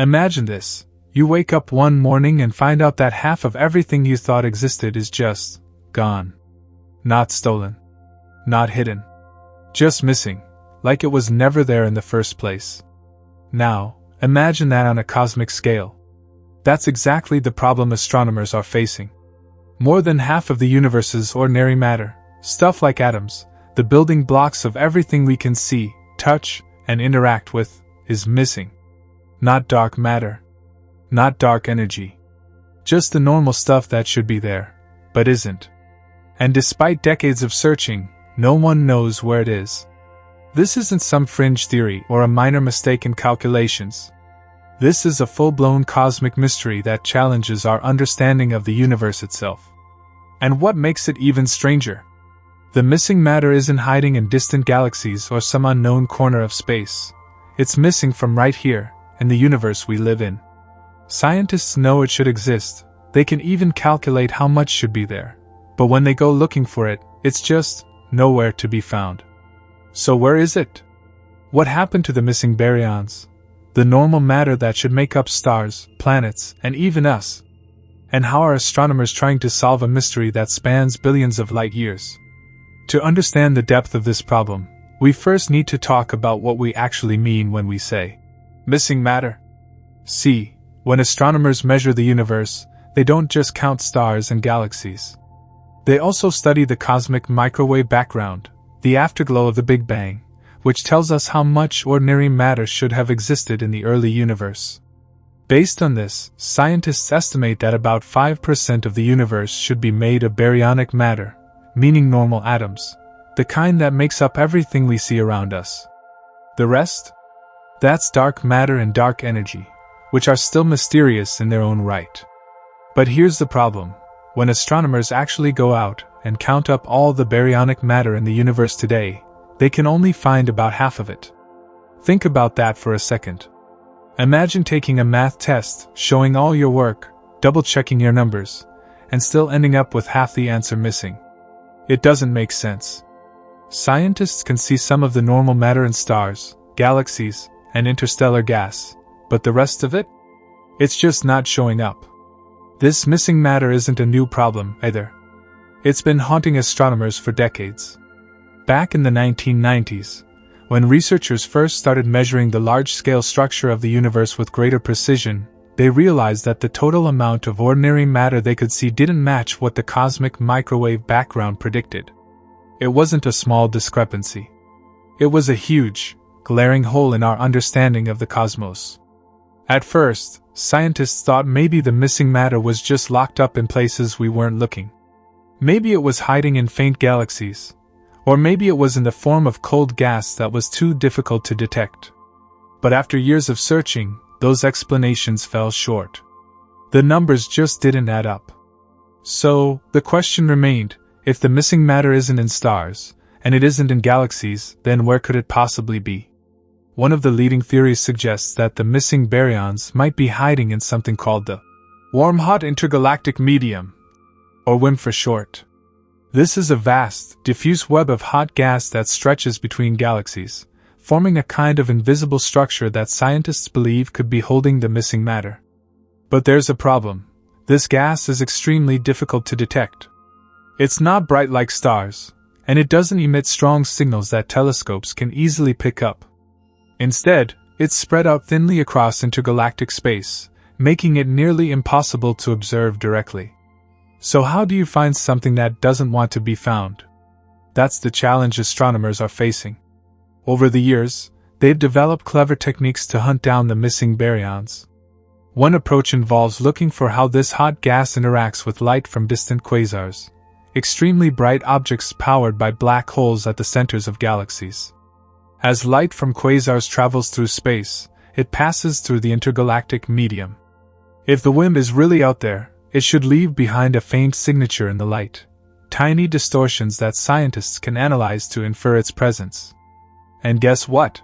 Imagine this. You wake up one morning and find out that half of everything you thought existed is just gone. Not stolen. Not hidden. Just missing, like it was never there in the first place. Now, imagine that on a cosmic scale. That's exactly the problem astronomers are facing. More than half of the universe's ordinary matter, stuff like atoms, the building blocks of everything we can see, touch, and interact with, is missing. Not dark matter. Not dark energy. Just the normal stuff that should be there, but isn't. And despite decades of searching, no one knows where it is. This isn't some fringe theory or a minor mistake in calculations. This is a full-blown cosmic mystery that challenges our understanding of the universe itself. And what makes it even stranger? The missing matter isn't hiding in distant galaxies or some unknown corner of space. It's missing from right here, in the universe we live in. Scientists know it should exist, they can even calculate how much should be there. But when they go looking for it, it's just nowhere to be found. So where is it? What happened to the missing baryons? The normal matter that should make up stars, planets, and even us? And how are astronomers trying to solve a mystery that spans billions of light years? To understand the depth of this problem, we first need to talk about what we actually mean when we say missing matter. See, when astronomers measure the universe, they don't just count stars and galaxies. They also study the cosmic microwave background, the afterglow of the Big Bang, which tells us how much ordinary matter should have existed in the early universe. Based on this, scientists estimate that about 5% of the universe should be made of baryonic matter, meaning normal atoms, the kind that makes up everything we see around us. The rest? That's dark matter and dark energy, which are still mysterious in their own right. But here's the problem. When astronomers actually go out and count up all the baryonic matter in the universe today, they can only find about half of it. Think about that for a second. Imagine taking a math test, showing all your work, double-checking your numbers, and still ending up with half the answer missing. It doesn't make sense. Scientists can see some of the normal matter in stars, galaxies, and interstellar gas, but the rest of it? It's just not showing up. This missing matter isn't a new problem, either. It's been haunting astronomers for decades. Back in the 1990s, when researchers first started measuring the large-scale structure of the universe with greater precision, they realized that the total amount of ordinary matter they could see didn't match what the cosmic microwave background predicted. It wasn't a small discrepancy. It was a huge, glaring hole in our understanding of the cosmos. At first, scientists thought maybe the missing matter was just locked up in places we weren't looking. Maybe it was hiding in faint galaxies, or maybe it was in the form of cold gas that was too difficult to detect. But after years of searching, those explanations fell short. The numbers just didn't add up. So, the question remained, if the missing matter isn't in stars, and it isn't in galaxies, then where could it possibly be? One of the leading theories suggests that the missing baryons might be hiding in something called the warm-hot intergalactic medium, or WIM for short. This is a vast, diffuse web of hot gas that stretches between galaxies, forming a kind of invisible structure that scientists believe could be holding the missing matter. But there's a problem. This gas is extremely difficult to detect. It's not bright like stars, and it doesn't emit strong signals that telescopes can easily pick up. Instead, it's spread out thinly across intergalactic space, making it nearly impossible to observe directly. So how do you find something that doesn't want to be found? That's the challenge astronomers are facing. Over the years, they've developed clever techniques to hunt down the missing baryons. One approach involves looking for how this hot gas interacts with light from distant quasars, extremely bright objects powered by black holes at the centers of galaxies. As light from quasars travels through space, it passes through the intergalactic medium. If the WIM is really out there, it should leave behind a faint signature in the light, tiny distortions that scientists can analyze to infer its presence. And guess what?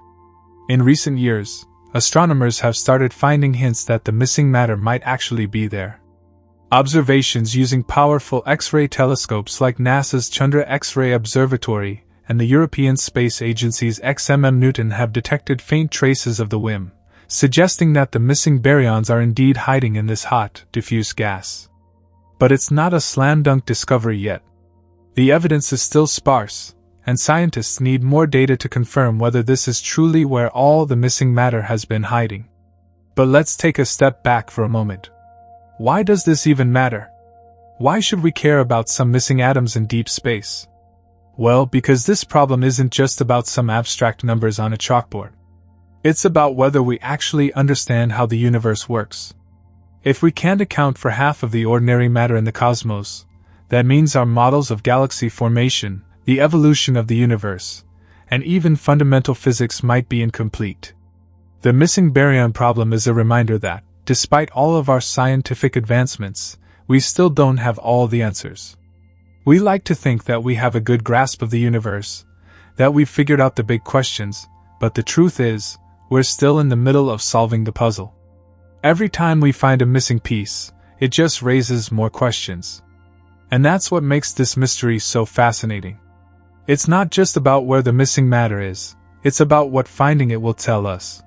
In recent years, astronomers have started finding hints that the missing matter might actually be there. Observations using powerful X-ray telescopes like NASA's Chandra X-ray Observatory and the European Space Agency's XMM Newton have detected faint traces of the WIM, suggesting that the missing baryons are indeed hiding in this hot, diffuse gas. But it's not a slam-dunk discovery yet. The evidence is still sparse, and scientists need more data to confirm whether this is truly where all the missing matter has been hiding. But let's take a step back for a moment. Why does this even matter? Why should we care about some missing atoms in deep space? Well, because this problem isn't just about some abstract numbers on a chalkboard. It's about whether we actually understand how the universe works. If we can't account for half of the ordinary matter in the cosmos, that means our models of galaxy formation, the evolution of the universe, and even fundamental physics might be incomplete. The missing baryon problem is a reminder that, despite all of our scientific advancements, we still don't have all the answers. We like to think that we have a good grasp of the universe, that we've figured out the big questions, but the truth is, we're still in the middle of solving the puzzle. Every time we find a missing piece, it just raises more questions. And that's what makes this mystery so fascinating. It's not just about where the missing matter is, it's about what finding it will tell us.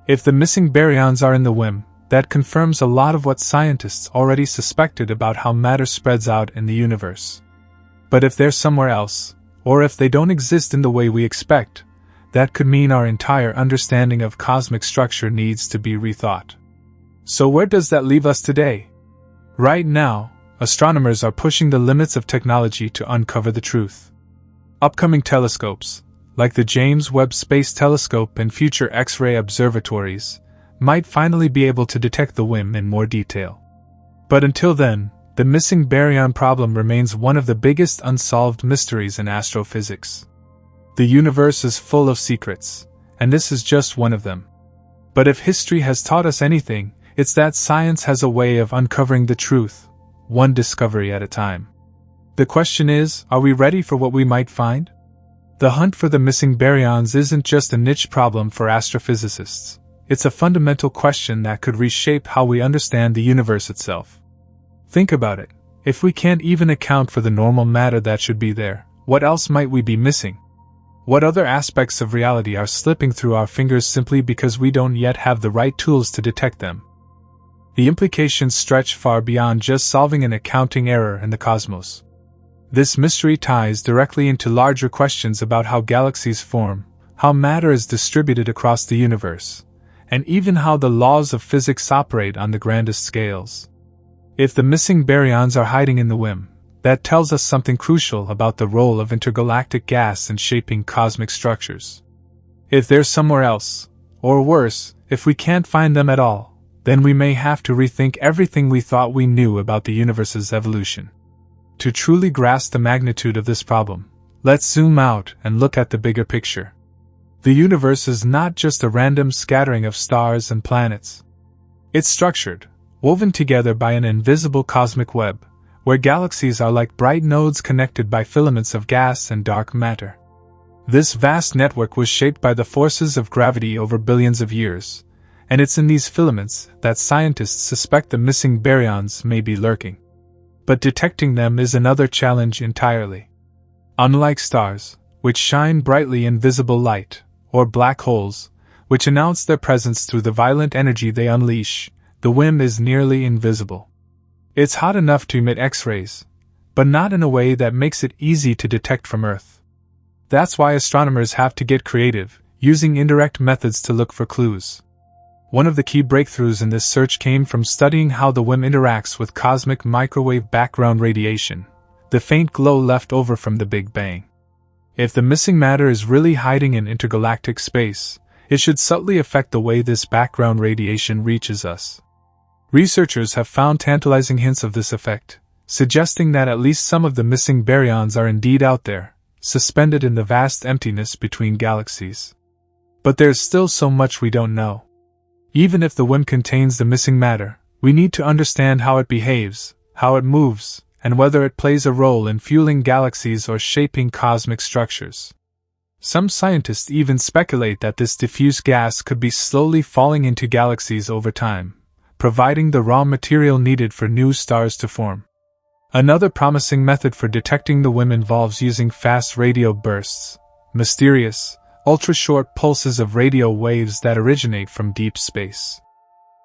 If the missing baryons are in the WIM, that confirms a lot of what scientists already suspected about how matter spreads out in the universe. But if they're somewhere else, or if they don't exist in the way we expect, that could mean our entire understanding of cosmic structure needs to be rethought. So where does that leave us today? Right now, astronomers are pushing the limits of technology to uncover the truth. Upcoming telescopes, like the James Webb Space Telescope and future X-ray observatories, might finally be able to detect the WIM in more detail. But until then, the missing baryon problem remains one of the biggest unsolved mysteries in astrophysics. The universe is full of secrets, and this is just one of them. But if history has taught us anything, it's that science has a way of uncovering the truth, one discovery at a time. The question is, are we ready for what we might find? The hunt for the missing baryons isn't just a niche problem for astrophysicists. It's a fundamental question that could reshape how we understand the universe itself. Think about it. If we can't even account for the normal matter that should be there, what else might we be missing? What other aspects of reality are slipping through our fingers simply because we don't yet have the right tools to detect them? The implications stretch far beyond just solving an accounting error in the cosmos. This mystery ties directly into larger questions about how galaxies form, how matter is distributed across the universe, and even how the laws of physics operate on the grandest scales. If the missing baryons are hiding in the WIM, that tells us something crucial about the role of intergalactic gas in shaping cosmic structures. If they're somewhere else, or worse, if we can't find them at all, then we may have to rethink everything we thought we knew about the universe's evolution. To truly grasp the magnitude of this problem, let's zoom out and look at the bigger picture. The universe is not just a random scattering of stars and planets. It's structured, woven together by an invisible cosmic web, where galaxies are like bright nodes connected by filaments of gas and dark matter. This vast network was shaped by the forces of gravity over billions of years, and it's in these filaments that scientists suspect the missing baryons may be lurking. But detecting them is another challenge entirely. Unlike stars, which shine brightly in visible light, or black holes, which announce their presence through the violent energy they unleash, the WIM is nearly invisible. It's hot enough to emit X-rays, but not in a way that makes it easy to detect from Earth. That's why astronomers have to get creative, using indirect methods to look for clues. One of the key breakthroughs in this search came from studying how the WIM interacts with cosmic microwave background radiation, the faint glow left over from the Big Bang. If the missing matter is really hiding in intergalactic space, it should subtly affect the way this background radiation reaches us. Researchers have found tantalizing hints of this effect, suggesting that at least some of the missing baryons are indeed out there, suspended in the vast emptiness between galaxies. But there's still so much we don't know. Even if the WIM contains the missing matter, we need to understand how it behaves, how it moves, and whether it plays a role in fueling galaxies or shaping cosmic structures. Some scientists even speculate that this diffuse gas could be slowly falling into galaxies over time, providing the raw material needed for new stars to form. Another promising method for detecting the WIM involves using fast radio bursts, mysterious, ultra-short pulses of radio waves that originate from deep space.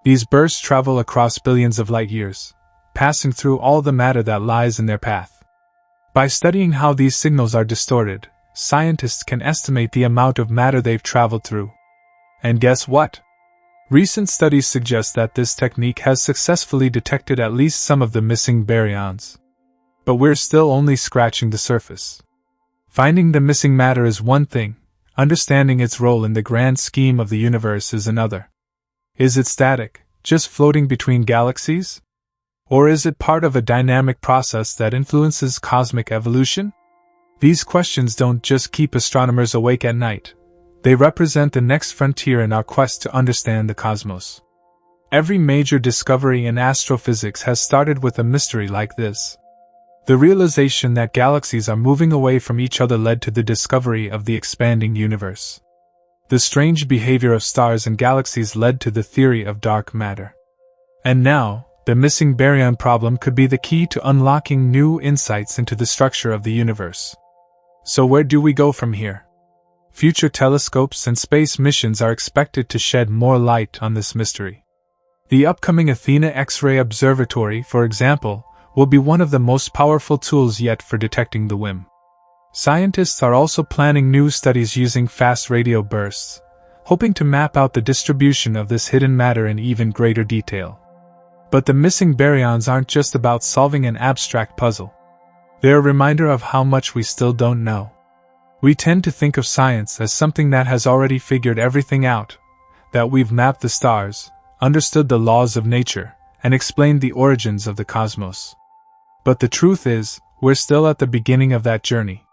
These bursts travel across billions of light-years, passing through all the matter that lies in their path. By studying how these signals are distorted, scientists can estimate the amount of matter they've traveled through. And guess what? Recent studies suggest that this technique has successfully detected at least some of the missing baryons. But we're still only scratching the surface. Finding the missing matter is one thing, understanding its role in the grand scheme of the universe is another. Is it static, just floating between galaxies? Or is it part of a dynamic process that influences cosmic evolution? These questions don't just keep astronomers awake at night. They represent the next frontier in our quest to understand the cosmos. Every major discovery in astrophysics has started with a mystery like this. The realization that galaxies are moving away from each other led to the discovery of the expanding universe. The strange behavior of stars and galaxies led to the theory of dark matter. And now, the missing baryon problem could be the key to unlocking new insights into the structure of the universe. So where do we go from here? Future telescopes and space missions are expected to shed more light on this mystery. The upcoming Athena X-ray Observatory, for example, will be one of the most powerful tools yet for detecting the WIM. Scientists are also planning new studies using fast radio bursts, hoping to map out the distribution of this hidden matter in even greater detail. But the missing baryons aren't just about solving an abstract puzzle. They're a reminder of how much we still don't know. We tend to think of science as something that has already figured everything out, that we've mapped the stars, understood the laws of nature, and explained the origins of the cosmos. But the truth is, we're still at the beginning of that journey.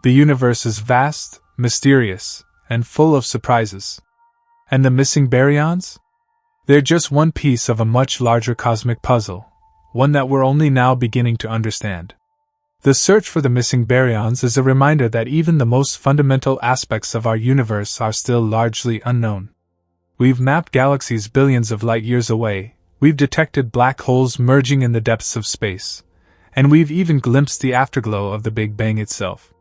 The universe is vast, mysterious, and full of surprises. And the missing baryons? They're just one piece of a much larger cosmic puzzle, one that we're only now beginning to understand. The search for the missing baryons is a reminder that even the most fundamental aspects of our universe are still largely unknown. We've mapped galaxies billions of light-years away, we've detected black holes merging in the depths of space, and we've even glimpsed the afterglow of the Big Bang itself.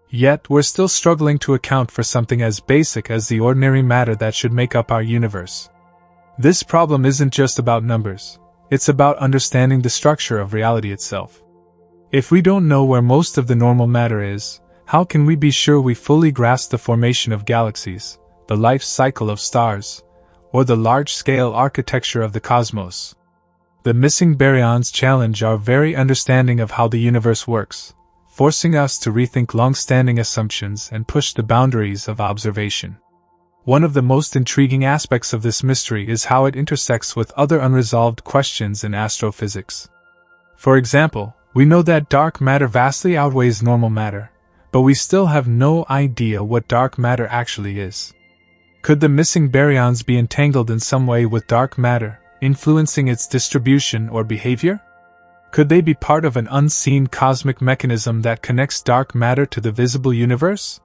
Yet, we're still struggling to account for something as basic as the ordinary matter that should make up our universe. This problem isn't just about numbers, it's about understanding the structure of reality itself. If we don't know where most of the normal matter is, how can we be sure we fully grasp the formation of galaxies, the life cycle of stars, or the large-scale architecture of the cosmos? The missing baryons challenge our very understanding of how the universe works, forcing us to rethink long-standing assumptions and push the boundaries of observation. One of the most intriguing aspects of this mystery is how it intersects with other unresolved questions in astrophysics. For example, we know that dark matter vastly outweighs normal matter, but we still have no idea what dark matter actually is. Could the missing baryons be entangled in some way with dark matter, influencing its distribution or behavior? Could they be part of an unseen cosmic mechanism that connects dark matter to the visible universe?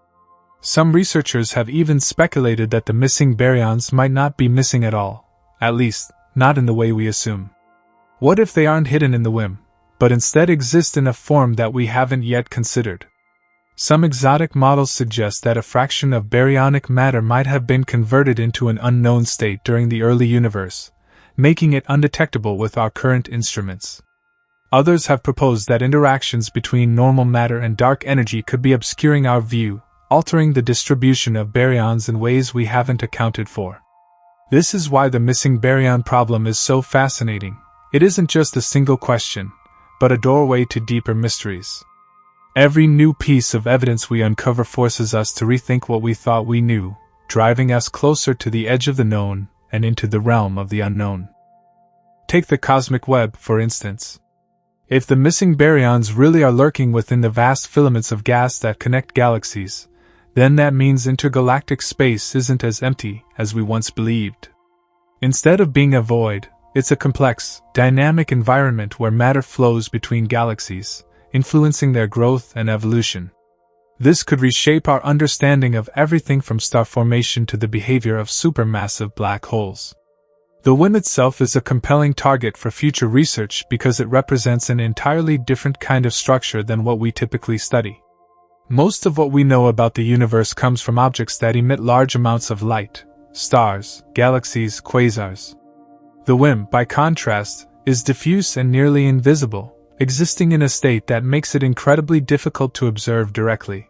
Some researchers have even speculated that the missing baryons might not be missing at all, at least, not in the way we assume. What if they aren't hidden in the WIM, but instead exist in a form that we haven't yet considered? Some exotic models suggest that a fraction of baryonic matter might have been converted into an unknown state during the early universe, making it undetectable with our current instruments. Others have proposed that interactions between normal matter and dark energy could be obscuring our view, altering the distribution of baryons in ways we haven't accounted for. This is why the missing baryon problem is so fascinating. It isn't just a single question, but a doorway to deeper mysteries. Every new piece of evidence we uncover forces us to rethink what we thought we knew, driving us closer to the edge of the known and into the realm of the unknown. Take the cosmic web, for instance. If the missing baryons really are lurking within the vast filaments of gas that connect galaxies, then that means intergalactic space isn't as empty as we once believed. Instead of being a void, it's a complex, dynamic environment where matter flows between galaxies, influencing their growth and evolution. This could reshape our understanding of everything from star formation to the behavior of supermassive black holes. The WIM itself is a compelling target for future research because it represents an entirely different kind of structure than what we typically study. Most of what we know about the universe comes from objects that emit large amounts of light: stars, galaxies, quasars. The WIM, by contrast, is diffuse and nearly invisible, existing in a state that makes it incredibly difficult to observe directly.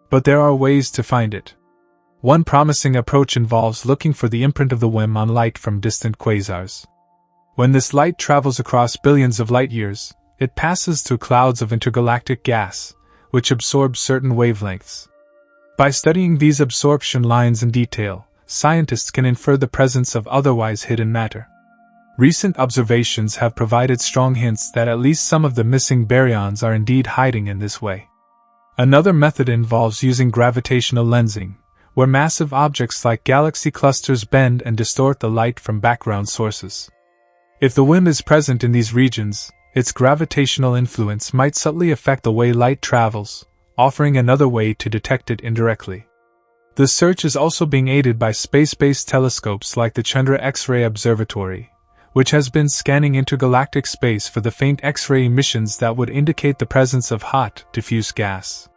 But there are ways to find it. One promising approach involves looking for the imprint of the WIM on light from distant quasars. When this light travels across billions of light years, it passes through clouds of intergalactic gas, which absorb certain wavelengths. By studying these absorption lines in detail, scientists can infer the presence of otherwise hidden matter. Recent observations have provided strong hints that at least some of the missing baryons are indeed hiding in this way. Another method involves using gravitational lensing, where massive objects like galaxy clusters bend and distort the light from background sources. If the WIM is present in these regions, its gravitational influence might subtly affect the way light travels, offering another way to detect it indirectly. The search is also being aided by space-based telescopes like the Chandra X-ray Observatory, which has been scanning intergalactic space for the faint X-ray emissions that would indicate the presence of hot, diffuse gas.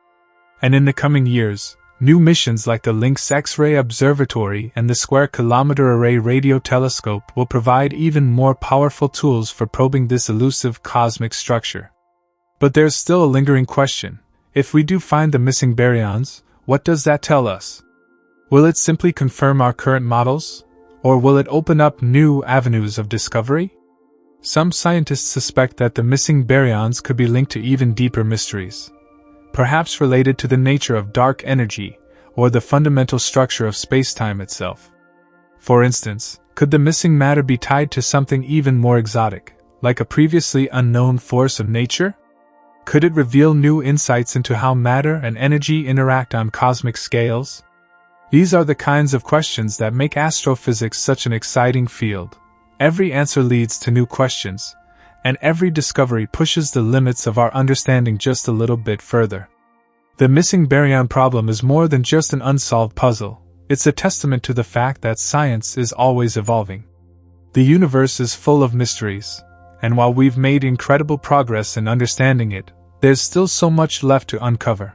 And in the coming years, new missions like the Lynx X-ray Observatory and the Square Kilometer Array Radio Telescope will provide even more powerful tools for probing this elusive cosmic structure. But there's still a lingering question: if we do find the missing baryons, what does that tell us? Will it simply confirm our current models? Or will it open up new avenues of discovery? Some scientists suspect that the missing baryons could be linked to even deeper mysteries, perhaps related to the nature of dark energy or the fundamental structure of spacetime itself. For instance, could the missing matter be tied to something even more exotic, like a previously unknown force of nature? Could it reveal new insights into how matter and energy interact on cosmic scales? These are the kinds of questions that make astrophysics such an exciting field. Every answer leads to new questions, and every discovery pushes the limits of our understanding just a little bit further. The missing baryon problem is more than just an unsolved puzzle. It's a testament to the fact that science is always evolving. The universe is full of mysteries, and while we've made incredible progress in understanding it, there's still so much left to uncover.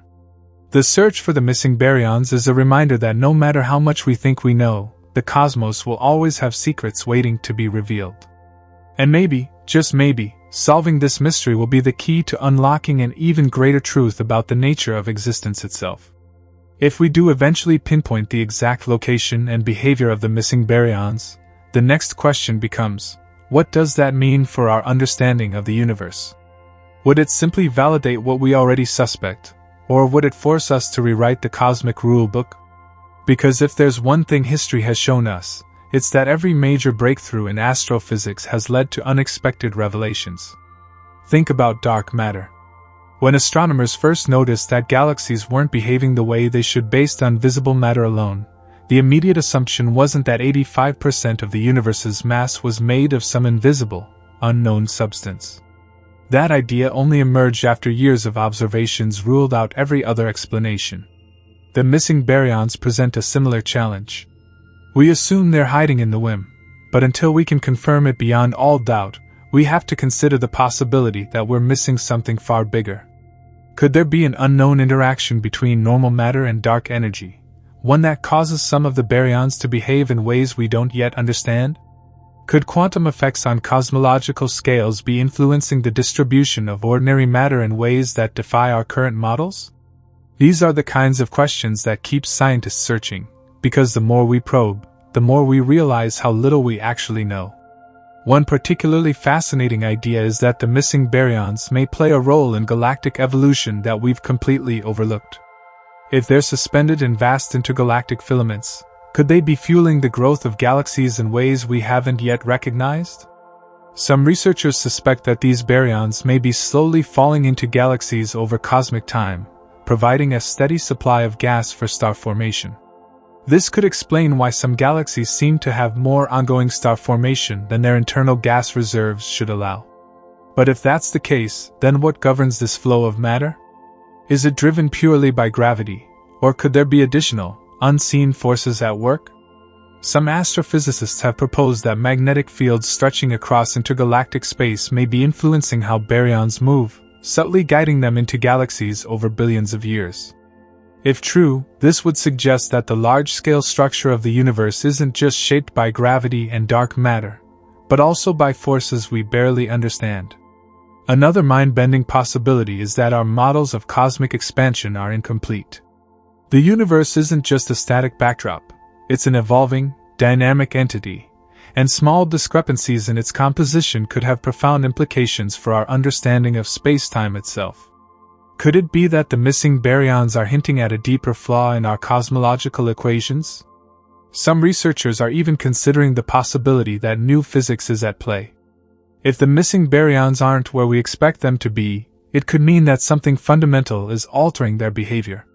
The search for the missing baryons is a reminder that no matter how much we think we know, the cosmos will always have secrets waiting to be revealed. And maybe, just maybe, solving this mystery will be the key to unlocking an even greater truth about the nature of existence itself. If we do eventually pinpoint the exact location and behavior of the missing baryons, the next question becomes, what does that mean for our understanding of the universe? Would it simply validate what we already suspect? Or would it force us to rewrite the cosmic rulebook? Because if there's one thing history has shown us, it's that every major breakthrough in astrophysics has led to unexpected revelations. Think about dark matter. When astronomers first noticed that galaxies weren't behaving the way they should based on visible matter alone, the immediate assumption wasn't that 85% of the universe's mass was made of some invisible, unknown substance. That idea only emerged after years of observations ruled out every other explanation. The missing baryons present a similar challenge. We assume they're hiding in the WIM, but until we can confirm it beyond all doubt, we have to consider the possibility that we're missing something far bigger. Could there be an unknown interaction between normal matter and dark energy, one that causes some of the baryons to behave in ways we don't yet understand? Could quantum effects on cosmological scales be influencing the distribution of ordinary matter in ways that defy our current models? These are the kinds of questions that keep scientists searching, because the more we probe, the more we realize how little we actually know. One particularly fascinating idea is that the missing baryons may play a role in galactic evolution that we've completely overlooked. If they're suspended in vast intergalactic filaments, could they be fueling the growth of galaxies in ways we haven't yet recognized? Some researchers suspect that these baryons may be slowly falling into galaxies over cosmic time, providing a steady supply of gas for star formation. This could explain why some galaxies seem to have more ongoing star formation than their internal gas reserves should allow. But if that's the case, then what governs this flow of matter? Is it driven purely by gravity, or could there be additional, unseen forces at work? Some astrophysicists have proposed that magnetic fields stretching across intergalactic space may be influencing how baryons move, subtly guiding them into galaxies over billions of years. If true, this would suggest that the large-scale structure of the universe isn't just shaped by gravity and dark matter, but also by forces we barely understand. Another mind-bending possibility is that our models of cosmic expansion are incomplete. The universe isn't just a static backdrop, it's an evolving, dynamic entity, and small discrepancies in its composition could have profound implications for our understanding of space-time itself. Could it be that the missing baryons are hinting at a deeper flaw in our cosmological equations? Some researchers are even considering the possibility that new physics is at play. If the missing baryons aren't where we expect them to be, it could mean that something fundamental is altering their behavior.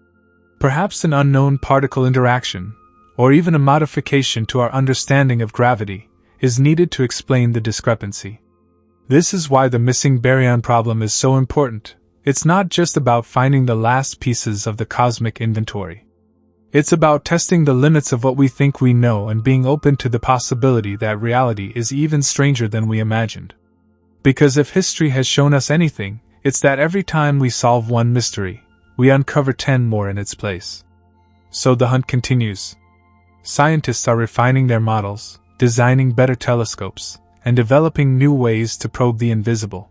Perhaps an unknown particle interaction, or even a modification to our understanding of gravity, is needed to explain the discrepancy. This is why the missing baryon problem is so important. It's not just about finding the last pieces of the cosmic inventory. It's about testing the limits of what we think we know and being open to the possibility that reality is even stranger than we imagined. Because if history has shown us anything, it's that every time we solve one mystery, we uncover 10 more in its place. So the hunt continues. Scientists are refining their models, designing better telescopes, and developing new ways to probe the invisible.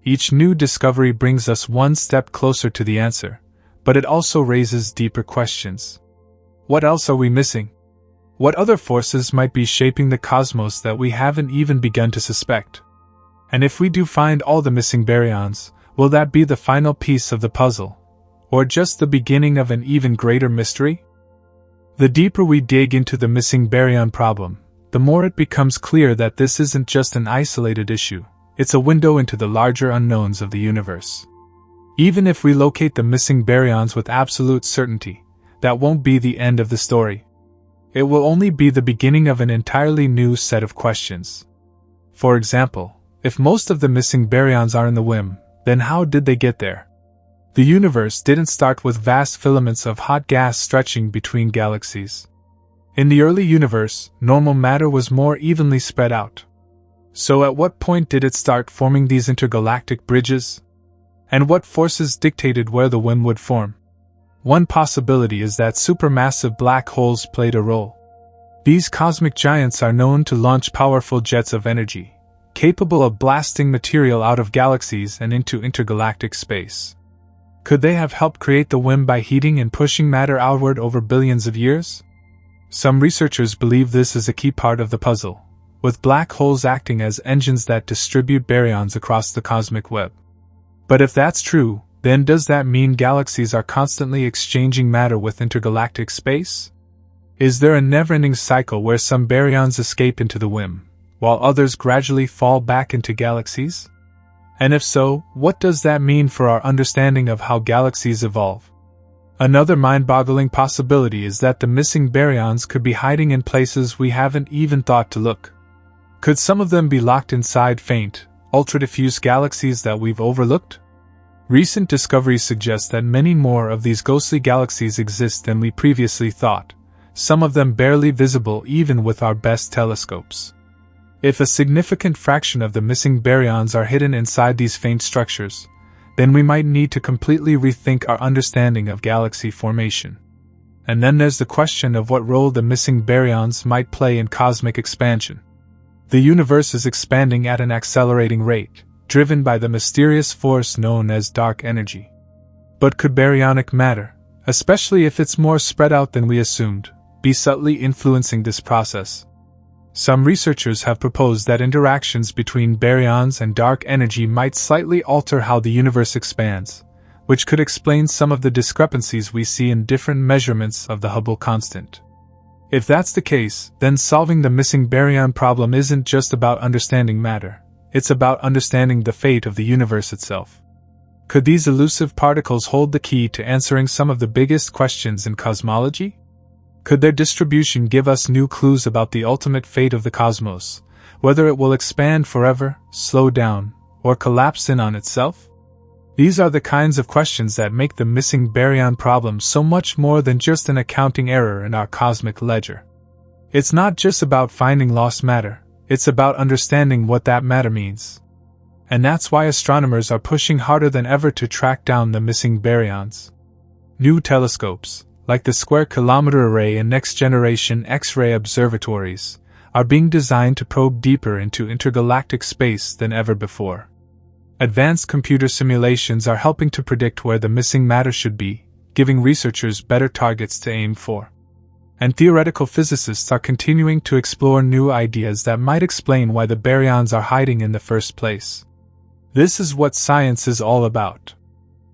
Each new discovery brings us one step closer to the answer, but it also raises deeper questions. What else are we missing? What other forces might be shaping the cosmos that we haven't even begun to suspect? And if we do find all the missing baryons, will that be the final piece of the puzzle? Or just the beginning of an even greater mystery? The deeper we dig into the missing baryon problem, the more it becomes clear that this isn't just an isolated issue. It's a window into the larger unknowns of the universe. Even if we locate the missing baryons with absolute certainty, that won't be the end of the story. It will only be the beginning of an entirely new set of questions. For example, if most of the missing baryons are in the WIM, then how did they get there? The universe didn't start with vast filaments of hot gas stretching between galaxies. In the early universe, normal matter was more evenly spread out. So at what point did it start forming these intergalactic bridges? And what forces dictated where the WIM would form? One possibility is that supermassive black holes played a role. These cosmic giants are known to launch powerful jets of energy, capable of blasting material out of galaxies and into intergalactic space. Could they have helped create the WIM by heating and pushing matter outward over billions of years? Some researchers believe this is a key part of the puzzle, with black holes acting as engines that distribute baryons across the cosmic web. But if that's true, then does that mean galaxies are constantly exchanging matter with intergalactic space? Is there a never-ending cycle where some baryons escape into the WIM, while others gradually fall back into galaxies? And if so, what does that mean for our understanding of how galaxies evolve? Another mind-boggling possibility is that the missing baryons could be hiding in places we haven't even thought to look. Could some of them be locked inside faint, ultra-diffuse galaxies that we've overlooked? Recent discoveries suggest that many more of these ghostly galaxies exist than we previously thought, some of them barely visible even with our best telescopes. If a significant fraction of the missing baryons are hidden inside these faint structures, then we might need to completely rethink our understanding of galaxy formation. And then there's the question of what role the missing baryons might play in cosmic expansion. The universe is expanding at an accelerating rate, driven by the mysterious force known as dark energy. But could baryonic matter, especially if it's more spread out than we assumed, be subtly influencing this process? Some researchers have proposed that interactions between baryons and dark energy might slightly alter how the universe expands, which could explain some of the discrepancies we see in different measurements of the Hubble constant. If that's the case, then solving the missing baryon problem isn't just about understanding matter, it's about understanding the fate of the universe itself. Could these elusive particles hold the key to answering some of the biggest questions in cosmology? Could their distribution give us new clues about the ultimate fate of the cosmos, whether it will expand forever, slow down, or collapse in on itself? These are the kinds of questions that make the missing baryon problem so much more than just an accounting error in our cosmic ledger. It's not just about finding lost matter, it's about understanding what that matter means. And that's why astronomers are pushing harder than ever to track down the missing baryons. New telescopes, like the Square Kilometre Array and next-generation X-ray observatories, are being designed to probe deeper into intergalactic space than ever before. Advanced computer simulations are helping to predict where the missing matter should be, giving researchers better targets to aim for. And theoretical physicists are continuing to explore new ideas that might explain why the baryons are hiding in the first place. This is what science is all about.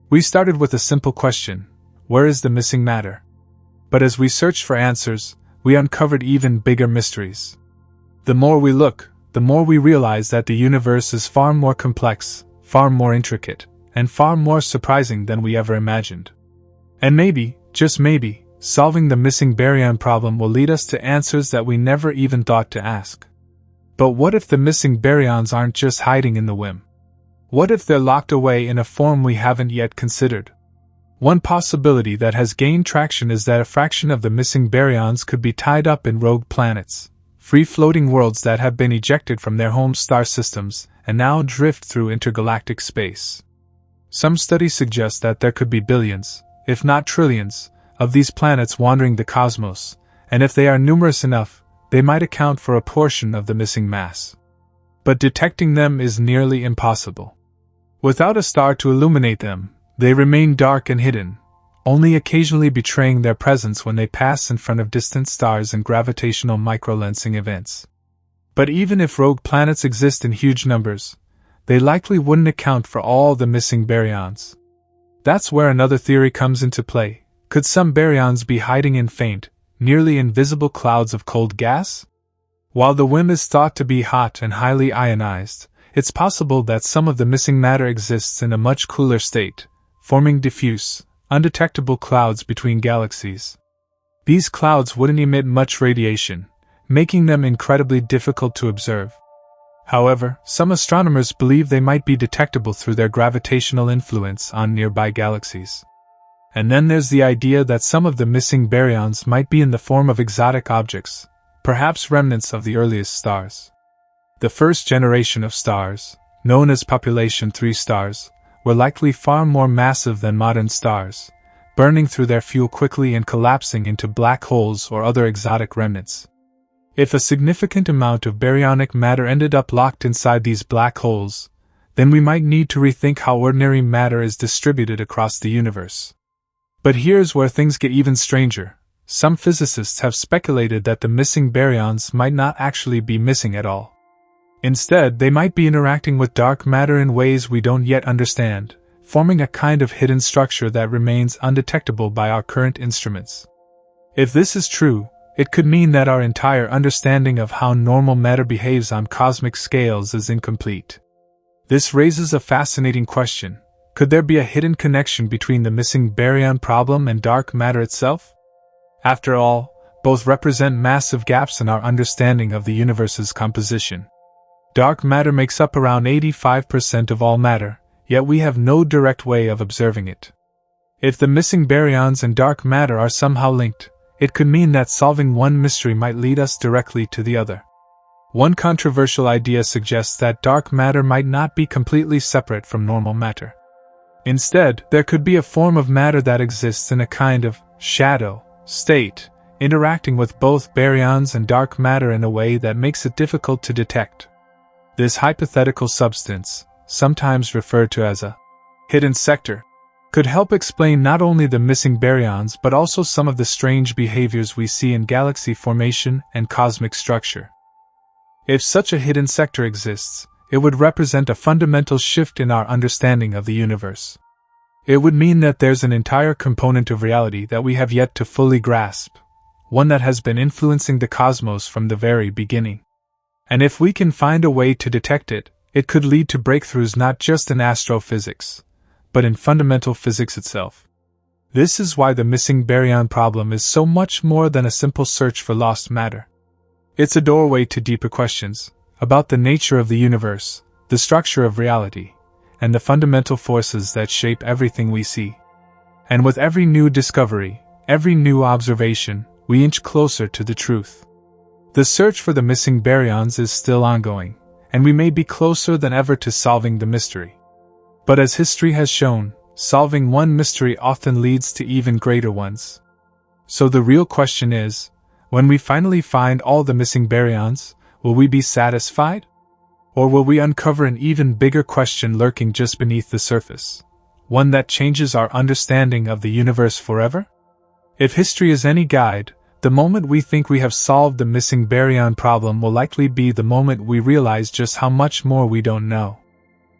We started with a simple question: where is the missing matter? But as we searched for answers, we uncovered even bigger mysteries. The more we look, the more we realize that the universe is far more complex, far more intricate, and far more surprising than we ever imagined. And maybe, just maybe, solving the missing baryon problem will lead us to answers that we never even thought to ask. But what if the missing baryons aren't just hiding in the whim? What if they're locked away in a form we haven't yet considered? One possibility that has gained traction is that a fraction of the missing baryons could be tied up in rogue planets, free-floating worlds that have been ejected from their home star systems and now drift through intergalactic space. Some studies suggest that there could be billions, if not trillions, of these planets wandering the cosmos, and if they are numerous enough, they might account for a portion of the missing mass. But detecting them is nearly impossible. Without a star to illuminate them, they remain dark and hidden, only occasionally betraying their presence when they pass in front of distant stars and gravitational microlensing events. But even if rogue planets exist in huge numbers, they likely wouldn't account for all the missing baryons. That's where another theory comes into play. Could some baryons be hiding in faint, nearly invisible clouds of cold gas? While the WIM is thought to be hot and highly ionized, it's possible that some of the missing matter exists in a much cooler state, forming diffuse, undetectable clouds between galaxies. These clouds wouldn't emit much radiation, making them incredibly difficult to observe. However, some astronomers believe they might be detectable through their gravitational influence on nearby galaxies. And then there's the idea that some of the missing baryons might be in the form of exotic objects, perhaps remnants of the earliest stars. The first generation of stars, known as population 3 stars, were likely far more massive than modern stars, burning through their fuel quickly and collapsing into black holes or other exotic remnants. If a significant amount of baryonic matter ended up locked inside these black holes, then we might need to rethink how ordinary matter is distributed across the universe. But here's where things get even stranger. Some physicists have speculated that the missing baryons might not actually be missing at all. Instead, they might be interacting with dark matter in ways we don't yet understand, forming a kind of hidden structure that remains undetectable by our current instruments. If this is true, it could mean that our entire understanding of how normal matter behaves on cosmic scales is incomplete. This raises a fascinating question. Could there be a hidden connection between the missing baryon problem and dark matter itself? After all, both represent massive gaps in our understanding of the universe's composition. Dark matter makes up around 85% of all matter, yet we have no direct way of observing it. If the missing baryons and dark matter are somehow linked, it could mean that solving one mystery might lead us directly to the other. One controversial idea suggests that dark matter might not be completely separate from normal matter. Instead, there could be a form of matter that exists in a kind of shadow state, interacting with both baryons and dark matter in a way that makes it difficult to detect. This hypothetical substance, sometimes referred to as a hidden sector, could help explain not only the missing baryons but also some of the strange behaviors we see in galaxy formation and cosmic structure. If such a hidden sector exists, it would represent a fundamental shift in our understanding of the universe. It would mean that there's an entire component of reality that we have yet to fully grasp, one that has been influencing the cosmos from the very beginning. And if we can find a way to detect it, it could lead to breakthroughs not just in astrophysics, but in fundamental physics itself. This is why the missing baryon problem is so much more than a simple search for lost matter. It's a doorway to deeper questions about the nature of the universe, the structure of reality, and the fundamental forces that shape everything we see. And with every new discovery, every new observation, we inch closer to the truth. The search for the missing baryons is still ongoing, and we may be closer than ever to solving the mystery. But as history has shown, solving one mystery often leads to even greater ones. So the real question is, when we finally find all the missing baryons, will we be satisfied? Or will we uncover an even bigger question lurking just beneath the surface? One that changes our understanding of the universe forever? If history is any guide, the moment we think we have solved the missing baryon problem will likely be the moment we realize just how much more we don't know.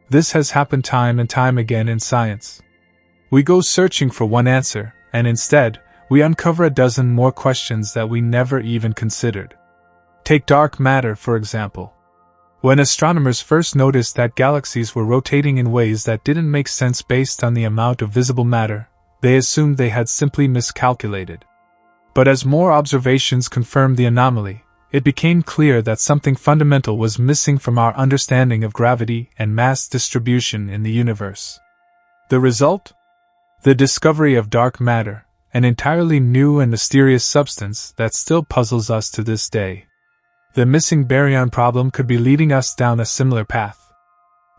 This has happened time and time again in science. We go searching for one answer, and instead, we uncover a dozen more questions that we never even considered. Take dark matter, for example. When astronomers first noticed that galaxies were rotating in ways that didn't make sense based on the amount of visible matter, they assumed they had simply miscalculated. But as more observations confirmed the anomaly, it became clear that something fundamental was missing from our understanding of gravity and mass distribution in the universe. The result? The discovery of dark matter, an entirely new and mysterious substance that still puzzles us to this day. The missing baryon problem could be leading us down a similar path.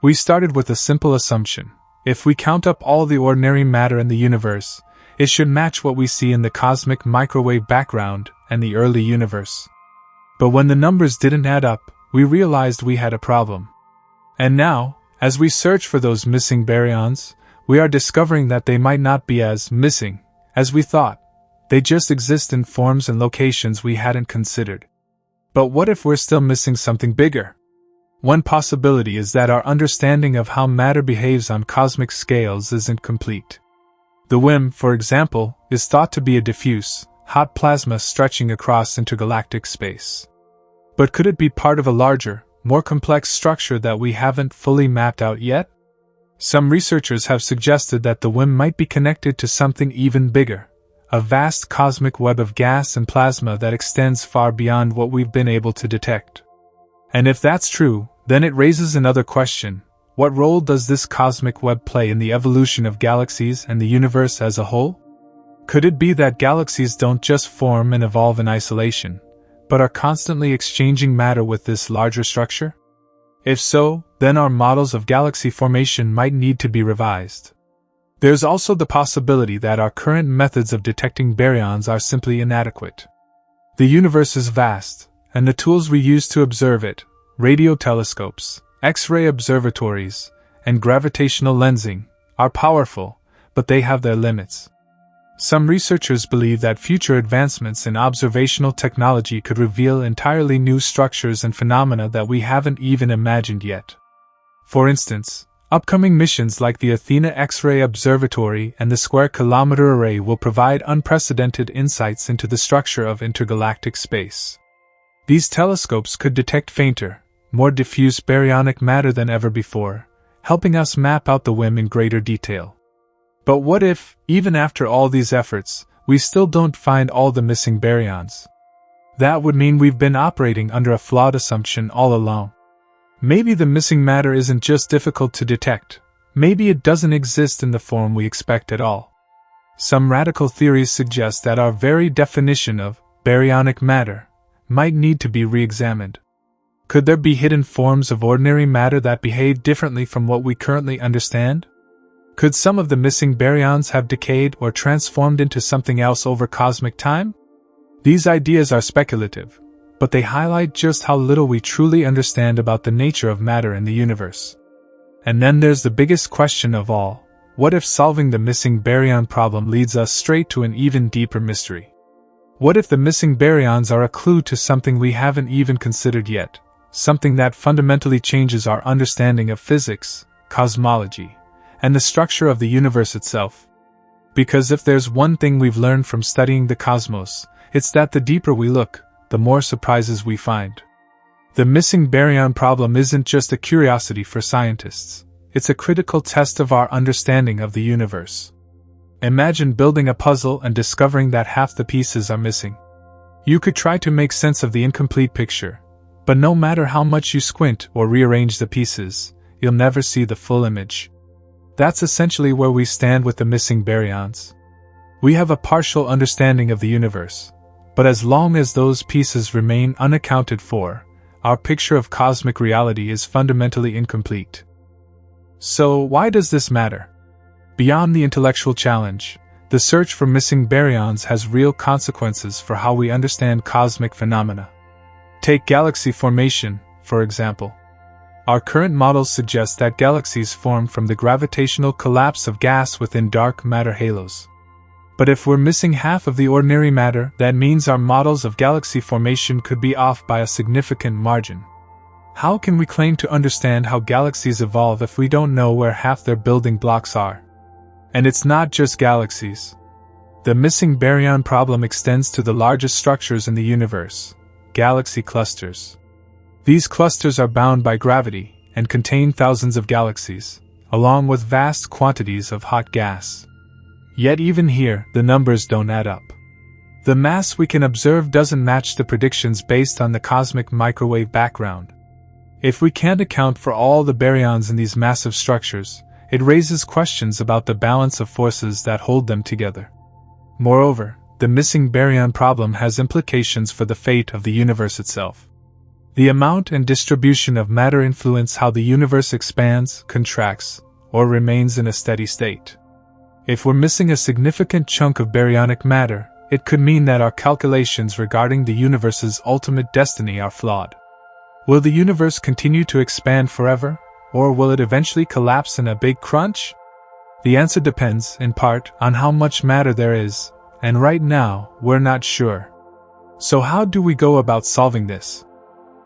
We started with a simple assumption. If we count up all the ordinary matter in the universe, it should match what we see in the cosmic microwave background and the early universe. But when the numbers didn't add up, we realized we had a problem. And now, as we search for those missing baryons, we are discovering that they might not be as missing as we thought. They just exist in forms and locations we hadn't considered. But what if we're still missing something bigger? One possibility is that our understanding of how matter behaves on cosmic scales isn't complete. The WIM, for example, is thought to be a diffuse, hot plasma stretching across intergalactic space. But could it be part of a larger, more complex structure that we haven't fully mapped out yet? Some researchers have suggested that the WIM might be connected to something even bigger. A vast cosmic web of gas and plasma that extends far beyond what we've been able to detect. And if that's true, then it raises another question. What role does this cosmic web play in the evolution of galaxies and the universe as a whole? Could it be that galaxies don't just form and evolve in isolation, but are constantly exchanging matter with this larger structure? If so, then our models of galaxy formation might need to be revised. There's also the possibility that our current methods of detecting baryons are simply inadequate. The universe is vast, and the tools we use to observe it, radio telescopes, X-ray observatories, and gravitational lensing, are powerful, but they have their limits. Some researchers believe that future advancements in observational technology could reveal entirely new structures and phenomena that we haven't even imagined yet. For instance, upcoming missions like the Athena X-ray Observatory and the Square Kilometer Array will provide unprecedented insights into the structure of intergalactic space. These telescopes could detect fainter, more diffuse baryonic matter than ever before, helping us map out the WIM in greater detail. But what if, even after all these efforts, we still don't find all the missing baryons? That would mean we've been operating under a flawed assumption all along. Maybe the missing matter isn't just difficult to detect, maybe it doesn't exist in the form we expect at all. Some radical theories suggest that our very definition of baryonic matter might need to be re-examined. Could there be hidden forms of ordinary matter that behave differently from what we currently understand? Could some of the missing baryons have decayed or transformed into something else over cosmic time? These ideas are speculative, but they highlight just how little we truly understand about the nature of matter in the universe. And then there's the biggest question of all. What if solving the missing baryon problem leads us straight to an even deeper mystery? What if the missing baryons are a clue to something we haven't even considered yet, something that fundamentally changes our understanding of physics, cosmology, and the structure of the universe itself? Because if there's one thing we've learned from studying the cosmos, it's that the deeper we look, the more surprises we find. The missing baryon problem isn't just a curiosity for scientists, it's a critical test of our understanding of the universe. Imagine building a puzzle and discovering that half the pieces are missing. You could try to make sense of the incomplete picture, but no matter how much you squint or rearrange the pieces, you'll never see the full image. That's essentially where we stand with the missing baryons. We have a partial understanding of the universe, but as long as those pieces remain unaccounted for, our picture of cosmic reality is fundamentally incomplete. So why does this matter? Beyond the intellectual challenge, the search for missing baryons has real consequences for how we understand cosmic phenomena. Take galaxy formation, for example. Our current models suggest that galaxies form from the gravitational collapse of gas within dark matter halos. But if we're missing half of the ordinary matter, that means our models of galaxy formation could be off by a significant margin. How can we claim to understand how galaxies evolve if we don't know where half their building blocks are? And it's not just galaxies. The missing baryon problem extends to the largest structures in the universe, galaxy clusters. These clusters are bound by gravity and contain thousands of galaxies, along with vast quantities of hot gas. Yet even here, the numbers don't add up. The mass we can observe doesn't match the predictions based on the cosmic microwave background. If we can't account for all the baryons in these massive structures, it raises questions about the balance of forces that hold them together. Moreover, the missing baryon problem has implications for the fate of the universe itself. The amount and distribution of matter influence how the universe expands, contracts, or remains in a steady state. If we're missing a significant chunk of baryonic matter, it could mean that our calculations regarding the universe's ultimate destiny are flawed. Will the universe continue to expand forever, or will it eventually collapse in a big crunch? The answer depends, in part, on how much matter there is, and right now, we're not sure. So how do we go about solving this?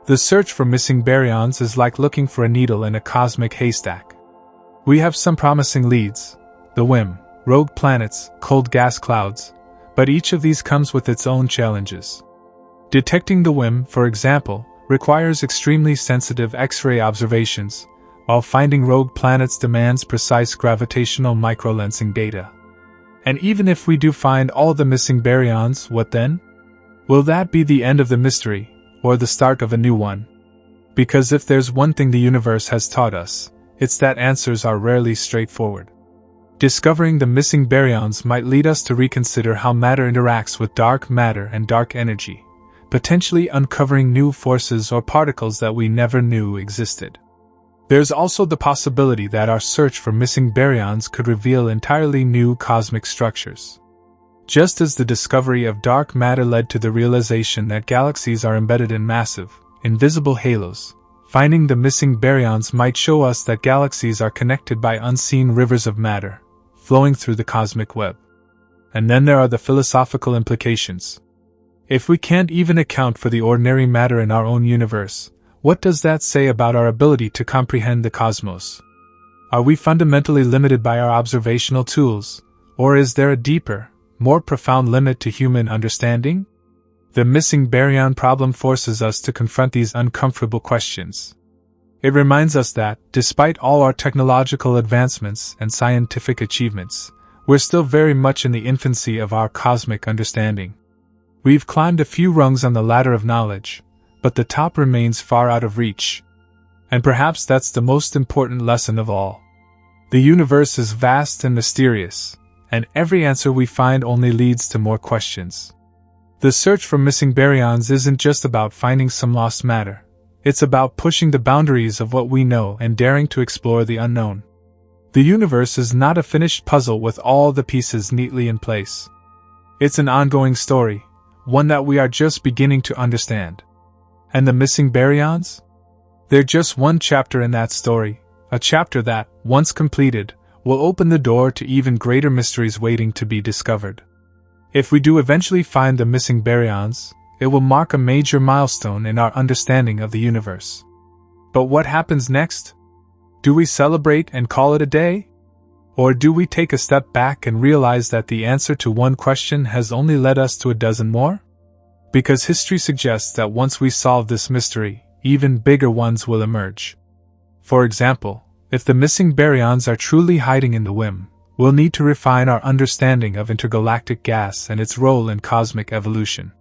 The search for missing baryons is like looking for a needle in a cosmic haystack. We have some promising leads: the WIM, rogue planets, cold gas clouds, but each of these comes with its own challenges. Detecting the WIM, for example, requires extremely sensitive X-ray observations, while finding rogue planets demands precise gravitational microlensing data. And even if we do find all the missing baryons, what then? Will that be the end of the mystery, or the start of a new one? Because if there's one thing the universe has taught us, it's that answers are rarely straightforward. Discovering the missing baryons might lead us to reconsider how matter interacts with dark matter and dark energy, potentially uncovering new forces or particles that we never knew existed. There's also the possibility that our search for missing baryons could reveal entirely new cosmic structures. Just as the discovery of dark matter led to the realization that galaxies are embedded in massive, invisible halos, finding the missing baryons might show us that galaxies are connected by unseen rivers of matter, flowing through the cosmic web. And then there are the philosophical implications. If we can't even account for the ordinary matter in our own universe, what does that say about our ability to comprehend the cosmos? Are we fundamentally limited by our observational tools, or is there a deeper, more profound limit to human understanding? The missing baryon problem forces us to confront these uncomfortable questions. It reminds us that, despite all our technological advancements and scientific achievements, we're still very much in the infancy of our cosmic understanding. We've climbed a few rungs on the ladder of knowledge, but the top remains far out of reach. And perhaps that's the most important lesson of all. The universe is vast and mysterious, and every answer we find only leads to more questions. The search for missing baryons isn't just about finding some lost matter. It's about pushing the boundaries of what we know and daring to explore the unknown. The universe is not a finished puzzle with all the pieces neatly in place. It's an ongoing story, one that we are just beginning to understand. And the missing baryons? They're just one chapter in that story, a chapter that, once completed, will open the door to even greater mysteries waiting to be discovered. If we do eventually find the missing baryons, it will mark a major milestone in our understanding of the universe. But what happens next? Do we celebrate and call it a day? Or do we take a step back and realize that the answer to one question has only led us to a dozen more? Because history suggests that once we solve this mystery, even bigger ones will emerge. For example, if the missing baryons are truly hiding in the WIM, we'll need to refine our understanding of intergalactic gas and its role in cosmic evolution.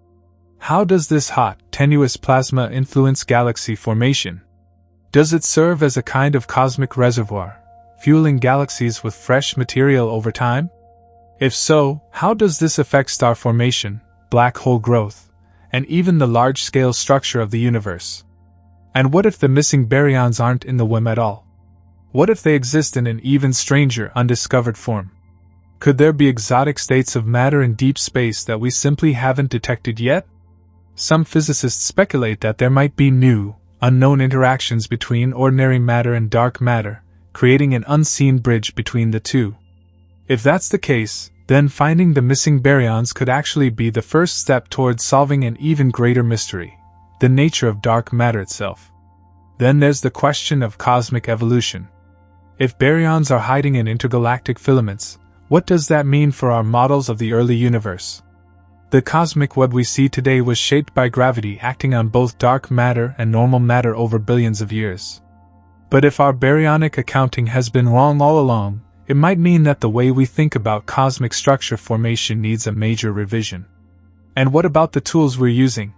How does this hot, tenuous plasma influence galaxy formation? Does it serve as a kind of cosmic reservoir, fueling galaxies with fresh material over time? If so, how does this affect star formation, black hole growth, and even the large-scale structure of the universe? And what if the missing baryons aren't in the WIM at all? What if they exist in an even stranger, undiscovered form? Could there be exotic states of matter in deep space that we simply haven't detected yet? Some physicists speculate that there might be new, unknown interactions between ordinary matter and dark matter, creating an unseen bridge between the two. If that's the case, then finding the missing baryons could actually be the first step towards solving an even greater mystery, the nature of dark matter itself. Then there's the question of cosmic evolution. If baryons are hiding in intergalactic filaments, what does that mean for our models of the early universe? The cosmic web we see today was shaped by gravity acting on both dark matter and normal matter over billions of years. But if our baryonic accounting has been wrong all along, it might mean that the way we think about cosmic structure formation needs a major revision. And what about the tools we're using?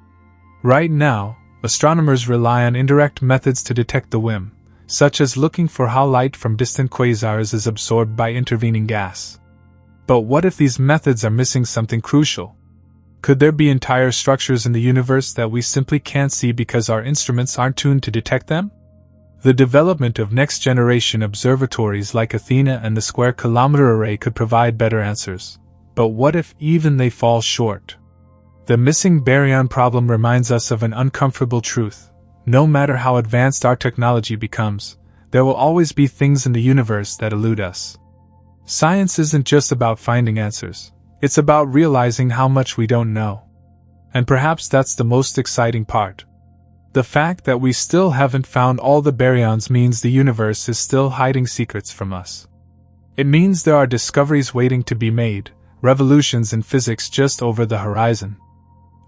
Right now, astronomers rely on indirect methods to detect the whim, such as looking for how light from distant quasars is absorbed by intervening gas. But what if these methods are missing something crucial? Could there be entire structures in the universe that we simply can't see because our instruments aren't tuned to detect them? The development of next-generation observatories like Athena and the Square Kilometre Array could provide better answers. But what if even they fall short? The missing baryon problem reminds us of an uncomfortable truth. No matter how advanced our technology becomes, there will always be things in the universe that elude us. Science isn't just about finding answers. It's about realizing how much we don't know. And perhaps that's the most exciting part. The fact that we still haven't found all the baryons means the universe is still hiding secrets from us. It means there are discoveries waiting to be made, revolutions in physics just over the horizon.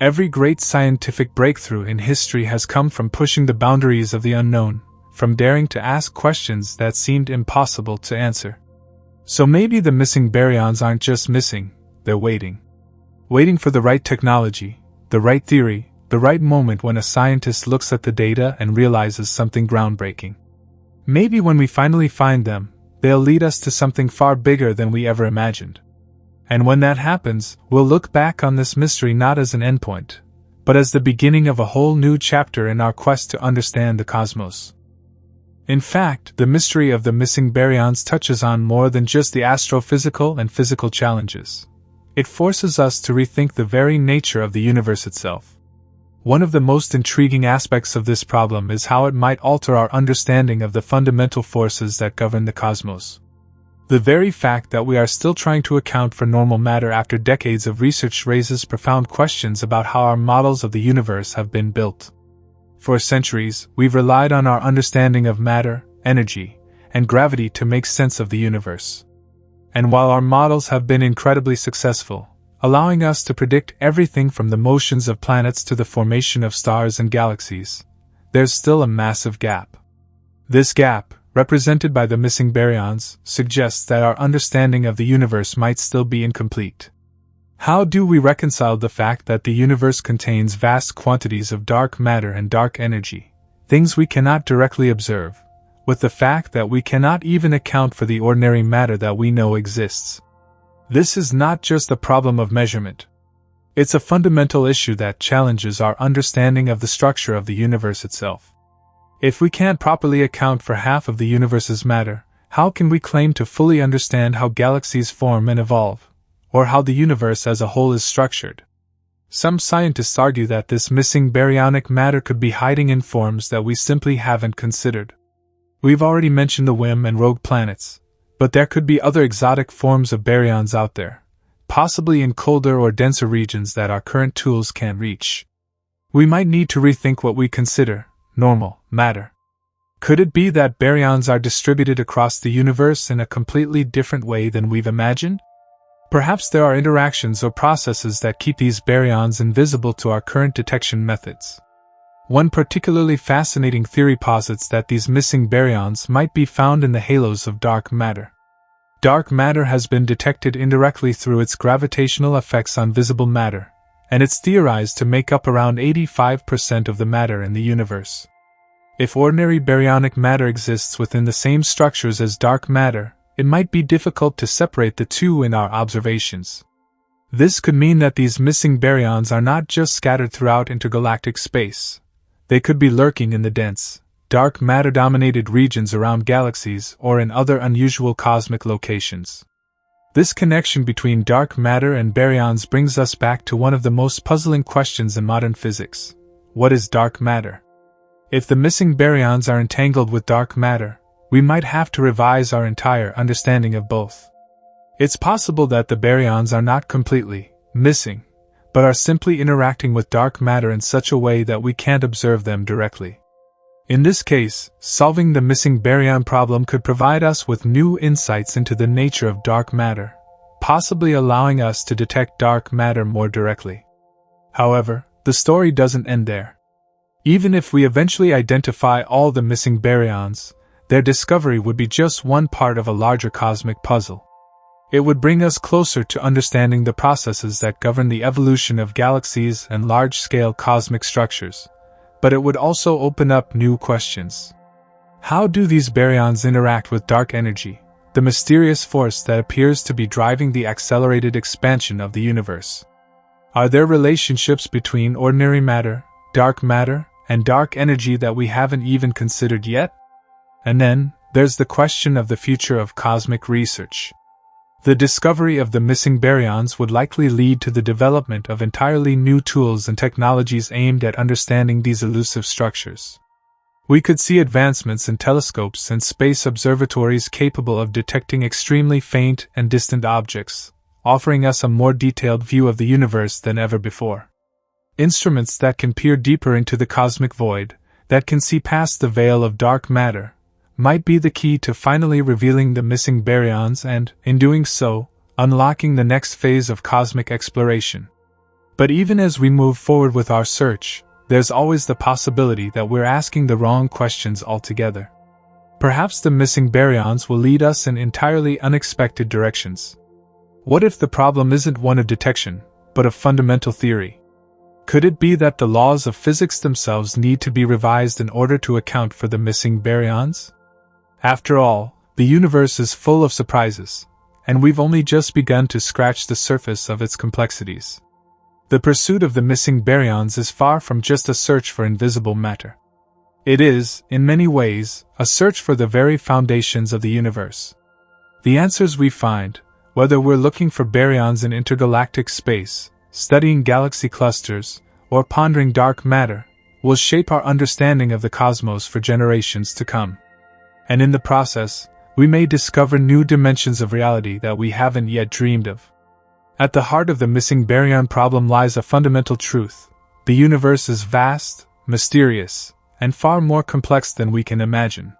Every great scientific breakthrough in history has come from pushing the boundaries of the unknown, from daring to ask questions that seemed impossible to answer. So maybe the missing baryons aren't just missing, they're waiting. Waiting for the right technology, the right theory, the right moment when a scientist looks at the data and realizes something groundbreaking. Maybe when we finally find them, they'll lead us to something far bigger than we ever imagined. And when that happens, we'll look back on this mystery not as an endpoint, but as the beginning of a whole new chapter in our quest to understand the cosmos. In fact, the mystery of the missing baryons touches on more than just the astrophysical and physical challenges. It forces us to rethink the very nature of the universe itself. One of the most intriguing aspects of this problem is how it might alter our understanding of the fundamental forces that govern the cosmos. The very fact that we are still trying to account for normal matter after decades of research raises profound questions about how our models of the universe have been built. For centuries, we've relied on our understanding of matter, energy, and gravity to make sense of the universe. And while our models have been incredibly successful, allowing us to predict everything from the motions of planets to the formation of stars and galaxies, there's still a massive gap. This gap, represented by the missing baryons, suggests that our understanding of the universe might still be incomplete. How do we reconcile the fact that the universe contains vast quantities of dark matter and dark energy, things we cannot directly observe, with the fact that we cannot even account for the ordinary matter that we know exists? This is not just a problem of measurement. It's a fundamental issue that challenges our understanding of the structure of the universe itself. If we can't properly account for half of the universe's matter, how can we claim to fully understand how galaxies form and evolve, or how the universe as a whole is structured? Some scientists argue that this missing baryonic matter could be hiding in forms that we simply haven't considered. We've already mentioned the WIM and rogue planets, but there could be other exotic forms of baryons out there, possibly in colder or denser regions that our current tools can't reach. We might need to rethink what we consider normal matter. Could it be that baryons are distributed across the universe in a completely different way than we've imagined? Perhaps there are interactions or processes that keep these baryons invisible to our current detection methods. One particularly fascinating theory posits that these missing baryons might be found in the halos of dark matter. Dark matter has been detected indirectly through its gravitational effects on visible matter, and it's theorized to make up around 85% of the matter in the universe. If ordinary baryonic matter exists within the same structures as dark matter, it might be difficult to separate the two in our observations. This could mean that these missing baryons are not just scattered throughout intergalactic space. They could be lurking in the dense, dark matter-dominated regions around galaxies or in other unusual cosmic locations. This connection between dark matter and baryons brings us back to one of the most puzzling questions in modern physics. What is dark matter? If the missing baryons are entangled with dark matter, we might have to revise our entire understanding of both. It's possible that the baryons are not completely missing, but are simply interacting with dark matter in such a way that we can't observe them directly. In this case, solving the missing baryon problem could provide us with new insights into the nature of dark matter, possibly allowing us to detect dark matter more directly. However, the story doesn't end there. Even if we eventually identify all the missing baryons, their discovery would be just one part of a larger cosmic puzzle. It would bring us closer to understanding the processes that govern the evolution of galaxies and large-scale cosmic structures. But it would also open up new questions. How do these baryons interact with dark energy, the mysterious force that appears to be driving the accelerated expansion of the universe? Are there relationships between ordinary matter, and dark energy that we haven't even considered yet? And then, there's the question of the future of cosmic research. The discovery of the missing baryons would likely lead to the development of entirely new tools and technologies aimed at understanding these elusive structures. We could see advancements in telescopes and space observatories capable of detecting extremely faint and distant objects, offering us a more detailed view of the universe than ever before. Instruments that can peer deeper into the cosmic void, that can see past the veil of dark matter, might be the key to finally revealing the missing baryons and, in doing so, unlocking the next phase of cosmic exploration. But even as we move forward with our search, there's always the possibility that we're asking the wrong questions altogether. Perhaps the missing baryons will lead us in entirely unexpected directions. What if the problem isn't one of detection, but of fundamental theory? Could it be that the laws of physics themselves need to be revised in order to account for the missing baryons? After all, the universe is full of surprises, and we've only just begun to scratch the surface of its complexities. The pursuit of the missing baryons is far from just a search for invisible matter. It is, in many ways, a search for the very foundations of the universe. The answers we find, whether we're looking for baryons in intergalactic space, studying galaxy clusters, or pondering dark matter, will shape our understanding of the cosmos for generations to come. And in the process, we may discover new dimensions of reality that we haven't yet dreamed of. At the heart of the missing baryon problem lies a fundamental truth. The universe is vast, mysterious, and far more complex than we can imagine.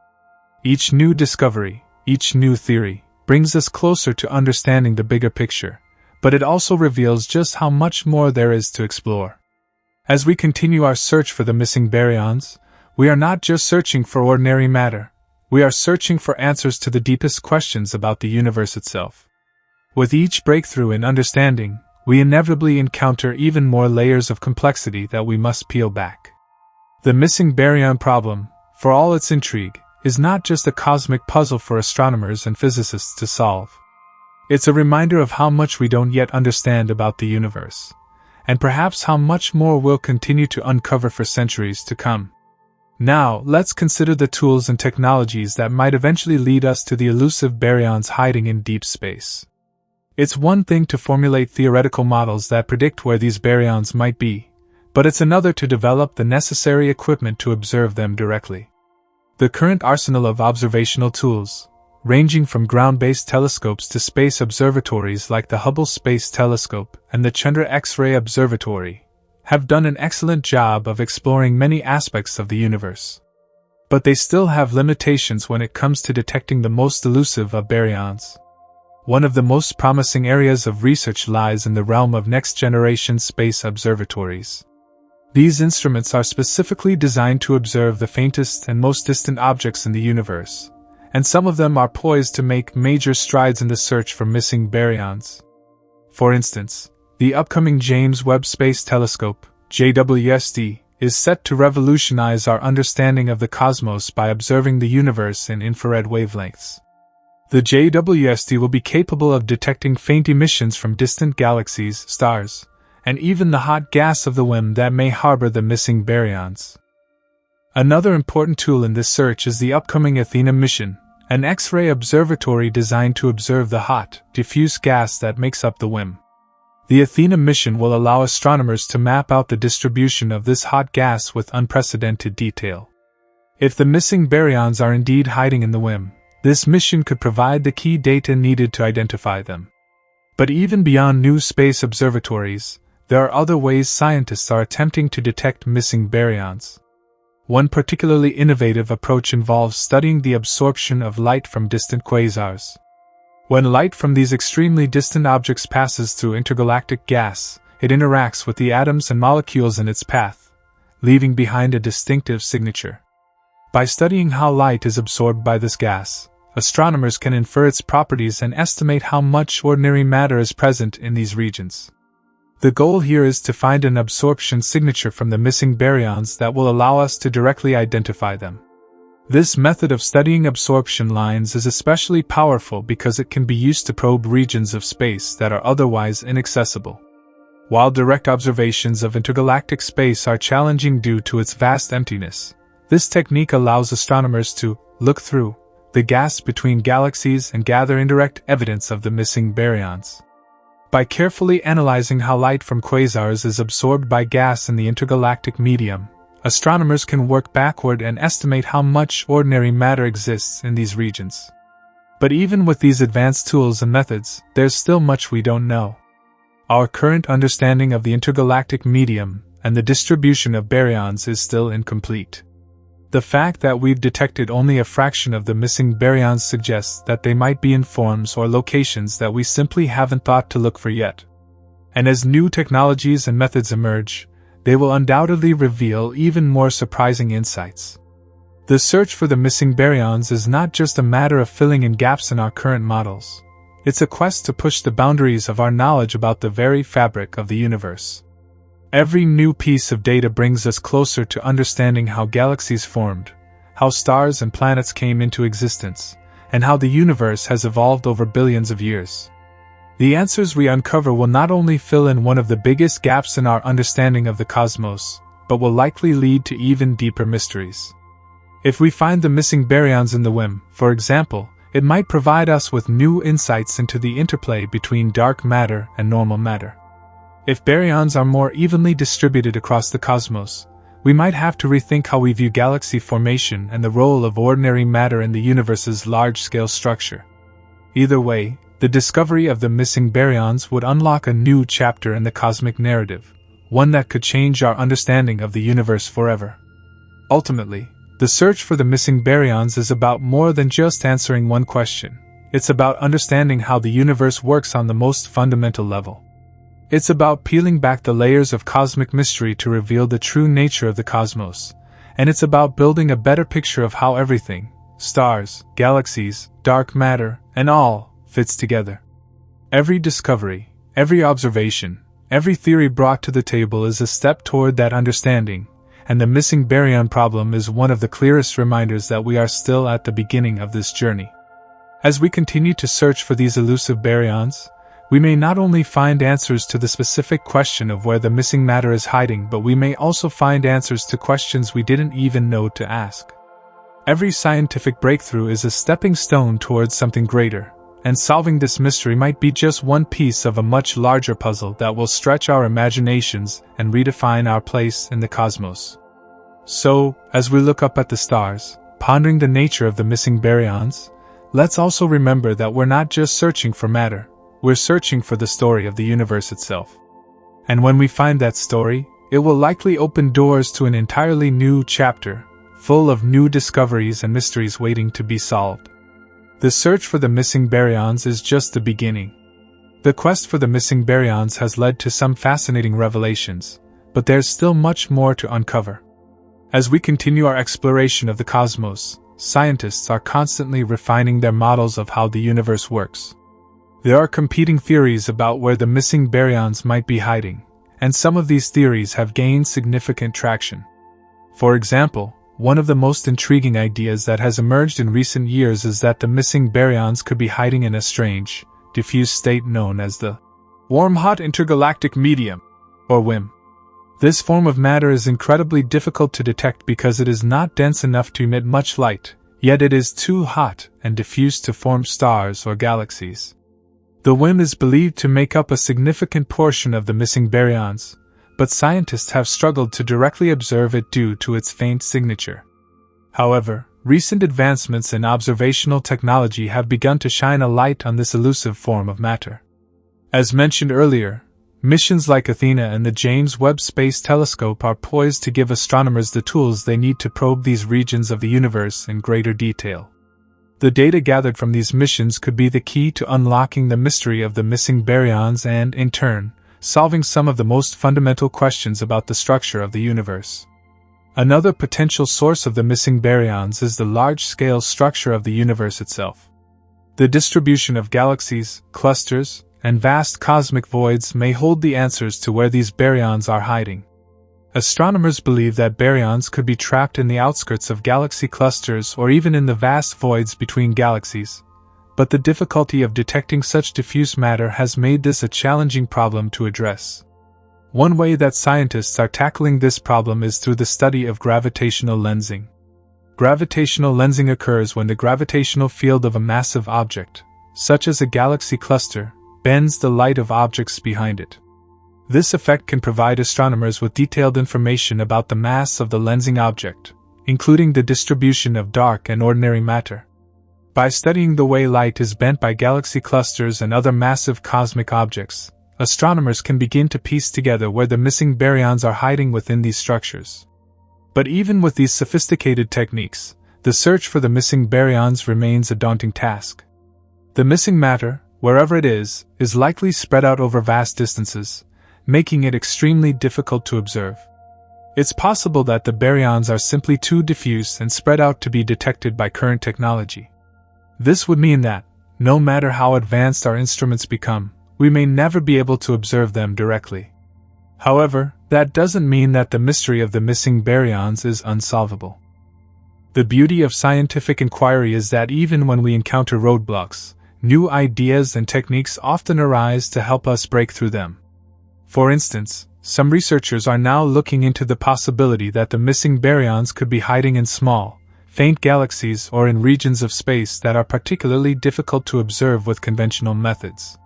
Each new discovery, each new theory, brings us closer to understanding the bigger picture, but it also reveals just how much more there is to explore. As we continue our search for the missing baryons, we are not just searching for ordinary matter. We are searching for answers to the deepest questions about the universe itself. With each breakthrough in understanding, we inevitably encounter even more layers of complexity that we must peel back. The missing baryon problem, for all its intrigue, is not just a cosmic puzzle for astronomers and physicists to solve. It's a reminder of how much we don't yet understand about the universe, and perhaps how much more we'll continue to uncover for centuries to come. Now, let's consider the tools and technologies that might eventually lead us to the elusive baryons hiding in deep space. It's one thing to formulate theoretical models that predict where these baryons might be, but it's another to develop the necessary equipment to observe them directly. The current arsenal of observational tools, ranging from ground-based telescopes to space observatories like the Hubble Space Telescope and the Chandra X-ray Observatory, have done an excellent job of exploring many aspects of the universe. But they still have limitations when it comes to detecting the most elusive of baryons. One of the most promising areas of research lies in the realm of next-generation space observatories. These instruments are specifically designed to observe the faintest and most distant objects in the universe, and some of them are poised to make major strides in the search for missing baryons. For instance, the upcoming James Webb Space Telescope, JWST, is set to revolutionize our understanding of the cosmos by observing the universe in infrared wavelengths. The JWST will be capable of detecting faint emissions from distant galaxies, stars, and even the hot gas of the WIM that may harbor the missing baryons. Another important tool in this search is the upcoming Athena mission, an X-ray observatory designed to observe the hot, diffuse gas that makes up the WIM. The Athena mission will allow astronomers to map out the distribution of this hot gas with unprecedented detail. If the missing baryons are indeed hiding in the WIM, this mission could provide the key data needed to identify them. But even beyond new space observatories, there are other ways scientists are attempting to detect missing baryons. One particularly innovative approach involves studying the absorption of light from distant quasars. When light from these extremely distant objects passes through intergalactic gas, it interacts with the atoms and molecules in its path, leaving behind a distinctive signature. By studying how light is absorbed by this gas, astronomers can infer its properties and estimate how much ordinary matter is present in these regions. The goal here is to find an absorption signature from the missing baryons that will allow us to directly identify them. This method of studying absorption lines is especially powerful because it can be used to probe regions of space that are otherwise inaccessible. While direct observations of intergalactic space are challenging due to its vast emptiness, this technique allows astronomers to look through the gas between galaxies and gather indirect evidence of the missing baryons. By carefully analyzing how light from quasars is absorbed by gas in the intergalactic medium, astronomers can work backward and estimate how much ordinary matter exists in these regions. But even with these advanced tools and methods, there's still much we don't know. Our current understanding of the intergalactic medium and the distribution of baryons is still incomplete. The fact that we've detected only a fraction of the missing baryons suggests that they might be in forms or locations that we simply haven't thought to look for yet. And as new technologies and methods emerge, they will undoubtedly reveal even more surprising insights. The search for the missing baryons is not just a matter of filling in gaps in our current models. It's a quest to push the boundaries of our knowledge about the very fabric of the universe. Every new piece of data brings us closer to understanding how galaxies formed, how stars and planets came into existence, and how the universe has evolved over billions of years. The answers we uncover will not only fill in one of the biggest gaps in our understanding of the cosmos, but will likely lead to even deeper mysteries. If we find the missing baryons in the WIM, for example, it might provide us with new insights into the interplay between dark matter and normal matter. If baryons are more evenly distributed across the cosmos, we might have to rethink how we view galaxy formation and the role of ordinary matter in the universe's large-scale structure. Either way, the discovery of the missing baryons would unlock a new chapter in the cosmic narrative, one that could change our understanding of the universe forever. Ultimately, the search for the missing baryons is about more than just answering one question. It's about understanding how the universe works on the most fundamental level. It's about peeling back the layers of cosmic mystery to reveal the true nature of the cosmos, and it's about building a better picture of how everything, stars, galaxies, dark matter, and all, fits together. Every discovery, every observation, every theory brought to the table is a step toward that understanding, and the missing baryon problem is one of the clearest reminders that we are still at the beginning of this journey. As we continue to search for these elusive baryons, we may not only find answers to the specific question of where the missing matter is hiding, but we may also find answers to questions we didn't even know to ask. Every scientific breakthrough is a stepping stone towards something greater, and solving this mystery might be just one piece of a much larger puzzle that will stretch our imaginations and redefine our place in the cosmos. So, as we look up at the stars, pondering the nature of the missing baryons, let's also remember that we're not just searching for matter. We're searching for the story of the universe itself. And when we find that story, it will likely open doors to an entirely new chapter, full of new discoveries and mysteries waiting to be solved. The search for the missing baryons is just the beginning. The quest for the missing baryons has led to some fascinating revelations, but there's still much more to uncover. As we continue our exploration of the cosmos, scientists are constantly refining their models of how the universe works. There are competing theories about where the missing baryons might be hiding, and some of these theories have gained significant traction. For example, one of the most intriguing ideas that has emerged in recent years is that the missing baryons could be hiding in a strange, diffuse state known as the warm-hot intergalactic medium, or WIM. This form of matter is incredibly difficult to detect because it is not dense enough to emit much light, yet it is too hot and diffuse to form stars or galaxies. The WIM is believed to make up a significant portion of the missing baryons, but scientists have struggled to directly observe it due to its faint signature. However, recent advancements in observational technology have begun to shine a light on this elusive form of matter. As mentioned earlier, missions like Athena and the James Webb Space Telescope are poised to give astronomers the tools they need to probe these regions of the universe in greater detail. The data gathered from these missions could be the key to unlocking the mystery of the missing baryons and, in turn, solving some of the most fundamental questions about the structure of the universe. Another potential source of the missing baryons is the large-scale structure of the universe itself. The distribution of galaxies, clusters, and vast cosmic voids may hold the answers to where these baryons are hiding. Astronomers believe that baryons could be trapped in the outskirts of galaxy clusters or even in the vast voids between galaxies, but the difficulty of detecting such diffuse matter has made this a challenging problem to address. One way that scientists are tackling this problem is through the study of gravitational lensing. Gravitational lensing occurs when the gravitational field of a massive object, such as a galaxy cluster, bends the light of objects behind it. This effect can provide astronomers with detailed information about the mass of the lensing object, including the distribution of dark and ordinary matter. By studying the way light is bent by galaxy clusters and other massive cosmic objects, astronomers can begin to piece together where the missing baryons are hiding within these structures. But even with these sophisticated techniques, the search for the missing baryons remains a daunting task. The missing matter, wherever it is likely spread out over vast distances, making it extremely difficult to observe. It's possible that the baryons are simply too diffuse and spread out to be detected by current technology. This would mean that, no matter how advanced our instruments become, we may never be able to observe them directly. However, that doesn't mean that the mystery of the missing baryons is unsolvable. The beauty of scientific inquiry is that even when we encounter roadblocks, new ideas and techniques often arise to help us break through them. For instance, some researchers are now looking into the possibility that the missing baryons could be hiding in small, faint galaxies or in regions of space that are particularly difficult to observe with conventional methods.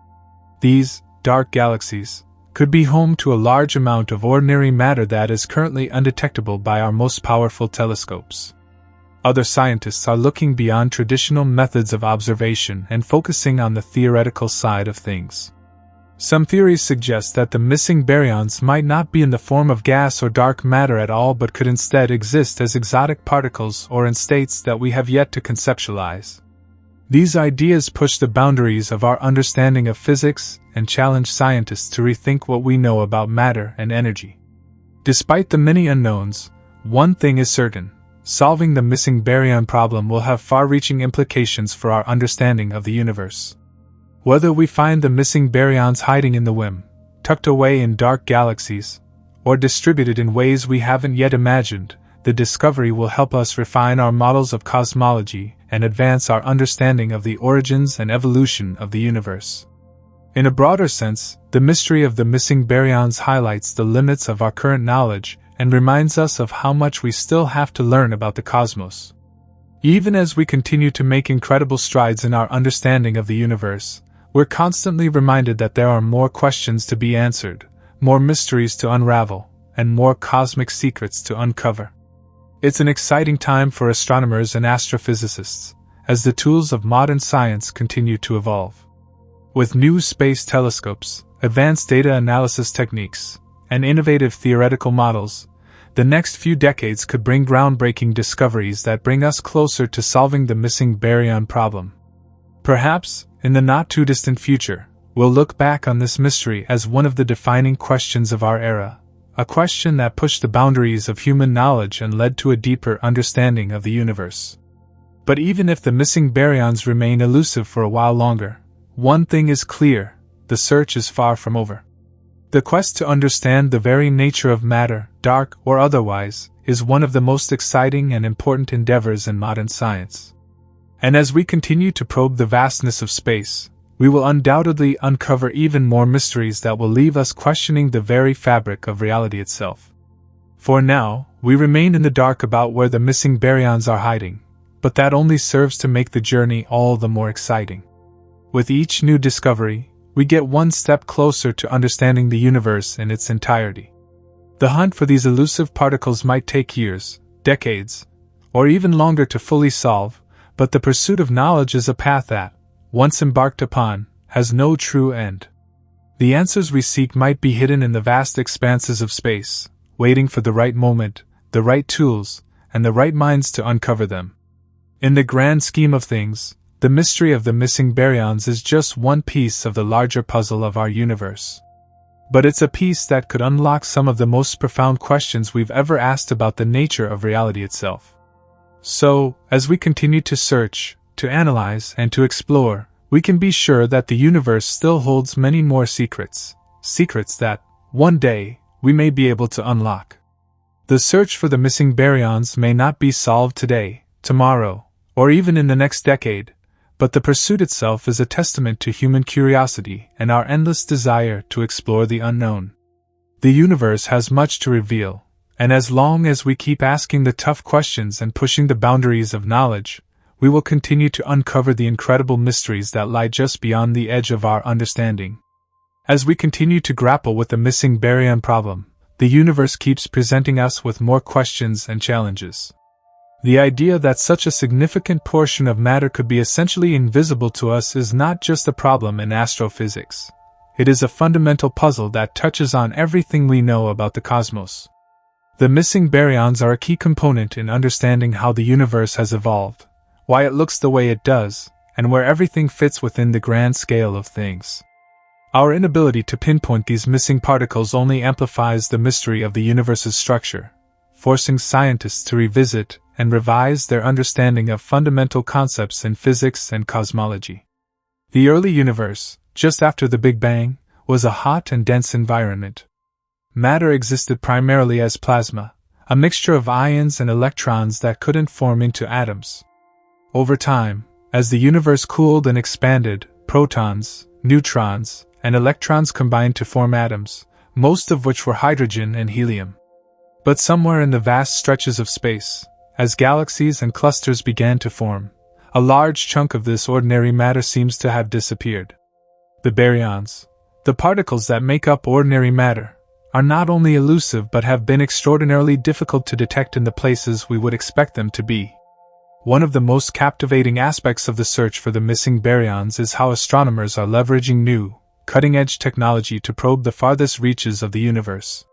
These dark galaxies could be home to a large amount of ordinary matter that is currently undetectable by our most powerful telescopes. Other scientists are looking beyond traditional methods of observation and focusing on the theoretical side of things. Some theories suggest that the missing baryons might not be in the form of gas or dark matter at all but could instead exist as exotic particles or in states that we have yet to conceptualize. These ideas push the boundaries of our understanding of physics and challenge scientists to rethink what we know about matter and energy. Despite the many unknowns, one thing is certain: solving the missing baryon problem will have far-reaching implications for our understanding of the universe. Whether we find the missing baryons hiding in the WIM, tucked away in dark galaxies, or distributed in ways we haven't yet imagined, the discovery will help us refine our models of cosmology and advance our understanding of the origins and evolution of the universe. In a broader sense, the mystery of the missing baryons highlights the limits of our current knowledge and reminds us of how much we still have to learn about the cosmos. Even as we continue to make incredible strides in our understanding of the universe, we're constantly reminded that there are more questions to be answered, more mysteries to unravel, and more cosmic secrets to uncover. It's an exciting time for astronomers and astrophysicists, as the tools of modern science continue to evolve. With new space telescopes, advanced data analysis techniques, and innovative theoretical models, the next few decades could bring groundbreaking discoveries that bring us closer to solving the missing baryon problem. Perhaps, in the not-too-distant future, we'll look back on this mystery as one of the defining questions of our era, a question that pushed the boundaries of human knowledge and led to a deeper understanding of the universe. But even if the missing baryons remain elusive for a while longer, one thing is clear: the search is far from over. The quest to understand the very nature of matter, dark or otherwise, is one of the most exciting and important endeavors in modern science. And as we continue to probe the vastness of space, we will undoubtedly uncover even more mysteries that will leave us questioning the very fabric of reality itself. For now, we remain in the dark about where the missing baryons are hiding, but that only serves to make the journey all the more exciting. With each new discovery, we get one step closer to understanding the universe in its entirety. The hunt for these elusive particles might take years, decades, or even longer to fully solve, but the pursuit of knowledge is a path that, once embarked upon, has no true end. The answers we seek might be hidden in the vast expanses of space, waiting for the right moment, the right tools, and the right minds to uncover them. In the grand scheme of things, the mystery of the missing baryons is just one piece of the larger puzzle of our universe. But it's a piece that could unlock some of the most profound questions we've ever asked about the nature of reality itself. So, as we continue to search, to analyze, and to explore, we can be sure that the universe still holds many more secrets that, one day, we may be able to unlock. The search for the missing baryons may not be solved today, tomorrow, or even in the next decade, but the pursuit itself is a testament to human curiosity and our endless desire to explore the unknown. The universe has much to reveal, and as long as we keep asking the tough questions and pushing the boundaries of knowledge, we will continue to uncover the incredible mysteries that lie just beyond the edge of our understanding. As we continue to grapple with the missing baryon problem, the universe keeps presenting us with more questions and challenges. The idea that such a significant portion of matter could be essentially invisible to us is not just a problem in astrophysics. It is a fundamental puzzle that touches on everything we know about the cosmos. The missing baryons are a key component in understanding how the universe has evolved, why it looks the way it does, and where everything fits within the grand scale of things. Our inability to pinpoint these missing particles only amplifies the mystery of the universe's structure, forcing scientists to revisit and revise their understanding of fundamental concepts in physics and cosmology. The early universe, just after the Big Bang, was a hot and dense environment. Matter existed primarily as plasma, a mixture of ions and electrons that couldn't form into atoms. Over time, as the universe cooled and expanded, protons, neutrons, and electrons combined to form atoms, most of which were hydrogen and helium. But somewhere in the vast stretches of space, as galaxies and clusters began to form, a large chunk of this ordinary matter seems to have disappeared. The baryons, the particles that make up ordinary matter, are not only elusive but have been extraordinarily difficult to detect in the places we would expect them to be. One of the most captivating aspects of the search for the missing baryons is how astronomers are leveraging new, cutting-edge technology to probe the farthest reaches of the universe.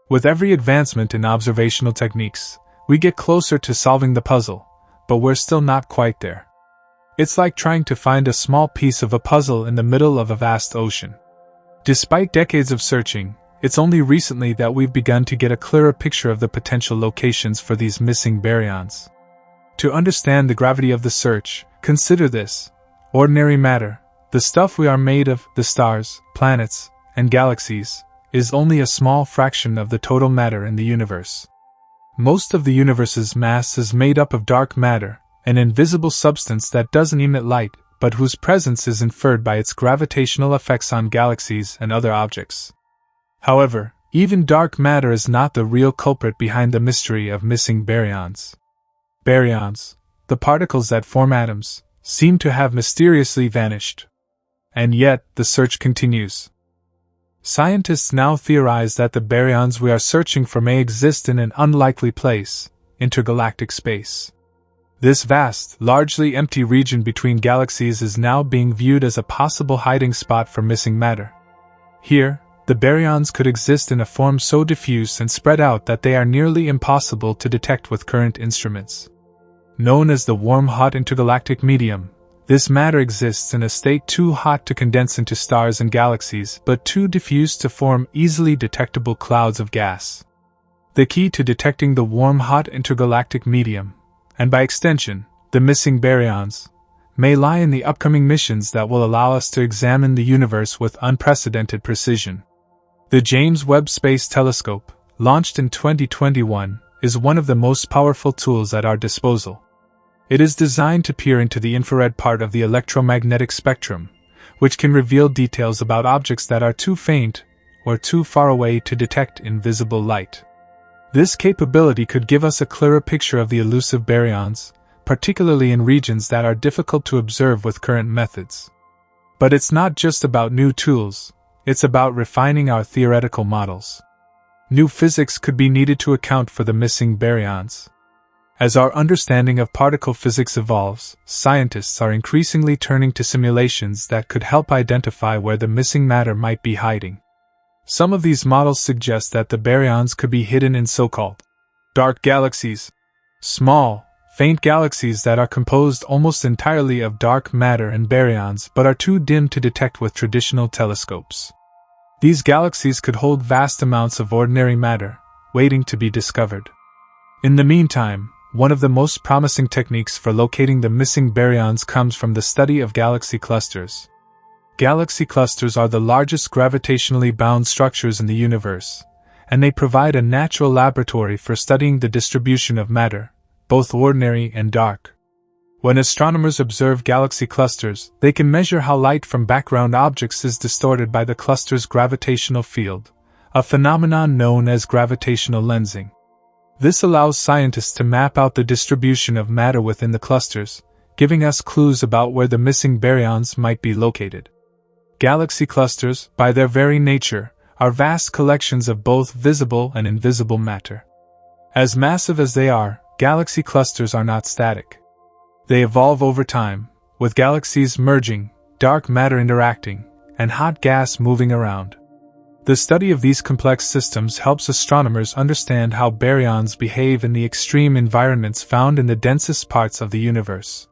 With every advancement in observational techniques, we get closer to solving the puzzle, but we're still not quite there. It's like trying to find a small piece of a puzzle in the middle of a vast ocean. Despite decades of searching, it's only recently that we've begun to get a clearer picture of the potential locations for these missing baryons. To understand the gravity of the search, consider this: ordinary matter, the stuff we are made of, the stars, planets, and galaxies, is only a small fraction of the total matter in the universe. Most of the universe's mass is made up of dark matter, an invisible substance that doesn't emit light, but whose presence is inferred by its gravitational effects on galaxies and other objects. However, even dark matter is not the real culprit behind the mystery of missing baryons. Baryons, the particles that form atoms, seem to have mysteriously vanished. And yet, the search continues. Scientists now theorize that the baryons we are searching for may exist in an unlikely place, intergalactic space. This vast, largely empty region between galaxies is now being viewed as a possible hiding spot for missing matter. Here, the baryons could exist in a form so diffuse and spread out that they are nearly impossible to detect with current instruments. Known as the warm-hot intergalactic medium, this matter exists in a state too hot to condense into stars and galaxies, but too diffuse to form easily detectable clouds of gas. The key to detecting the warm-hot intergalactic medium, and by extension, the missing baryons, may lie in the upcoming missions that will allow us to examine the universe with unprecedented precision. The James Webb Space Telescope, launched in 2021, is one of the most powerful tools at our disposal. It is designed to peer into the infrared part of the electromagnetic spectrum, which can reveal details about objects that are too faint or too far away to detect in visible light. This capability could give us a clearer picture of the elusive baryons, particularly in regions that are difficult to observe with current methods. But it's not just about new tools, it's about refining our theoretical models. New physics could be needed to account for the missing baryons. As our understanding of particle physics evolves, scientists are increasingly turning to simulations that could help identify where the missing matter might be hiding. Some of these models suggest that the baryons could be hidden in so-called dark galaxies, small, faint galaxies that are composed almost entirely of dark matter and baryons but are too dim to detect with traditional telescopes. These galaxies could hold vast amounts of ordinary matter, waiting to be discovered. In the meantime, one of the most promising techniques for locating the missing baryons comes from the study of galaxy clusters. Galaxy clusters are the largest gravitationally bound structures in the universe, and they provide a natural laboratory for studying the distribution of matter, both ordinary and dark. When astronomers observe galaxy clusters, they can measure how light from background objects is distorted by the cluster's gravitational field, a phenomenon known as gravitational lensing. This allows scientists to map out the distribution of matter within the clusters, giving us clues about where the missing baryons might be located. Galaxy clusters, by their very nature, are vast collections of both visible and invisible matter. As massive as they are, galaxy clusters are not static. They evolve over time, with galaxies merging, dark matter interacting, and hot gas moving around. The study of these complex systems helps astronomers understand how baryons behave in the extreme environments found in the densest parts of the universe.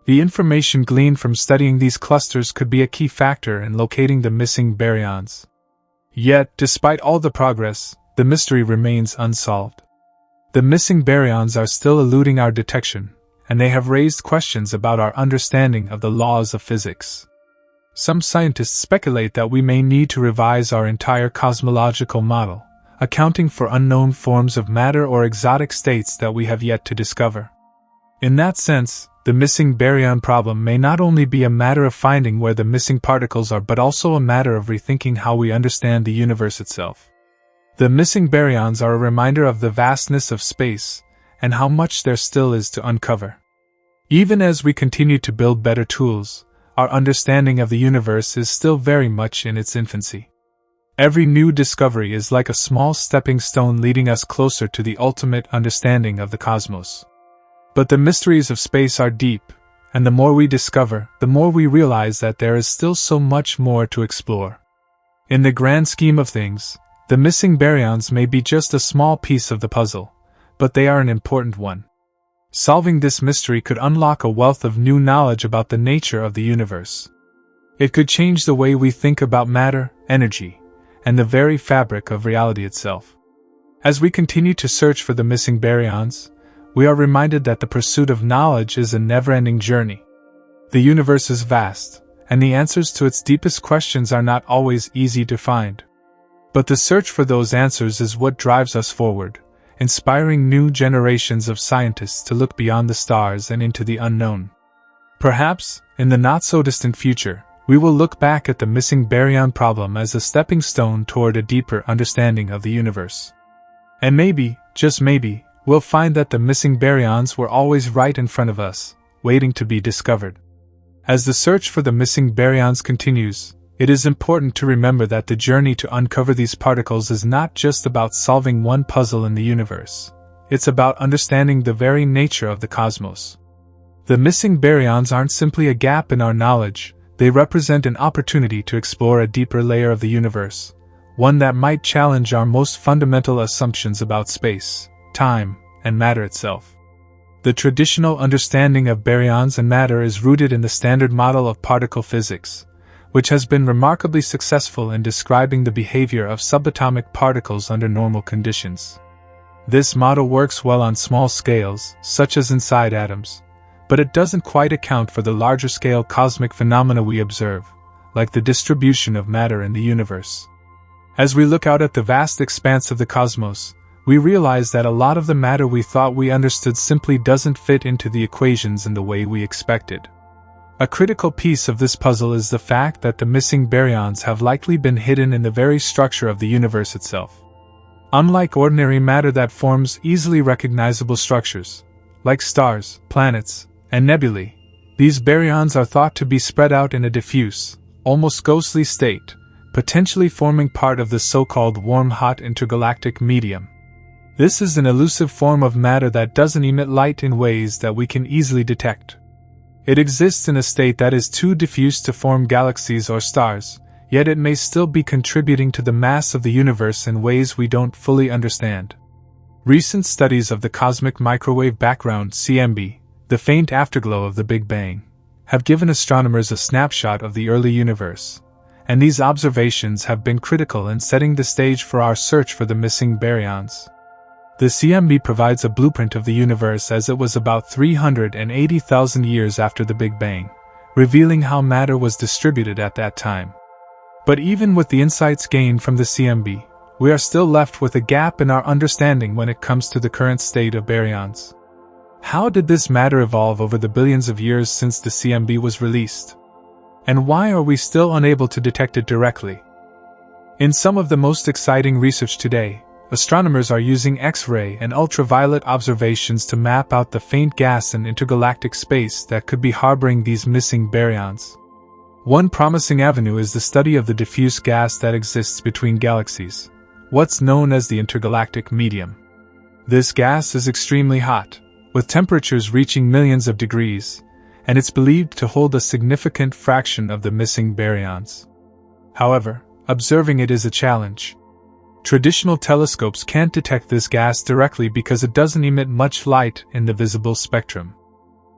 The information gleaned from studying these clusters could be a key factor in locating the missing baryons. Yet, despite all the progress, the mystery remains unsolved. The missing baryons are still eluding our detection, and they have raised questions about our understanding of the laws of physics. Some scientists speculate that we may need to revise our entire cosmological model, accounting for unknown forms of matter or exotic states that we have yet to discover. In that sense, the missing baryon problem may not only be a matter of finding where the missing particles are but also a matter of rethinking how we understand the universe itself. The missing baryons are a reminder of the vastness of space, and how much there still is to uncover. Even as we continue to build better tools, our understanding of the universe is still very much in its infancy. Every new discovery is like a small stepping stone leading us closer to the ultimate understanding of the cosmos. But the mysteries of space are deep, and the more we discover, the more we realize that there is still so much more to explore. In the grand scheme of things, the missing baryons may be just a small piece of the puzzle, but they are an important one. Solving this mystery could unlock a wealth of new knowledge about the nature of the universe. It could change the way we think about matter, energy, and the very fabric of reality itself. As we continue to search for the missing baryons, we are reminded that the pursuit of knowledge is a never-ending journey. The universe is vast, and the answers to its deepest questions are not always easy to find. But the search for those answers is what drives us forward, inspiring new generations of scientists to look beyond the stars and into the unknown. Perhaps, in the not-so-distant future, we will look back at the missing baryon problem as a stepping stone toward a deeper understanding of the universe. And maybe, just maybe, we'll find that the missing baryons were always right in front of us, waiting to be discovered. As the search for the missing baryons continues, it is important to remember that the journey to uncover these particles is not just about solving one puzzle in the universe. It's about understanding the very nature of the cosmos. The missing baryons aren't simply a gap in our knowledge, they represent an opportunity to explore a deeper layer of the universe, one that might challenge our most fundamental assumptions about space, time, and matter itself. The traditional understanding of baryons and matter is rooted in the standard model of particle physics, which has been remarkably successful in describing the behavior of subatomic particles under normal conditions. This model works well on small scales, such as inside atoms, but it doesn't quite account for the larger-scale cosmic phenomena we observe, like the distribution of matter in the universe. As we look out at the vast expanse of the cosmos, we realize that a lot of the matter we thought we understood simply doesn't fit into the equations in the way we expected. A critical piece of this puzzle is the fact that the missing baryons have likely been hidden in the very structure of the universe itself. Unlike ordinary matter that forms easily recognizable structures, like stars, planets, and nebulae, these baryons are thought to be spread out in a diffuse, almost ghostly state, potentially forming part of the so-called warm-hot intergalactic medium. This is an elusive form of matter that doesn't emit light in ways that we can easily detect. It exists in a state that is too diffuse to form galaxies or stars, yet it may still be contributing to the mass of the universe in ways we don't fully understand. Recent studies of the cosmic microwave background (CMB), the faint afterglow of the Big Bang, have given astronomers a snapshot of the early universe, and these observations have been critical in setting the stage for our search for the missing baryons. The CMB provides a blueprint of the universe as it was about 380,000 years after the Big Bang, revealing how matter was distributed at that time. But even with the insights gained from the CMB, we are still left with a gap in our understanding when it comes to the current state of baryons. How did this matter evolve over the billions of years since the CMB was released? And why are we still unable to detect it directly? In some of the most exciting research today, astronomers are using X-ray and ultraviolet observations to map out the faint gas in intergalactic space that could be harboring these missing baryons. One promising avenue is the study of the diffuse gas that exists between galaxies, what's known as the intergalactic medium. This gas is extremely hot, with temperatures reaching millions of degrees, and it's believed to hold a significant fraction of the missing baryons. However, observing it is a challenge. Traditional telescopes can't detect this gas directly because it doesn't emit much light in the visible spectrum.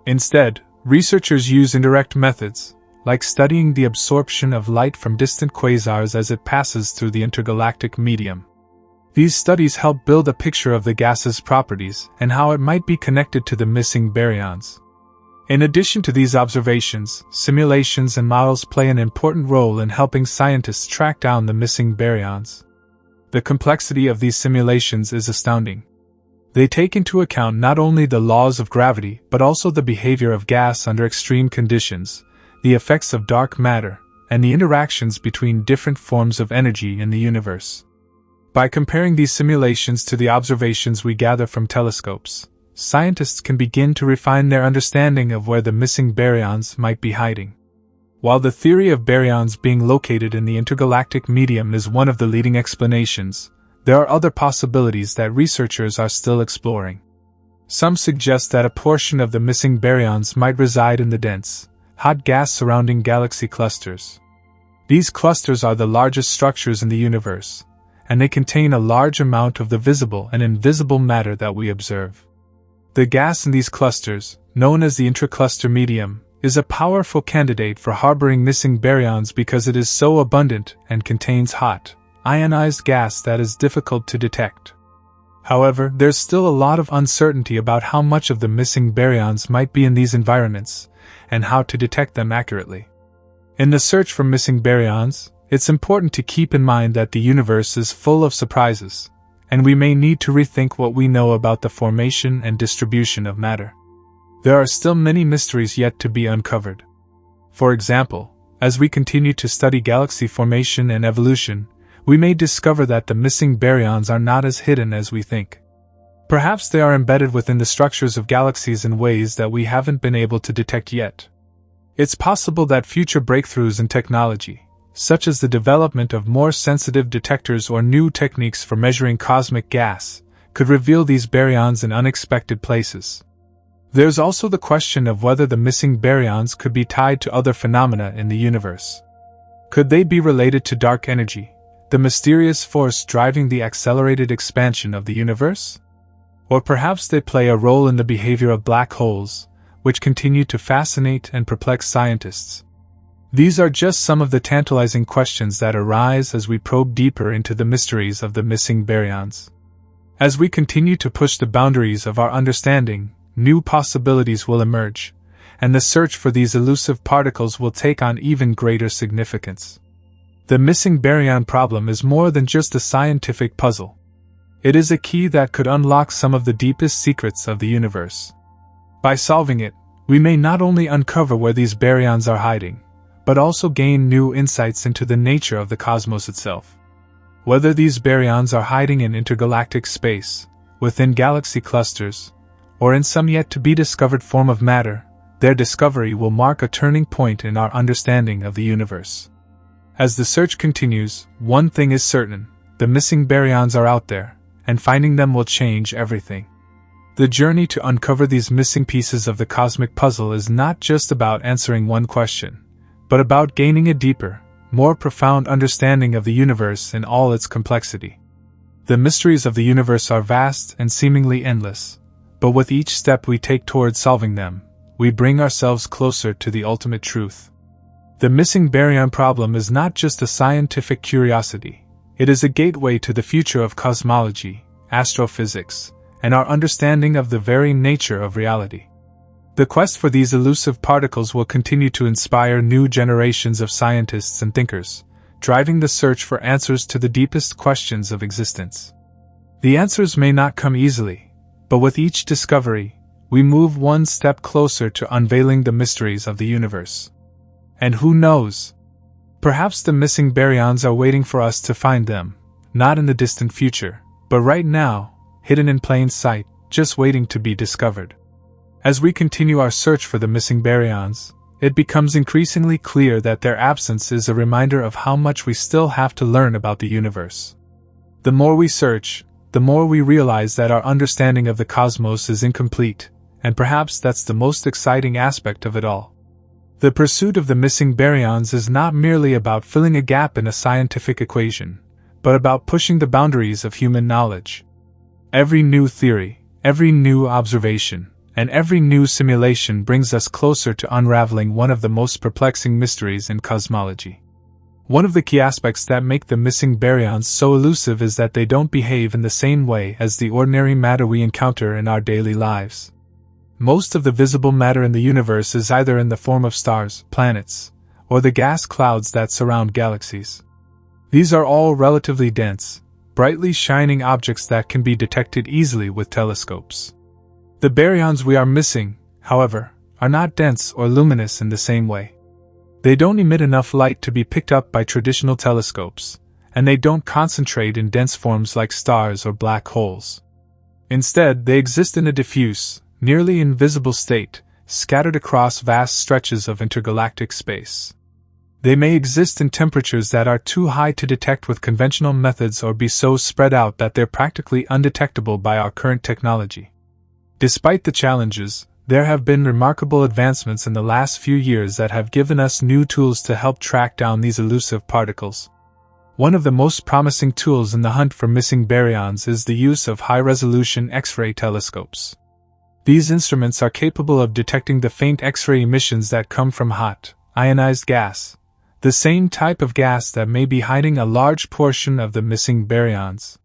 Instead, researchers use indirect methods, like studying the absorption of light from distant quasars as it passes through the intergalactic medium. These studies help build a picture of the gas's properties and how it might be connected to the missing baryons. In addition to these observations, simulations and models play an important role in helping scientists track down the missing baryons. The complexity of these simulations is astounding. They take into account not only the laws of gravity but also the behavior of gas under extreme conditions, the effects of dark matter, and the interactions between different forms of energy in the universe. By comparing these simulations to the observations we gather from telescopes, scientists can begin to refine their understanding of where the missing baryons might be hiding. While the theory of baryons being located in the intergalactic medium is one of the leading explanations, there are other possibilities that researchers are still exploring. Some suggest that a portion of the missing baryons might reside in the dense, hot gas surrounding galaxy clusters. These clusters are the largest structures in the universe, and they contain a large amount of the visible and invisible matter that we observe. The gas in these clusters, known as the intracluster medium, is a powerful candidate for harboring missing baryons because it is so abundant and contains hot, ionized gas that is difficult to detect. However, there's still a lot of uncertainty about how much of the missing baryons might be in these environments, and how to detect them accurately. In the search for missing baryons, it's important to keep in mind that the universe is full of surprises, and we may need to rethink what we know about the formation and distribution of matter. There are still many mysteries yet to be uncovered. For example, as we continue to study galaxy formation and evolution, we may discover that the missing baryons are not as hidden as we think. Perhaps they are embedded within the structures of galaxies in ways that we haven't been able to detect yet. It's possible that future breakthroughs in technology, such as the development of more sensitive detectors or new techniques for measuring cosmic gas, could reveal these baryons in unexpected places. There's also the question of whether the missing baryons could be tied to other phenomena in the universe. Could they be related to dark energy, the mysterious force driving the accelerated expansion of the universe? Or perhaps they play a role in the behavior of black holes, which continue to fascinate and perplex scientists. These are just some of the tantalizing questions that arise as we probe deeper into the mysteries of the missing baryons. As we continue to push the boundaries of our understanding, new possibilities will emerge, and the search for these elusive particles will take on even greater significance. The missing baryon problem is more than just a scientific puzzle. It is a key that could unlock some of the deepest secrets of the universe. By solving it, We may not only uncover where these baryons are hiding, but also gain new insights into the nature of the cosmos itself. Whether these baryons are hiding in intergalactic space, within galaxy clusters, or in some yet-to-be-discovered form of matter, their discovery will mark a turning point in our understanding of the universe. As the search continues, one thing is certain: the missing baryons are out there, and finding them will change everything. The journey to uncover these missing pieces of the cosmic puzzle is not just about answering one question, but about gaining a deeper, more profound understanding of the universe in all its complexity. The mysteries of the universe are vast and seemingly endless, but with each step we take towards solving them, we bring ourselves closer to the ultimate truth. The missing baryon problem is not just a scientific curiosity, it is a gateway to the future of cosmology, astrophysics, and our understanding of the very nature of reality. The quest for these elusive particles will continue to inspire new generations of scientists and thinkers, driving the search for answers to the deepest questions of existence. The answers may not come easily, but with each discovery, we move one step closer to unveiling the mysteries of the universe. And who knows? Perhaps the missing baryons are waiting for us to find them, not in the distant future, but right now, hidden in plain sight, just waiting to be discovered. As we continue our search for the missing baryons, it becomes increasingly clear that their absence is a reminder of how much we still have to learn about the universe. The more we search, the more we realize that our understanding of the cosmos is incomplete, and perhaps that's the most exciting aspect of it all. The pursuit of the missing baryons is not merely about filling a gap in a scientific equation, but about pushing the boundaries of human knowledge. Every new theory, every new observation, and every new simulation brings us closer to unraveling one of the most perplexing mysteries in cosmology. One of the key aspects that make the missing baryons so elusive is that they don't behave in the same way as the ordinary matter we encounter in our daily lives. Most of the visible matter in the universe is either in the form of stars, planets, or the gas clouds that surround galaxies. These are all relatively dense, brightly shining objects that can be detected easily with telescopes. The baryons we are missing, however, are not dense or luminous in the same way. They don't emit enough light to be picked up by traditional telescopes, and they don't concentrate in dense forms like stars or black holes. Instead, they exist in a diffuse, nearly invisible state, scattered across vast stretches of intergalactic space. They may exist in temperatures that are too high to detect with conventional methods or be so spread out that they're practically undetectable by our current technology. Despite the challenges, there have been remarkable advancements in the last few years that have given us new tools to help track down these elusive particles. One of the most promising tools in the hunt for missing baryons is the use of high-resolution X-ray telescopes. These instruments are capable of detecting the faint X-ray emissions that come from hot, ionized gas, the same type of gas that may be hiding a large portion of the missing baryons.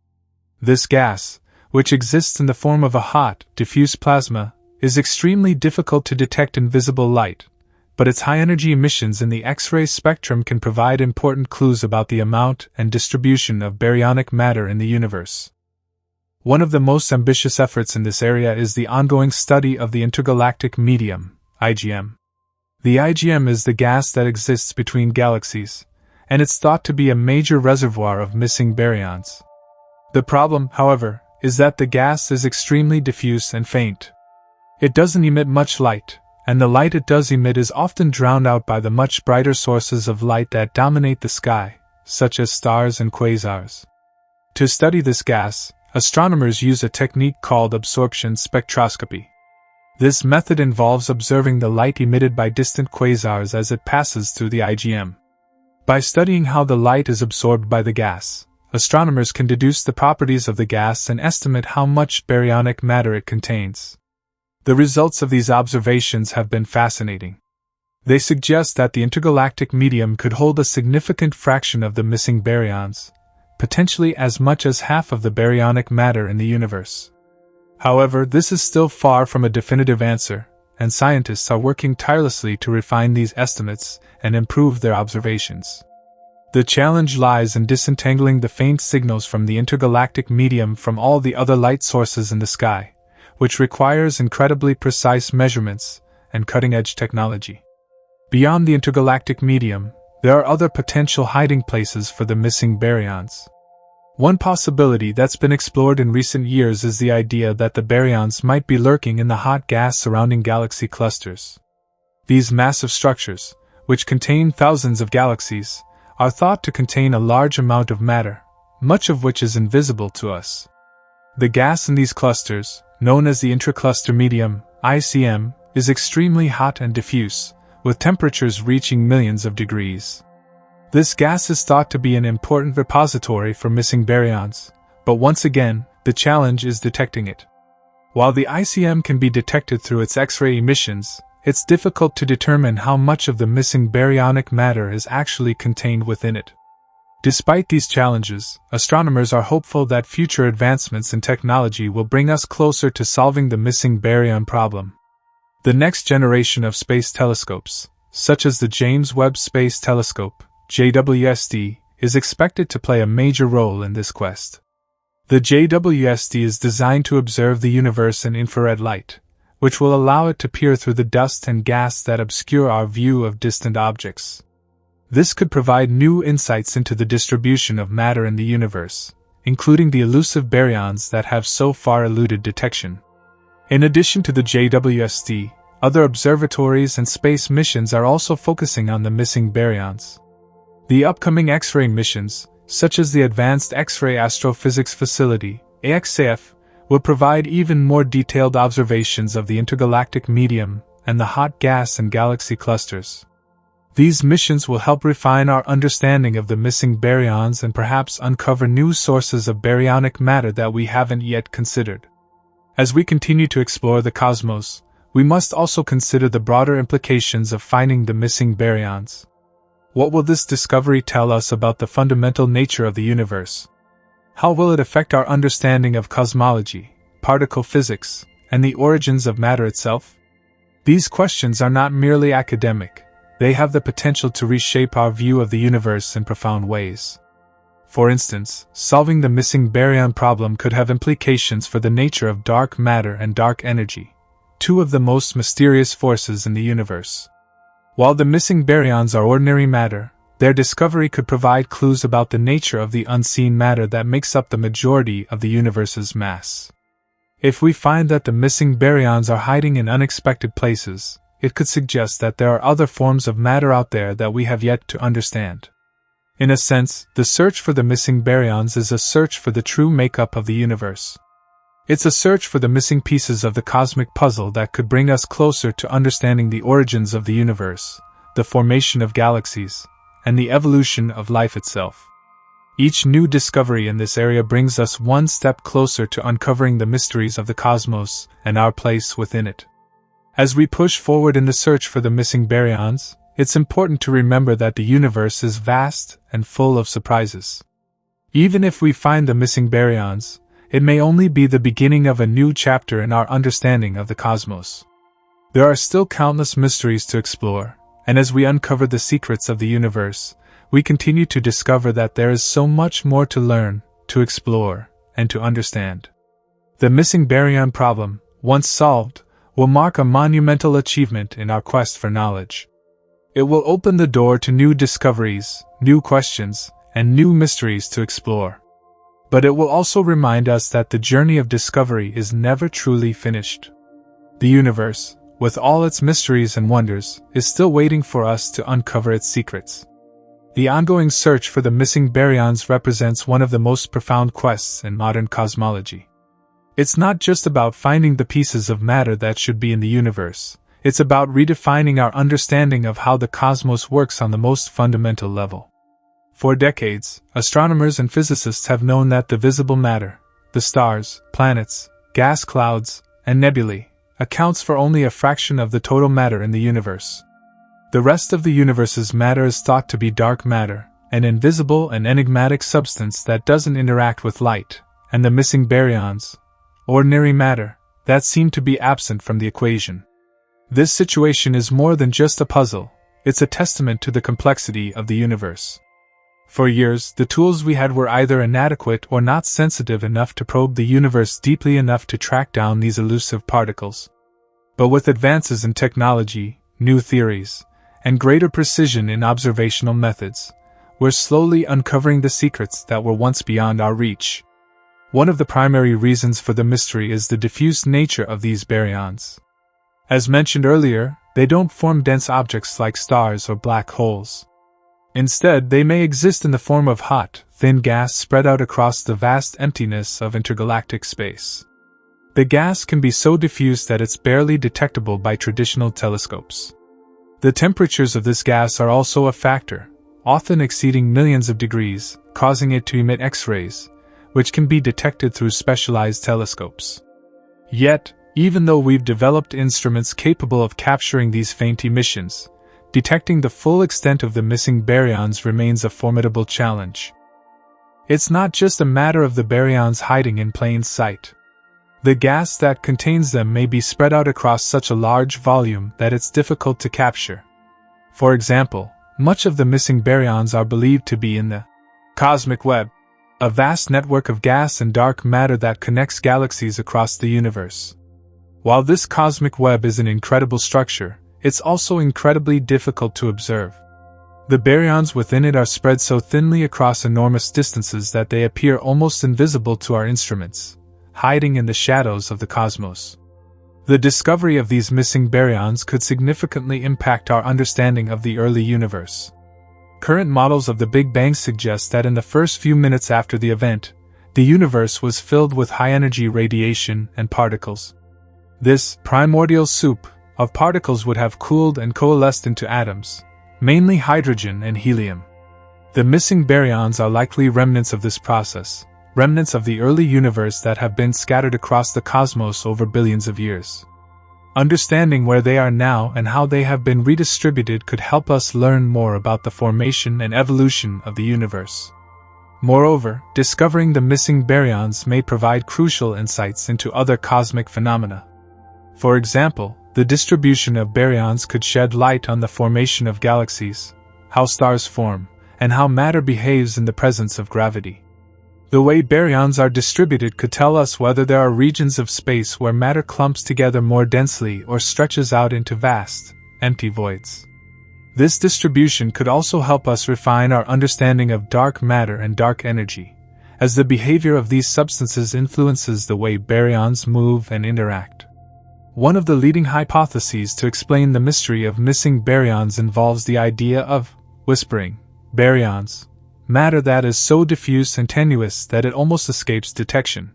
This gas, which exists in the form of a hot, diffuse plasma, is extremely difficult to detect in visible light, but its high-energy emissions in the X-ray spectrum can provide important clues about the amount and distribution of baryonic matter in the universe. One of the most ambitious efforts in this area is the ongoing study of the intergalactic medium, IgM. The IgM is the gas that exists between galaxies, and it's thought to be a major reservoir of missing baryons. The problem, however, is that the gas is extremely diffuse and faint. It doesn't emit much light, and the light it does emit is often drowned out by the much brighter sources of light that dominate the sky, such as stars and quasars. To study this gas, astronomers use a technique called absorption spectroscopy. This method involves observing the light emitted by distant quasars as it passes through the IgM. By studying how the light is absorbed by the gas, astronomers can deduce the properties of the gas and estimate how much baryonic matter it contains. The results of these observations have been fascinating. They suggest that the intergalactic medium could hold a significant fraction of the missing baryons, potentially as much as half of the baryonic matter in the universe. However, this is still far from a definitive answer, and scientists are working tirelessly to refine these estimates and improve their observations. The challenge lies in disentangling the faint signals from the intergalactic medium from all the other light sources in the sky, which requires incredibly precise measurements and cutting-edge technology. Beyond the intergalactic medium, there are other potential hiding places for the missing baryons. One possibility that's been explored in recent years is the idea that the baryons might be lurking in the hot gas surrounding galaxy clusters. These massive structures, which contain thousands of galaxies, are thought to contain a large amount of matter, much of which is invisible to us. The gas in these clusters, known as the intracluster medium, ICM, is extremely hot and diffuse, with temperatures reaching millions of degrees. This gas is thought to be an important repository for missing baryons, but once again, the challenge is detecting it. While the ICM can be detected through its X-ray emissions, it's difficult to determine how much of the missing baryonic matter is actually contained within it. Despite these challenges, astronomers are hopeful that future advancements in technology will bring us closer to solving the missing baryon problem. The next generation of space telescopes, such as the James Webb Space Telescope, JWST, is expected to play a major role in this quest. The JWST is designed to observe the universe in infrared light, which will allow it to peer through the dust and gas that obscure our view of distant objects. This could provide new insights into the distribution of matter in the universe, including the elusive baryons that have so far eluded detection. In addition to the JWST, other observatories and space missions are also focusing on the missing baryons. The upcoming X-ray missions, such as the Advanced X-ray Astrophysics Facility, AXAF, will provide even more detailed observations of the intergalactic medium and the hot gas and galaxy clusters. These missions will help refine our understanding of the missing baryons and perhaps uncover new sources of baryonic matter that we haven't yet considered. As we continue to explore the cosmos, we must also consider the broader implications of finding the missing baryons. What will this discovery tell us about the fundamental nature of the universe? How will it affect our understanding of cosmology, particle physics, and the origins of matter itself? These questions are not merely academic, they have the potential to reshape our view of the universe in profound ways. For instance, solving the missing baryon problem could have implications for the nature of dark matter and dark energy, two of the most mysterious forces in the universe. While the missing baryons are ordinary matter, their discovery could provide clues about the nature of the unseen matter that makes up the majority of the universe's mass. If we find that the missing baryons are hiding in unexpected places, it could suggest that there are other forms of matter out there that we have yet to understand. In a sense, the search for the missing baryons is a search for the true makeup of the universe. It's a search for the missing pieces of the cosmic puzzle that could bring us closer to understanding the origins of the universe, the formation of galaxies, and the evolution of life itself. Each new discovery in this area brings us one step closer to uncovering the mysteries of the cosmos and our place within it. As we push forward in the search for the missing baryons, it's important to remember that the universe is vast and full of surprises. Even if we find the missing baryons, it may only be the beginning of a new chapter in our understanding of the cosmos. There are still countless mysteries to explore, and as we uncover the secrets of the universe, we continue to discover that there is so much more to learn, to explore, and to understand. The missing baryon problem, once solved, will mark a monumental achievement in our quest for knowledge. It will open the door to new discoveries, new questions, and new mysteries to explore. But it will also remind us that the journey of discovery is never truly finished. The universe, with all its mysteries and wonders, is still waiting for us to uncover its secrets. The ongoing search for the missing baryons represents one of the most profound quests in modern cosmology. It's not just about finding the pieces of matter that should be in the universe, it's about redefining our understanding of how the cosmos works on the most fundamental level. For decades, astronomers and physicists have known that the visible matter, the stars, planets, gas clouds, and nebulae, accounts for only a fraction of the total matter in the universe. The rest of the universe's matter is thought to be dark matter, an invisible and enigmatic substance that doesn't interact with light, and the missing baryons, ordinary matter, that seem to be absent from the equation. This situation is more than just a puzzle, it's a testament to the complexity of the universe. For years, the tools we had were either inadequate or not sensitive enough to probe the universe deeply enough to track down these elusive particles. But with advances in technology, new theories, and greater precision in observational methods, we're slowly uncovering the secrets that were once beyond our reach. One of the primary reasons for the mystery is the diffuse nature of these baryons. As mentioned earlier, they don't form dense objects like stars or black holes. Instead, they may exist in the form of hot, thin gas spread out across the vast emptiness of intergalactic space. The gas can be so diffuse that it's barely detectable by traditional telescopes. The temperatures of this gas are also a factor, often exceeding millions of degrees, causing it to emit X-rays, which can be detected through specialized telescopes. Yet, even though we've developed instruments capable of capturing these faint emissions, detecting the full extent of the missing baryons remains a formidable challenge. It's not just a matter of the baryons hiding in plain sight. The gas that contains them may be spread out across such a large volume that it's difficult to capture. For example, much of the missing baryons are believed to be in the cosmic web, a vast network of gas and dark matter that connects galaxies across the universe. While this cosmic web is an incredible structure, it's also incredibly difficult to observe. The baryons within it are spread so thinly across enormous distances that they appear almost invisible to our instruments, hiding in the shadows of the cosmos. The discovery of these missing baryons could significantly impact our understanding of the early universe. Current models of the Big Bang suggest that in the first few minutes after the event, the universe was filled with high-energy radiation and particles. This primordial soup of particles would have cooled and coalesced into atoms, mainly hydrogen and helium. The missing baryons are likely remnants of this process, remnants of the early universe that have been scattered across the cosmos over billions of years. Understanding where they are now and how they have been redistributed could help us learn more about the formation and evolution of the universe. Moreover, discovering the missing baryons may provide crucial insights into other cosmic phenomena. For example, the distribution of baryons could shed light on the formation of galaxies, how stars form, and how matter behaves in the presence of gravity. The way baryons are distributed could tell us whether there are regions of space where matter clumps together more densely or stretches out into vast, empty voids. This distribution could also help us refine our understanding of dark matter and dark energy, as the behavior of these substances influences the way baryons move and interact. One of the leading hypotheses to explain the mystery of missing baryons involves the idea of whispering baryons, matter that is so diffuse and tenuous that it almost escapes detection.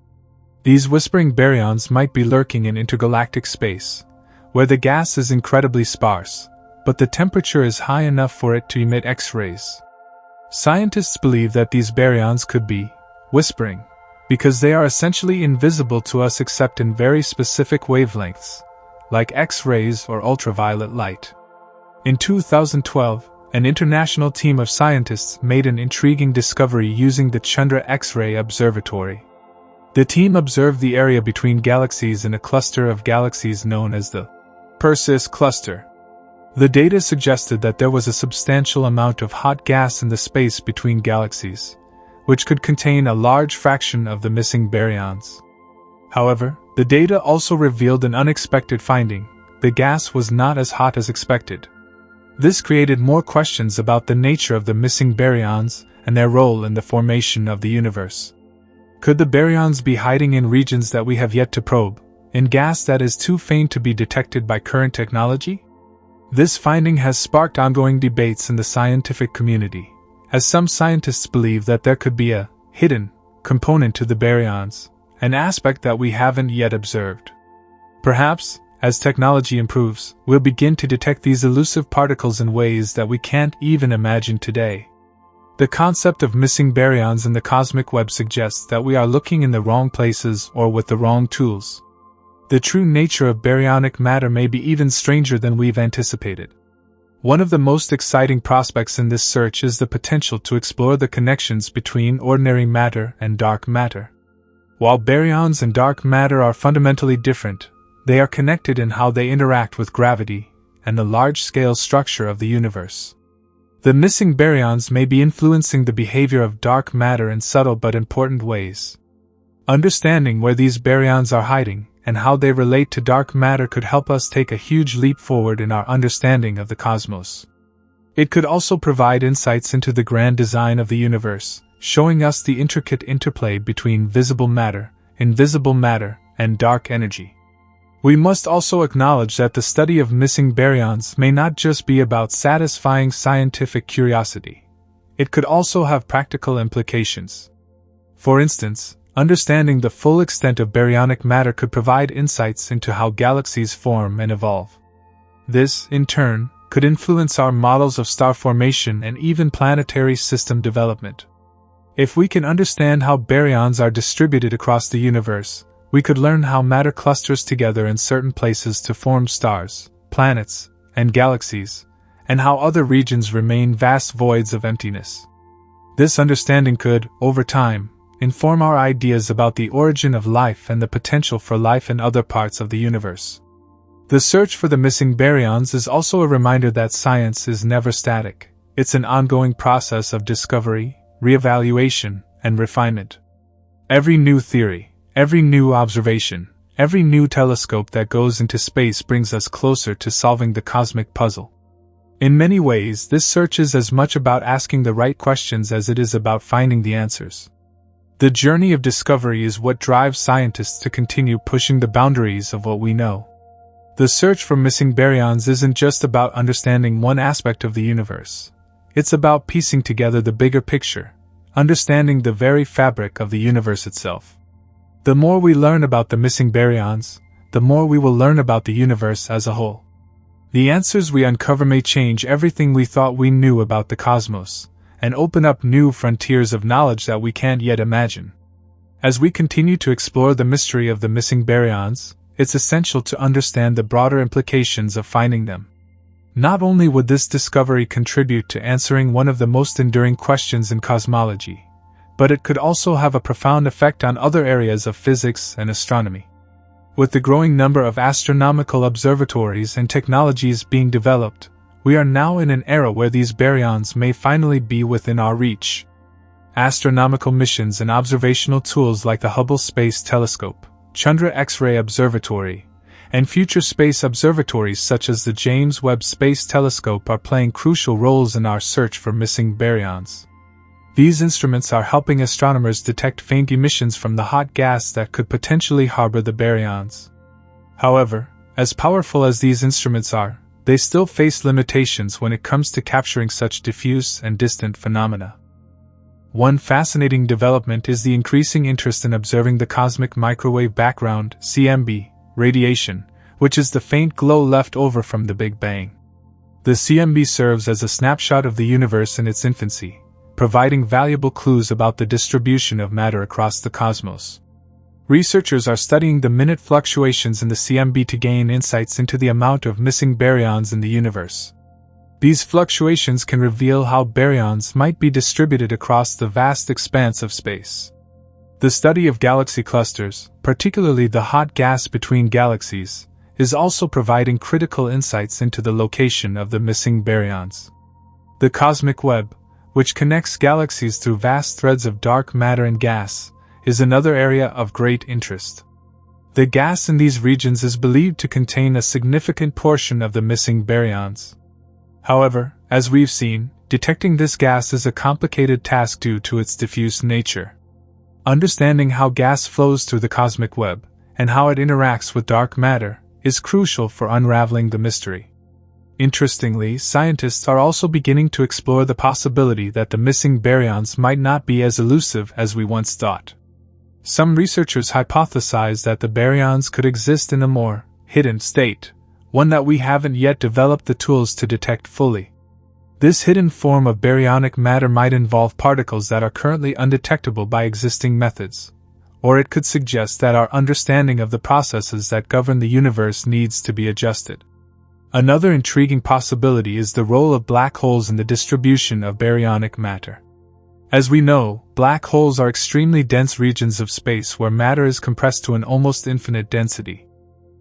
These whispering baryons might be lurking in intergalactic space, where the gas is incredibly sparse, but the temperature is high enough for it to emit X-rays. Scientists believe that these baryons could be whispering, because they are essentially invisible to us except in very specific wavelengths, like X-rays or ultraviolet light. In 2012, an international team of scientists made an intriguing discovery using the Chandra X-ray Observatory. The team observed the area between galaxies in a cluster of galaxies known as the Perseus cluster. The data suggested that there was a substantial amount of hot gas in the space between galaxies, which could contain a large fraction of the missing baryons. However, the data also revealed an unexpected finding: the gas was not as hot as expected. This created more questions about the nature of the missing baryons and their role in the formation of the universe. Could the baryons be hiding in regions that we have yet to probe, in gas that is too faint to be detected by current technology? This finding has sparked ongoing debates in the scientific community, as some scientists believe that there could be a hidden component to the baryons, an aspect that we haven't yet observed. Perhaps, as technology improves, we'll begin to detect these elusive particles in ways that we can't even imagine today. The concept of missing baryons in the cosmic web suggests that we are looking in the wrong places or with the wrong tools. The true nature of baryonic matter may be even stranger than we've anticipated. One of the most exciting prospects in this search is the potential to explore the connections between ordinary matter and dark matter. While baryons and dark matter are fundamentally different, they are connected in how they interact with gravity and the large-scale structure of the universe. The missing baryons may be influencing the behavior of dark matter in subtle but important ways. Understanding where these baryons are hiding and how they relate to dark matter could help us take a huge leap forward in our understanding of the cosmos. It could also provide insights into the grand design of the universe, showing us the intricate interplay between visible matter, invisible matter, and dark energy. We must also acknowledge that the study of missing baryons may not just be about satisfying scientific curiosity. It could also have practical implications. For instance, understanding the full extent of baryonic matter could provide insights into how galaxies form and evolve. This, in turn, could influence our models of star formation and even planetary system development. If we can understand how baryons are distributed across the universe, we could learn how matter clusters together in certain places to form stars, planets, and galaxies, and how other regions remain vast voids of emptiness. This understanding could, over time, inform our ideas about the origin of life and the potential for life in other parts of the universe. The search for the missing baryons is also a reminder that science is never static. It's an ongoing process of discovery, reevaluation, and refinement. Every new theory, every new observation, every new telescope that goes into space brings us closer to solving the cosmic puzzle. In many ways, this search is as much about asking the right questions as it is about finding the answers. The journey of discovery is what drives scientists to continue pushing the boundaries of what we know. The search for missing baryons isn't just about understanding one aspect of the universe. It's about piecing together the bigger picture, understanding the very fabric of the universe itself. The more we learn about the missing baryons, the more we will learn about the universe as a whole. The answers we uncover may change everything we thought we knew about the cosmos, and open up new frontiers of knowledge that we can't yet imagine. As we continue to explore the mystery of the missing baryons, it's essential to understand the broader implications of finding them. Not only would this discovery contribute to answering one of the most enduring questions in cosmology, but it could also have a profound effect on other areas of physics and astronomy. With the growing number of astronomical observatories and technologies being developed, we are now in an era where these baryons may finally be within our reach. Astronomical missions and observational tools like the Hubble Space Telescope, Chandra X-ray Observatory, and future space observatories such as the James Webb Space Telescope are playing crucial roles in our search for missing baryons. These instruments are helping astronomers detect faint emissions from the hot gas that could potentially harbor the baryons. However, as powerful as these instruments are, they still face limitations when it comes to capturing such diffuse and distant phenomena. One fascinating development is the increasing interest in observing the cosmic microwave background (CMB) radiation, which is the faint glow left over from the Big Bang. The CMB serves as a snapshot of the universe in its infancy, providing valuable clues about the distribution of matter across the cosmos. Researchers are studying the minute fluctuations in the CMB to gain insights into the amount of missing baryons in the universe. These fluctuations can reveal how baryons might be distributed across the vast expanse of space. The study of galaxy clusters, particularly the hot gas between galaxies, is also providing critical insights into the location of the missing baryons. The cosmic web, which connects galaxies through vast threads of dark matter and gas, is another area of great interest. The gas in these regions is believed to contain a significant portion of the missing baryons. However, as we've seen, detecting this gas is a complicated task due to its diffuse nature. Understanding how gas flows through the cosmic web, and how it interacts with dark matter, is crucial for unraveling the mystery. Interestingly, scientists are also beginning to explore the possibility that the missing baryons might not be as elusive as we once thought. Some researchers hypothesize that the baryons could exist in a more hidden state, one that we haven't yet developed the tools to detect fully. This hidden form of baryonic matter might involve particles that are currently undetectable by existing methods, or it could suggest that our understanding of the processes that govern the universe needs to be adjusted. Another intriguing possibility is the role of black holes in the distribution of baryonic matter. As we know, black holes are extremely dense regions of space where matter is compressed to an almost infinite density.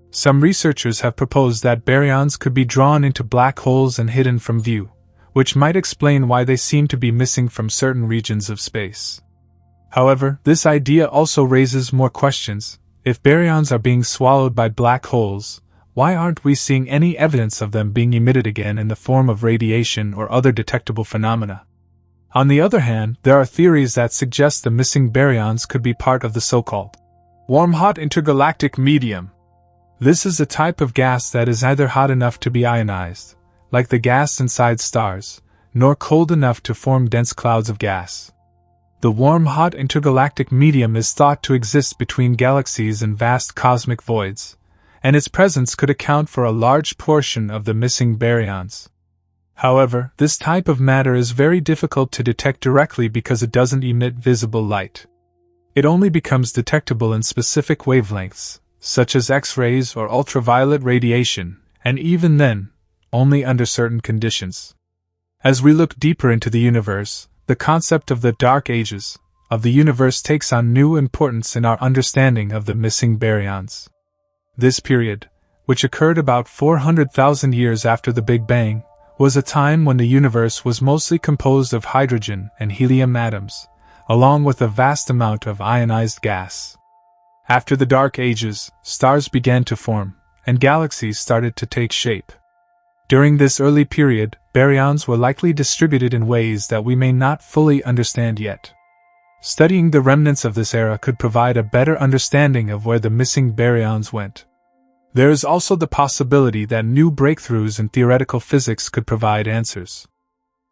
Some researchers have proposed that baryons could be drawn into black holes and hidden from view, which might explain why they seem to be missing from certain regions of space. However, this idea also raises more questions. if baryons are being swallowed by black holes, why aren't we seeing any evidence of them being emitted again in the form of radiation or other detectable phenomena? On the other hand, there are theories that suggest the missing baryons could be part of the so-called warm-hot intergalactic medium. This is a type of gas that is neither hot enough to be ionized, like the gas inside stars, nor cold enough to form dense clouds of gas. The warm-hot intergalactic medium is thought to exist between galaxies and vast cosmic voids, and its presence could account for a large portion of the missing baryons. However, this type of matter is very difficult to detect directly because it doesn't emit visible light. It only becomes detectable in specific wavelengths, such as X-rays or ultraviolet radiation, and even then, only under certain conditions. As we look deeper into the universe, the concept of the Dark Ages of the universe takes on new importance in our understanding of the missing baryons. This period, which occurred about 400,000 years after the Big Bang, was a time when the universe was mostly composed of hydrogen and helium atoms, along with a vast amount of ionized gas. After the Dark Ages, stars began to form, and galaxies started to take shape. During this early period, baryons were likely distributed in ways that we may not fully understand yet. Studying the remnants of this era could provide a better understanding of where the missing baryons went. There is also the possibility that new breakthroughs in theoretical physics could provide answers.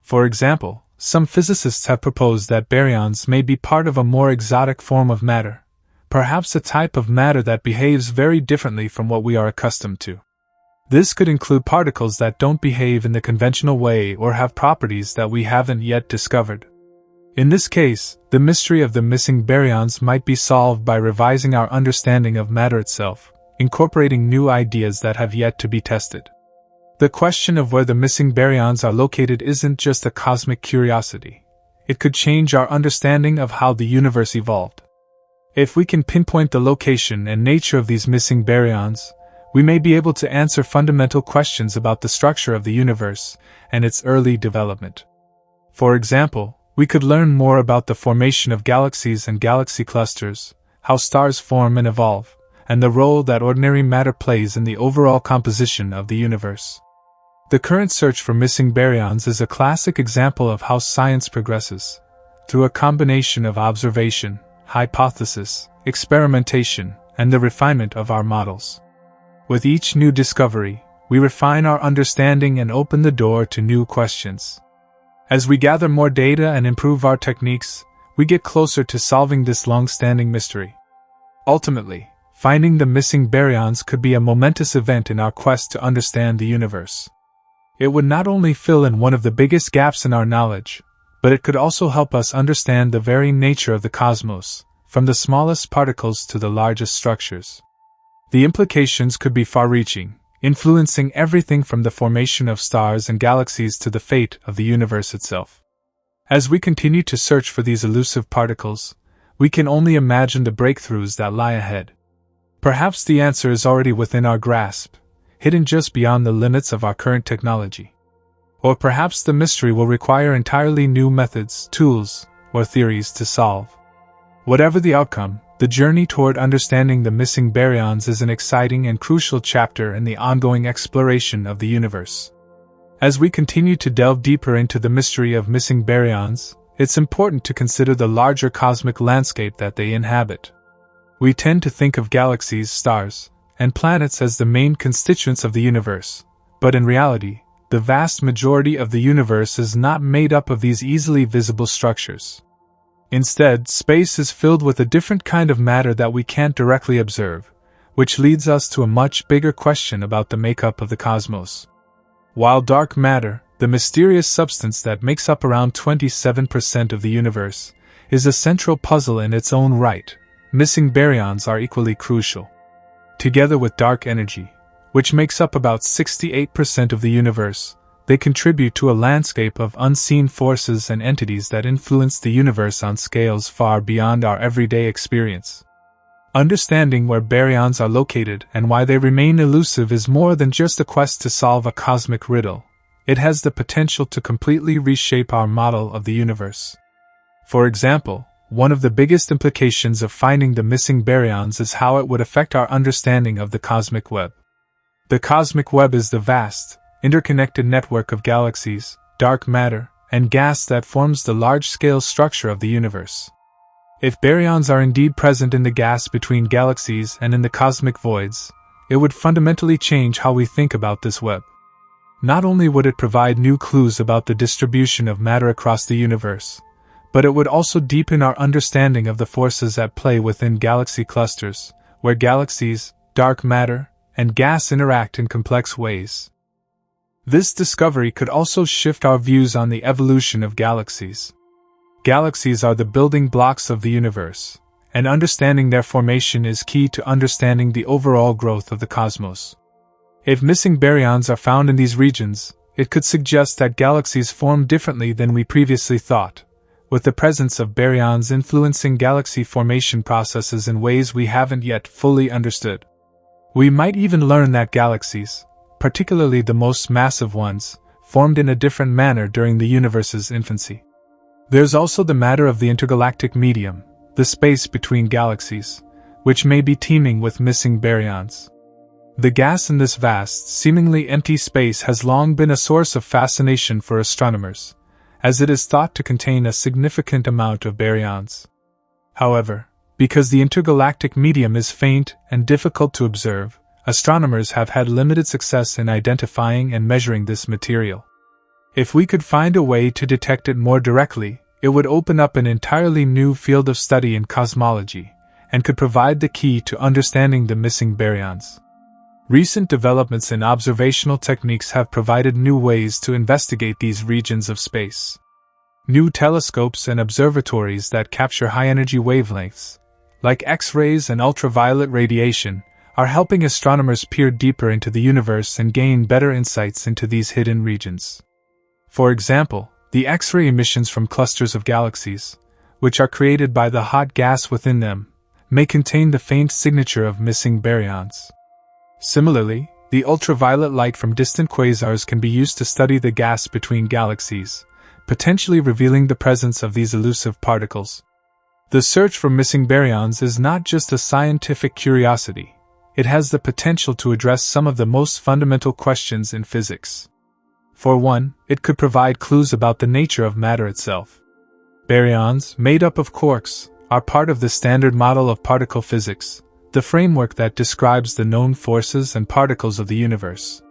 For example, some physicists have proposed that baryons may be part of a more exotic form of matter, perhaps a type of matter that behaves very differently from what we are accustomed to. This could include particles that don't behave in the conventional way or have properties that we haven't yet discovered. In this case, the mystery of the missing baryons might be solved by revising our understanding of matter itself, incorporating new ideas that have yet to be tested. The question of where the missing baryons are located isn't just a cosmic curiosity. It could change our understanding of how the universe evolved. If we can pinpoint the location and nature of these missing baryons, we may be able to answer fundamental questions about the structure of the universe and its early development. For example, we could learn more about the formation of galaxies and galaxy clusters, how stars form and evolve, and the role that ordinary matter plays in the overall composition of the universe. The current search for missing baryons is a classic example of how science progresses, through a combination of observation, hypothesis, experimentation, and the refinement of our models. With each new discovery, we refine our understanding and open the door to new questions. As we gather more data and improve our techniques, we get closer to solving this long-standing mystery. Ultimately, finding the missing baryons could be a momentous event in our quest to understand the universe. It would not only fill in one of the biggest gaps in our knowledge, but it could also help us understand the very nature of the cosmos, from the smallest particles to the largest structures. The implications could be far-reaching, influencing everything from the formation of stars and galaxies to the fate of the universe itself. As we continue to search for these elusive particles, we can only imagine the breakthroughs that lie ahead. Perhaps the answer is already within our grasp, hidden just beyond the limits of our current technology. Or perhaps the mystery will require entirely new methods, tools, or theories to solve. Whatever the outcome, the journey toward understanding the missing baryons is an exciting and crucial chapter in the ongoing exploration of the universe. As we continue to delve deeper into the mystery of missing baryons, it's important to consider the larger cosmic landscape that they inhabit. We tend to think of galaxies, stars, and planets as the main constituents of the universe, but in reality, the vast majority of the universe is not made up of these easily visible structures. Instead, space is filled with a different kind of matter that we can't directly observe, which leads us to a much bigger question about the makeup of the cosmos. While dark matter, the mysterious substance that makes up around 27% of the universe, is a central puzzle in its own right, missing baryons are equally crucial. Together with dark energy, which makes up about 68% of the universe, they contribute to a landscape of unseen forces and entities that influence the universe on scales far beyond our everyday experience. Understanding where baryons are located and why they remain elusive is more than just a quest to solve a cosmic riddle. It has the potential to completely reshape our model of the universe. For example, one of the biggest implications of finding the missing baryons is how it would affect our understanding of the cosmic web. The cosmic web is the vast, interconnected network of galaxies, dark matter, and gas that forms the large-scale structure of the universe. If baryons are indeed present in the gas between galaxies and in the cosmic voids, it would fundamentally change how we think about this web. Not only would it provide new clues about the distribution of matter across the universe, but it would also deepen our understanding of the forces at play within galaxy clusters, where galaxies, dark matter, and gas interact in complex ways. This discovery could also shift our views on the evolution of galaxies. Galaxies are the building blocks of the universe, and understanding their formation is key to understanding the overall growth of the cosmos. If missing baryons are found in these regions, it could suggest that galaxies form differently than we previously thought, with the presence of baryons influencing galaxy formation processes in ways we haven't yet fully understood. We might even learn that galaxies, particularly the most massive ones, formed in a different manner during the universe's infancy. There's also the matter of the intergalactic medium, the space between galaxies, which may be teeming with missing baryons. The gas in this vast, seemingly empty space has long been a source of fascination for astronomers, as it is thought to contain a significant amount of baryons. However, because the intergalactic medium is faint and difficult to observe, astronomers have had limited success in identifying and measuring this material. If we could find a way to detect it more directly, it would open up an entirely new field of study in cosmology, and could provide the key to understanding the missing baryons. Recent developments in observational techniques have provided new ways to investigate these regions of space. New telescopes and observatories that capture high-energy wavelengths, like X-rays and ultraviolet radiation, are helping astronomers peer deeper into the universe and gain better insights into these hidden regions. For example, the X-ray emissions from clusters of galaxies, which are created by the hot gas within them, may contain the faint signature of missing baryons. Similarly, the ultraviolet light from distant quasars can be used to study the gas between galaxies, potentially revealing the presence of these elusive particles. The search for missing baryons is not just a scientific curiosity, it has the potential to address some of the most fundamental questions in physics. For one, it could provide clues about the nature of matter itself. Baryons, made up of quarks, are part of the Standard Model of Particle Physics, the framework that describes the known forces and particles of the universe.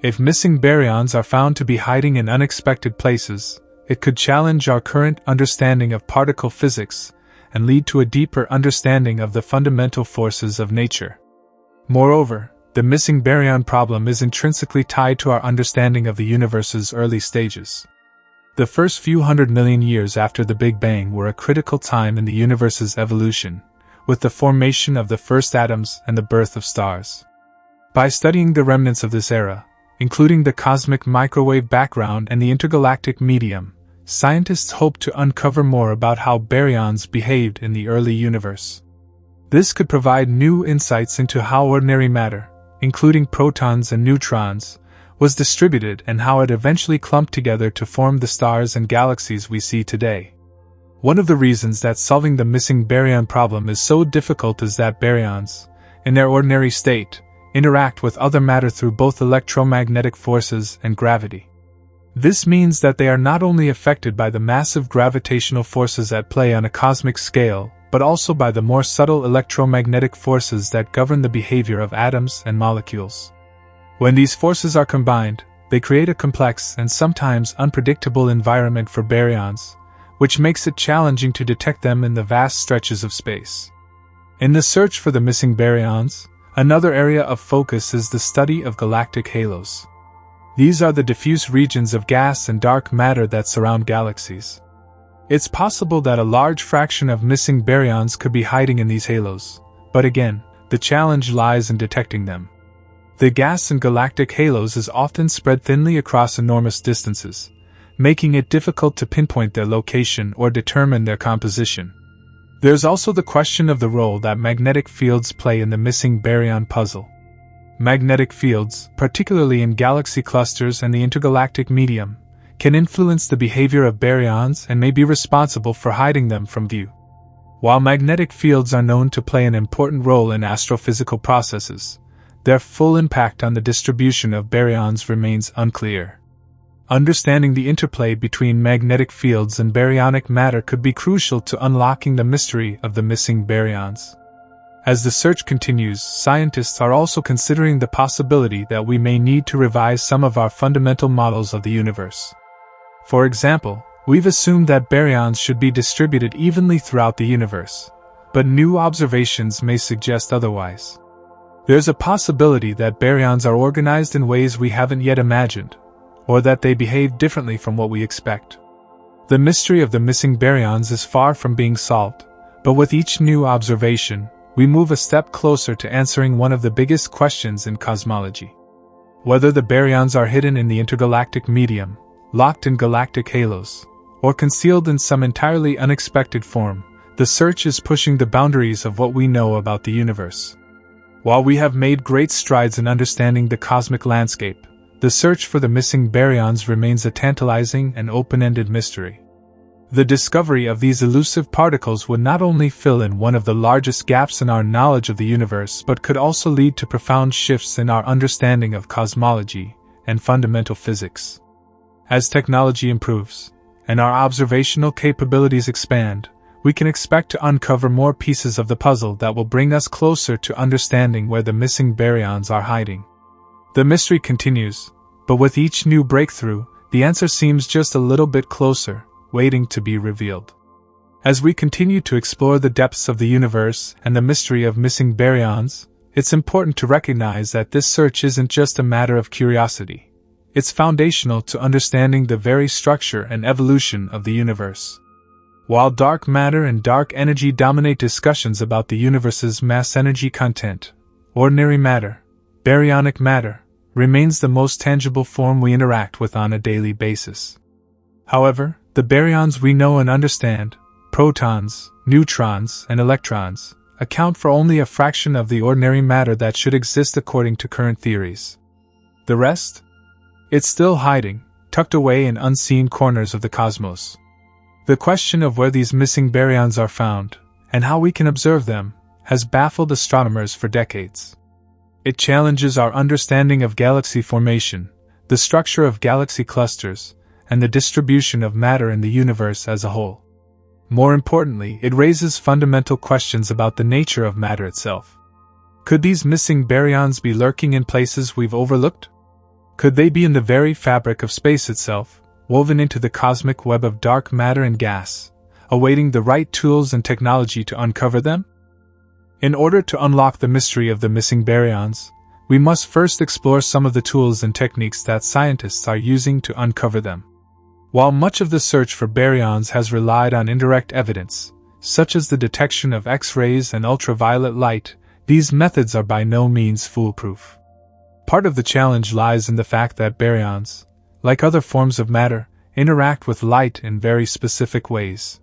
If missing baryons are found to be hiding in unexpected places, it could challenge our current understanding of particle physics and lead to a deeper understanding of the fundamental forces of nature. Moreover, the missing baryon problem is intrinsically tied to our understanding of the universe's early stages. The first few 100 million years after the Big Bang were a critical time in the universe's evolution, with the formation of the first atoms and the birth of stars. By studying the remnants of this era, including the cosmic microwave background and the intergalactic medium, scientists hope to uncover more about how baryons behaved in the early universe. This could provide new insights into how ordinary matter, including protons and neutrons, was distributed and how it eventually clumped together to form the stars and galaxies we see today. One of the reasons that solving the missing baryon problem is so difficult is that baryons, in their ordinary state, interact with other matter through both electromagnetic forces and gravity. This means that they are not only affected by the massive gravitational forces at play on a cosmic scale, but also by the more subtle electromagnetic forces that govern the behavior of atoms and molecules. When these forces are combined, they create a complex and sometimes unpredictable environment for baryons, which makes it challenging to detect them in the vast stretches of space. In the search for the missing baryons, another area of focus is the study of galactic halos. These are the diffuse regions of gas and dark matter that surround galaxies. It's possible that a large fraction of missing baryons could be hiding in these halos, but again, the challenge lies in detecting them. The gas in galactic halos is often spread thinly across enormous distances, making it difficult to pinpoint their location or determine their composition. There's also the question of the role that magnetic fields play in the missing baryon puzzle. Magnetic fields, particularly in galaxy clusters and the intergalactic medium, can influence the behavior of baryons and may be responsible for hiding them from view. While magnetic fields are known to play an important role in astrophysical processes, their full impact on the distribution of baryons remains unclear. Understanding the interplay between magnetic fields and baryonic matter could be crucial to unlocking the mystery of the missing baryons. As the search continues, scientists are also considering the possibility that we may need to revise some of our fundamental models of the universe. For example, we've assumed that baryons should be distributed evenly throughout the universe, but new observations may suggest otherwise. There's a possibility that baryons are organized in ways we haven't yet imagined, or that they behave differently from what we expect. The mystery of the missing baryons is far from being solved, but with each new observation, we move a step closer to answering one of the biggest questions in cosmology. Whether the baryons are hidden in the intergalactic medium, locked in galactic halos, or concealed in some entirely unexpected form, the search is pushing the boundaries of what we know about the universe. While we have made great strides in understanding the cosmic landscape, the search for the missing baryons remains a tantalizing and open-ended mystery. The discovery of these elusive particles would not only fill in one of the largest gaps in our knowledge of the universe but could also lead to profound shifts in our understanding of cosmology and fundamental physics. As technology improves, and our observational capabilities expand, we can expect to uncover more pieces of the puzzle that will bring us closer to understanding where the missing baryons are hiding. The mystery continues, but with each new breakthrough, the answer seems just a little bit closer, waiting to be revealed. As we continue to explore the depths of the universe and the mystery of missing baryons, it's important to recognize that this search isn't just a matter of curiosity. It's foundational to understanding the very structure and evolution of the universe. While dark matter and dark energy dominate discussions about the universe's mass-energy content, ordinary matter, baryonic matter, remains the most tangible form we interact with on a daily basis. However, the baryons we know and understand, protons, neutrons, and electrons, account for only a fraction of the ordinary matter that should exist according to current theories. The rest? It's still hiding, tucked away in unseen corners of the cosmos. The question of where these missing baryons are found, and how we can observe them, has baffled astronomers for decades. It challenges our understanding of galaxy formation, the structure of galaxy clusters, and the distribution of matter in the universe as a whole. More importantly, it raises fundamental questions about the nature of matter itself. Could these missing baryons be lurking in places we've overlooked? Could they be in the very fabric of space itself, woven into the cosmic web of dark matter and gas, awaiting the right tools and technology to uncover them? In order to unlock the mystery of the missing baryons, we must first explore some of the tools and techniques that scientists are using to uncover them. While much of the search for baryons has relied on indirect evidence, such as the detection of X-rays and ultraviolet light, these methods are by no means foolproof. Part of the challenge lies in the fact that baryons, like other forms of matter, interact with light in very specific ways.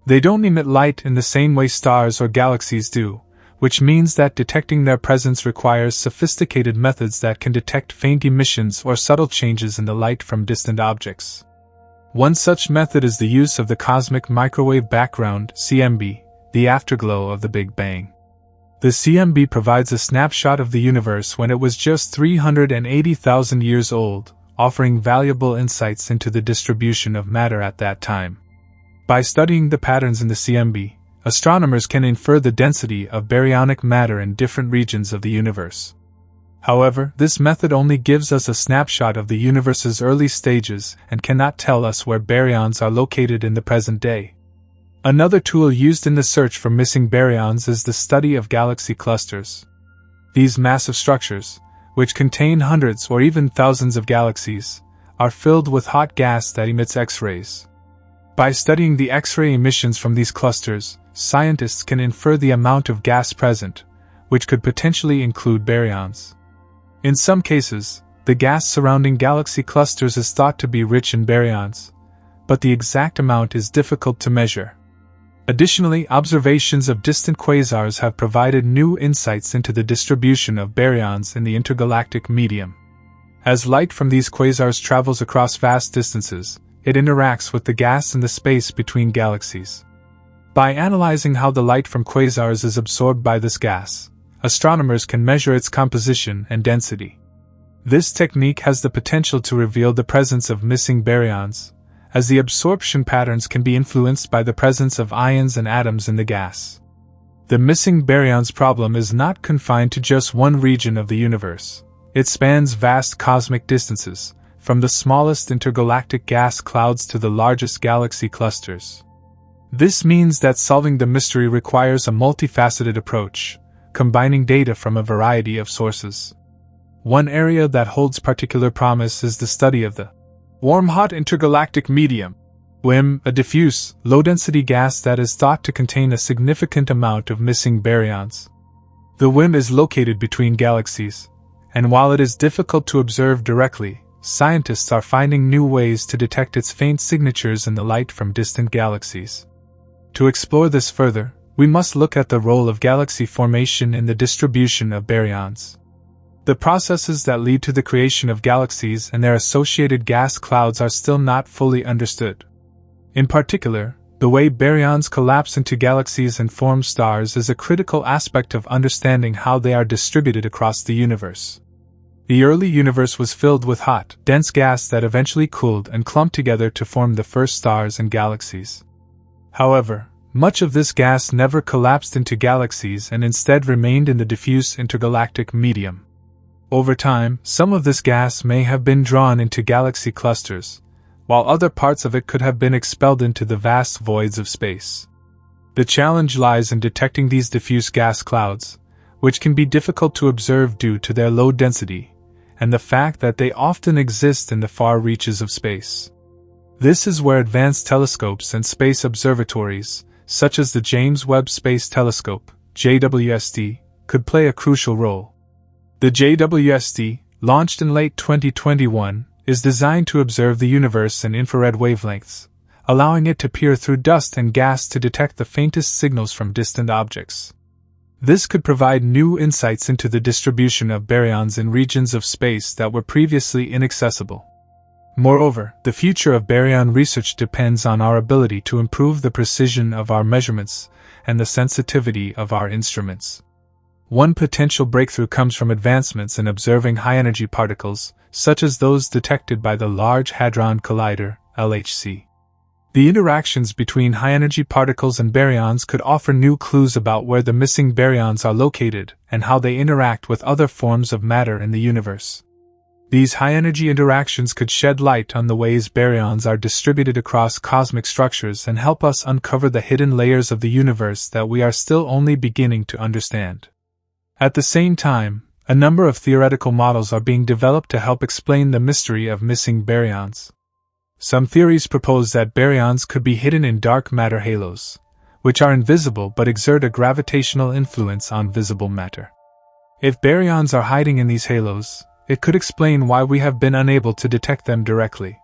They don't emit light in the same way stars or galaxies do, which means that detecting their presence requires sophisticated methods that can detect faint emissions or subtle changes in the light from distant objects. One such method is the use of the cosmic microwave background, CMB, the afterglow of the Big Bang. The CMB provides a snapshot of the universe when it was just 380,000 years old, offering valuable insights into the distribution of matter at that time. By studying the patterns in the CMB, astronomers can infer the density of baryonic matter in different regions of the universe. However, this method only gives us a snapshot of the universe's early stages and cannot tell us where baryons are located in the present day. Another tool used in the search for missing baryons is the study of galaxy clusters. These massive structures, which contain hundreds or even thousands of galaxies, are filled with hot gas that emits X-rays. By studying the X-ray emissions from these clusters, scientists can infer the amount of gas present, which could potentially include baryons. In some cases, the gas surrounding galaxy clusters is thought to be rich in baryons, but the exact amount is difficult to measure. Additionally, observations of distant quasars have provided new insights into the distribution of baryons in the intergalactic medium. As light from these quasars travels across vast distances, it interacts with the gas in the space between galaxies. By analyzing how the light from quasars is absorbed by this gas, astronomers can measure its composition and density. This technique has the potential to reveal the presence of missing baryons, as the absorption patterns can be influenced by the presence of ions and atoms in the gas. The missing baryons problem is not confined to just one region of the universe. It spans vast cosmic distances, from the smallest intergalactic gas clouds to the largest galaxy clusters. This means that solving the mystery requires a multifaceted approach, combining data from a variety of sources. One area that holds particular promise is the study of the warm-hot intergalactic medium, WIM, a diffuse, low-density gas that is thought to contain a significant amount of missing baryons. The WIM is located between galaxies, and while it is difficult to observe directly, scientists are finding new ways to detect its faint signatures in the light from distant galaxies. To explore this further, we must look at the role of galaxy formation in the distribution of baryons. The processes that lead to the creation of galaxies and their associated gas clouds are still not fully understood. In particular, the way baryons collapse into galaxies and form stars is a critical aspect of understanding how they are distributed across the universe. The early universe was filled with hot, dense gas that eventually cooled and clumped together to form the first stars and galaxies. However, much of this gas never collapsed into galaxies and instead remained in the diffuse intergalactic medium. Over time, some of this gas may have been drawn into galaxy clusters, while other parts of it could have been expelled into the vast voids of space. The challenge lies in detecting these diffuse gas clouds, which can be difficult to observe due to their low density, and the fact that they often exist in the far reaches of space. This is where advanced telescopes and space observatories, such as the James Webb Space Telescope, JWST, could play a crucial role. The JWST, launched in late 2021, is designed to observe the universe in infrared wavelengths, allowing it to peer through dust and gas to detect the faintest signals from distant objects. This could provide new insights into the distribution of baryons in regions of space that were previously inaccessible. Moreover, the future of baryon research depends on our ability to improve the precision of our measurements and the sensitivity of our instruments. One potential breakthrough comes from advancements in observing high-energy particles, such as those detected by the Large Hadron Collider, LHC. The interactions between high-energy particles and baryons could offer new clues about where the missing baryons are located and how they interact with other forms of matter in the universe. These high-energy interactions could shed light on the ways baryons are distributed across cosmic structures and help us uncover the hidden layers of the universe that we are still only beginning to understand. At the same time, a number of theoretical models are being developed to help explain the mystery of missing baryons. Some theories propose that baryons could be hidden in dark matter halos, which are invisible but exert a gravitational influence on visible matter. If baryons are hiding in these halos, it could explain why we have been unable to detect them directly.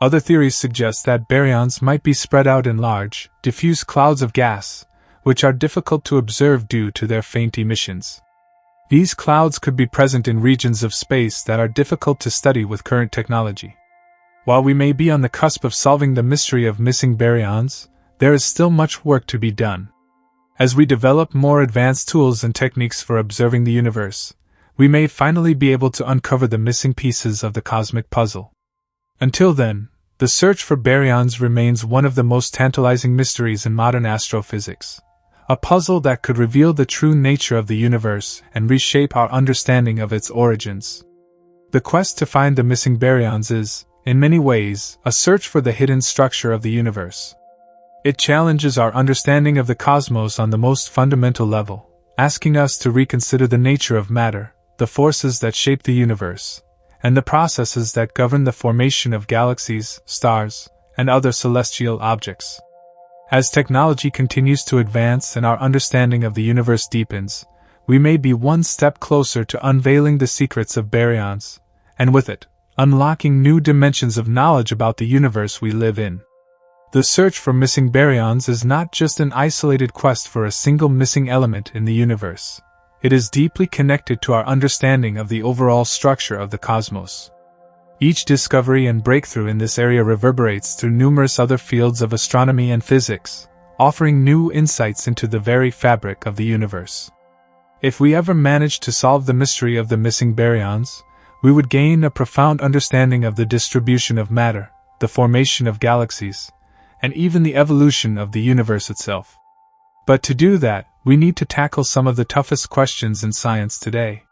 Other theories suggest that baryons might be spread out in large, diffuse clouds of gas, which are difficult to observe due to their faint emissions. These clouds could be present in regions of space that are difficult to study with current technology. While we may be on the cusp of solving the mystery of missing baryons, there is still much work to be done. As we develop more advanced tools and techniques for observing the universe, we may finally be able to uncover the missing pieces of the cosmic puzzle. Until then, the search for baryons remains one of the most tantalizing mysteries in modern astrophysics, a puzzle that could reveal the true nature of the universe and reshape our understanding of its origins. The quest to find the missing baryons is, in many ways, a search for the hidden structure of the universe. It challenges our understanding of the cosmos on the most fundamental level, asking us to reconsider the nature of matter, the forces that shape the universe, and the processes that govern the formation of galaxies, stars, and other celestial objects. As technology continues to advance and our understanding of the universe deepens, we may be one step closer to unveiling the secrets of baryons, and with it, unlocking new dimensions of knowledge about the universe we live in. The search for missing baryons is not just an isolated quest for a single missing element in the universe. It is deeply connected to our understanding of the overall structure of the cosmos. Each discovery and breakthrough in this area reverberates through numerous other fields of astronomy and physics, offering new insights into the very fabric of the universe. If we ever managed to solve the mystery of the missing baryons, we would gain a profound understanding of the distribution of matter, the formation of galaxies, and even the evolution of the universe itself. But to do that, we need to tackle some of the toughest questions in science today.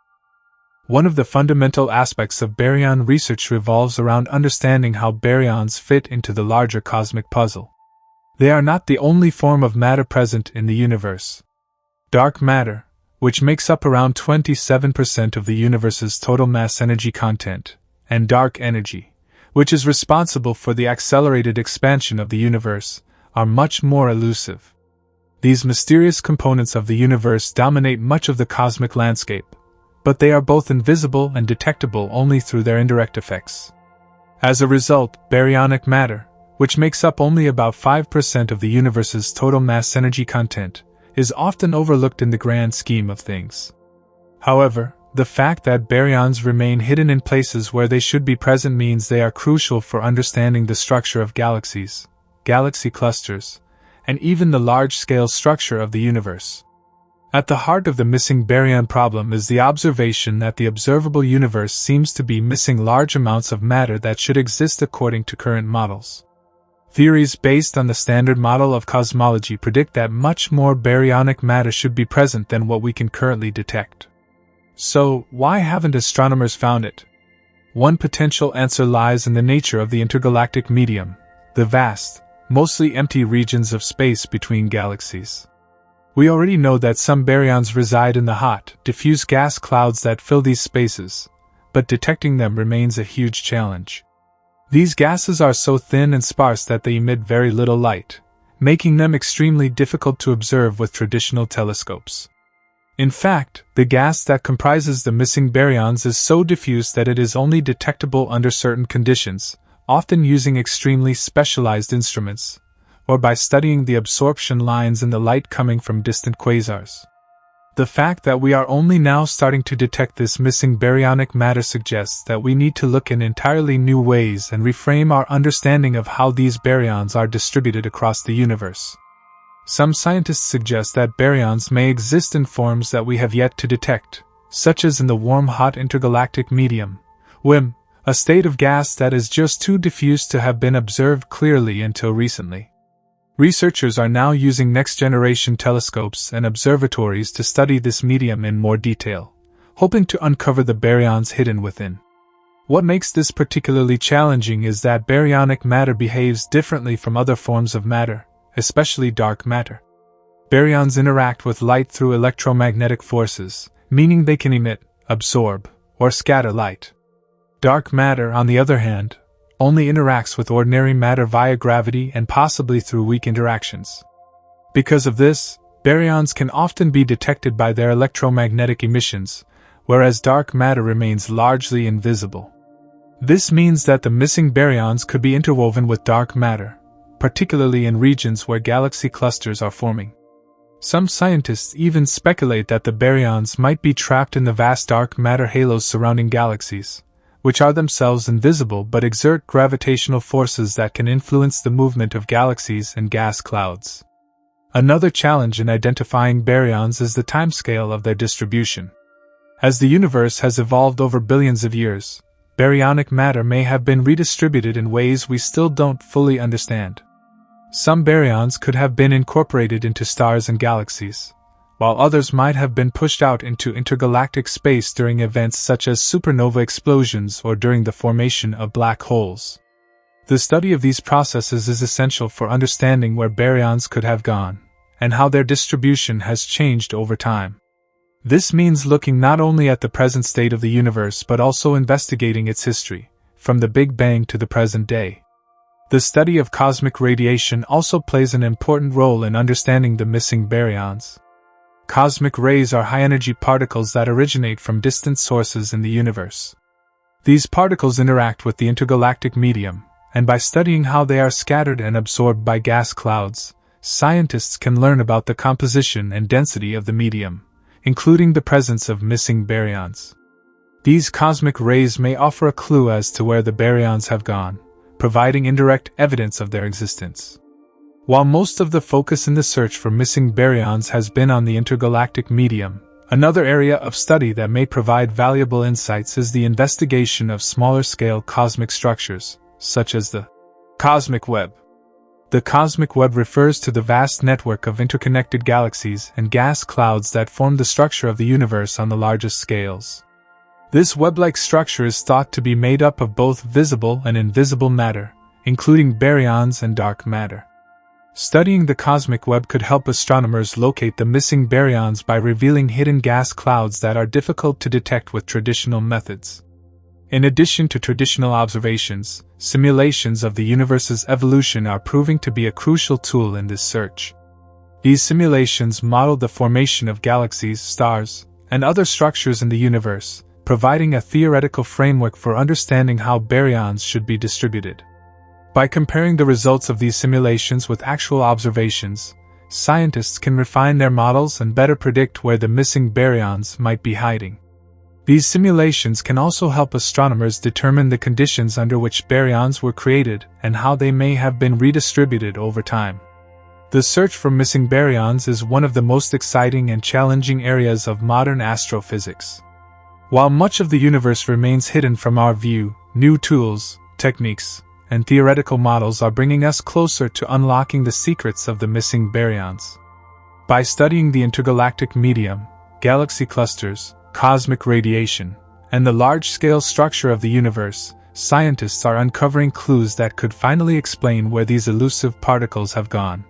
One of the fundamental aspects of baryon research revolves around understanding how baryons fit into the larger cosmic puzzle. They are not the only form of matter present in the universe. Dark matter, which makes up around 27% of the universe's total mass energy content, and dark energy, which is responsible for the accelerated expansion of the universe, are much more elusive. These mysterious components of the universe dominate much of the cosmic landscape, but they are both invisible and detectable only through their indirect effects. As a result, baryonic matter, which makes up only about 5% of the universe's total mass energy content, is often overlooked in the grand scheme of things. However, the fact that baryons remain hidden in places where they should be present means they are crucial for understanding the structure of galaxies, galaxy clusters, and even the large-scale structure of the universe. At the heart of the missing baryon problem is the observation that the observable universe seems to be missing large amounts of matter that should exist according to current models. Theories based on the standard model of cosmology predict that much more baryonic matter should be present than what we can currently detect. So, why haven't astronomers found it? One potential answer lies in the nature of the intergalactic medium, the vast, mostly empty regions of space between galaxies. We already know that some baryons reside in the hot, diffuse gas clouds that fill these spaces, but detecting them remains a huge challenge. These gases are so thin and sparse that they emit very little light, making them extremely difficult to observe with traditional telescopes. In fact, the gas that comprises the missing baryons is so diffuse that it is only detectable under certain conditions, often using extremely specialized instruments, or by studying the absorption lines in the light coming from distant quasars. The fact that we are only now starting to detect this missing baryonic matter suggests that we need to look in entirely new ways and reframe our understanding of how these baryons are distributed across the universe. Some scientists suggest that baryons may exist in forms that we have yet to detect, such as in the warm-hot intergalactic medium, WIM, a state of gas that is just too diffuse to have been observed clearly until recently. Researchers are now using next-generation telescopes and observatories to study this medium in more detail, hoping to uncover the baryons hidden within. What makes this particularly challenging is that baryonic matter behaves differently from other forms of matter, especially dark matter. Baryons interact with light through electromagnetic forces, meaning they can emit, absorb, or scatter light. Dark matter, on the other hand, only interacts with ordinary matter via gravity and possibly through weak interactions. Because of this, baryons can often be detected by their electromagnetic emissions, whereas dark matter remains largely invisible. This means that the missing baryons could be interwoven with dark matter, particularly in regions where galaxy clusters are forming. Some scientists even speculate that the baryons might be trapped in the vast dark matter halos surrounding galaxies, which are themselves invisible but exert gravitational forces that can influence the movement of galaxies and gas clouds. Another challenge in identifying baryons is the timescale of their distribution. As the universe has evolved over billions of years, baryonic matter may have been redistributed in ways we still don't fully understand. Some baryons could have been incorporated into stars and galaxies, while others might have been pushed out into intergalactic space during events such as supernova explosions or during the formation of black holes. The study of these processes is essential for understanding where baryons could have gone, and how their distribution has changed over time. This means looking not only at the present state of the universe but also investigating its history, from the Big Bang to the present day. The study of cosmic radiation also plays an important role in understanding the missing baryons. Cosmic rays are high-energy particles that originate from distant sources in the universe. These particles interact with the intergalactic medium, and by studying how they are scattered and absorbed by gas clouds, scientists can learn about the composition and density of the medium, including the presence of missing baryons. These cosmic rays may offer a clue as to where the baryons have gone, providing indirect evidence of their existence. While most of the focus in the search for missing baryons has been on the intergalactic medium, another area of study that may provide valuable insights is the investigation of smaller-scale cosmic structures, such as the cosmic web. The cosmic web refers to the vast network of interconnected galaxies and gas clouds that form the structure of the universe on the largest scales. This web-like structure is thought to be made up of both visible and invisible matter, including baryons and dark matter. Studying the cosmic web could help astronomers locate the missing baryons by revealing hidden gas clouds that are difficult to detect with traditional methods. In addition to traditional observations, simulations of the universe's evolution are proving to be a crucial tool in this search. These simulations model the formation of galaxies, stars, and other structures in the universe, providing a theoretical framework for understanding how baryons should be distributed. By comparing the results of these simulations with actual observations, scientists can refine their models and better predict where the missing baryons might be hiding. These simulations can also help astronomers determine the conditions under which baryons were created and how they may have been redistributed over time. The search for missing baryons is one of the most exciting and challenging areas of modern astrophysics. While much of the universe remains hidden from our view, new tools, techniques, and theoretical models are bringing us closer to unlocking the secrets of the missing baryons. By studying the intergalactic medium, galaxy clusters, cosmic radiation, and the large-scale structure of the universe, scientists are uncovering clues that could finally explain where these elusive particles have gone.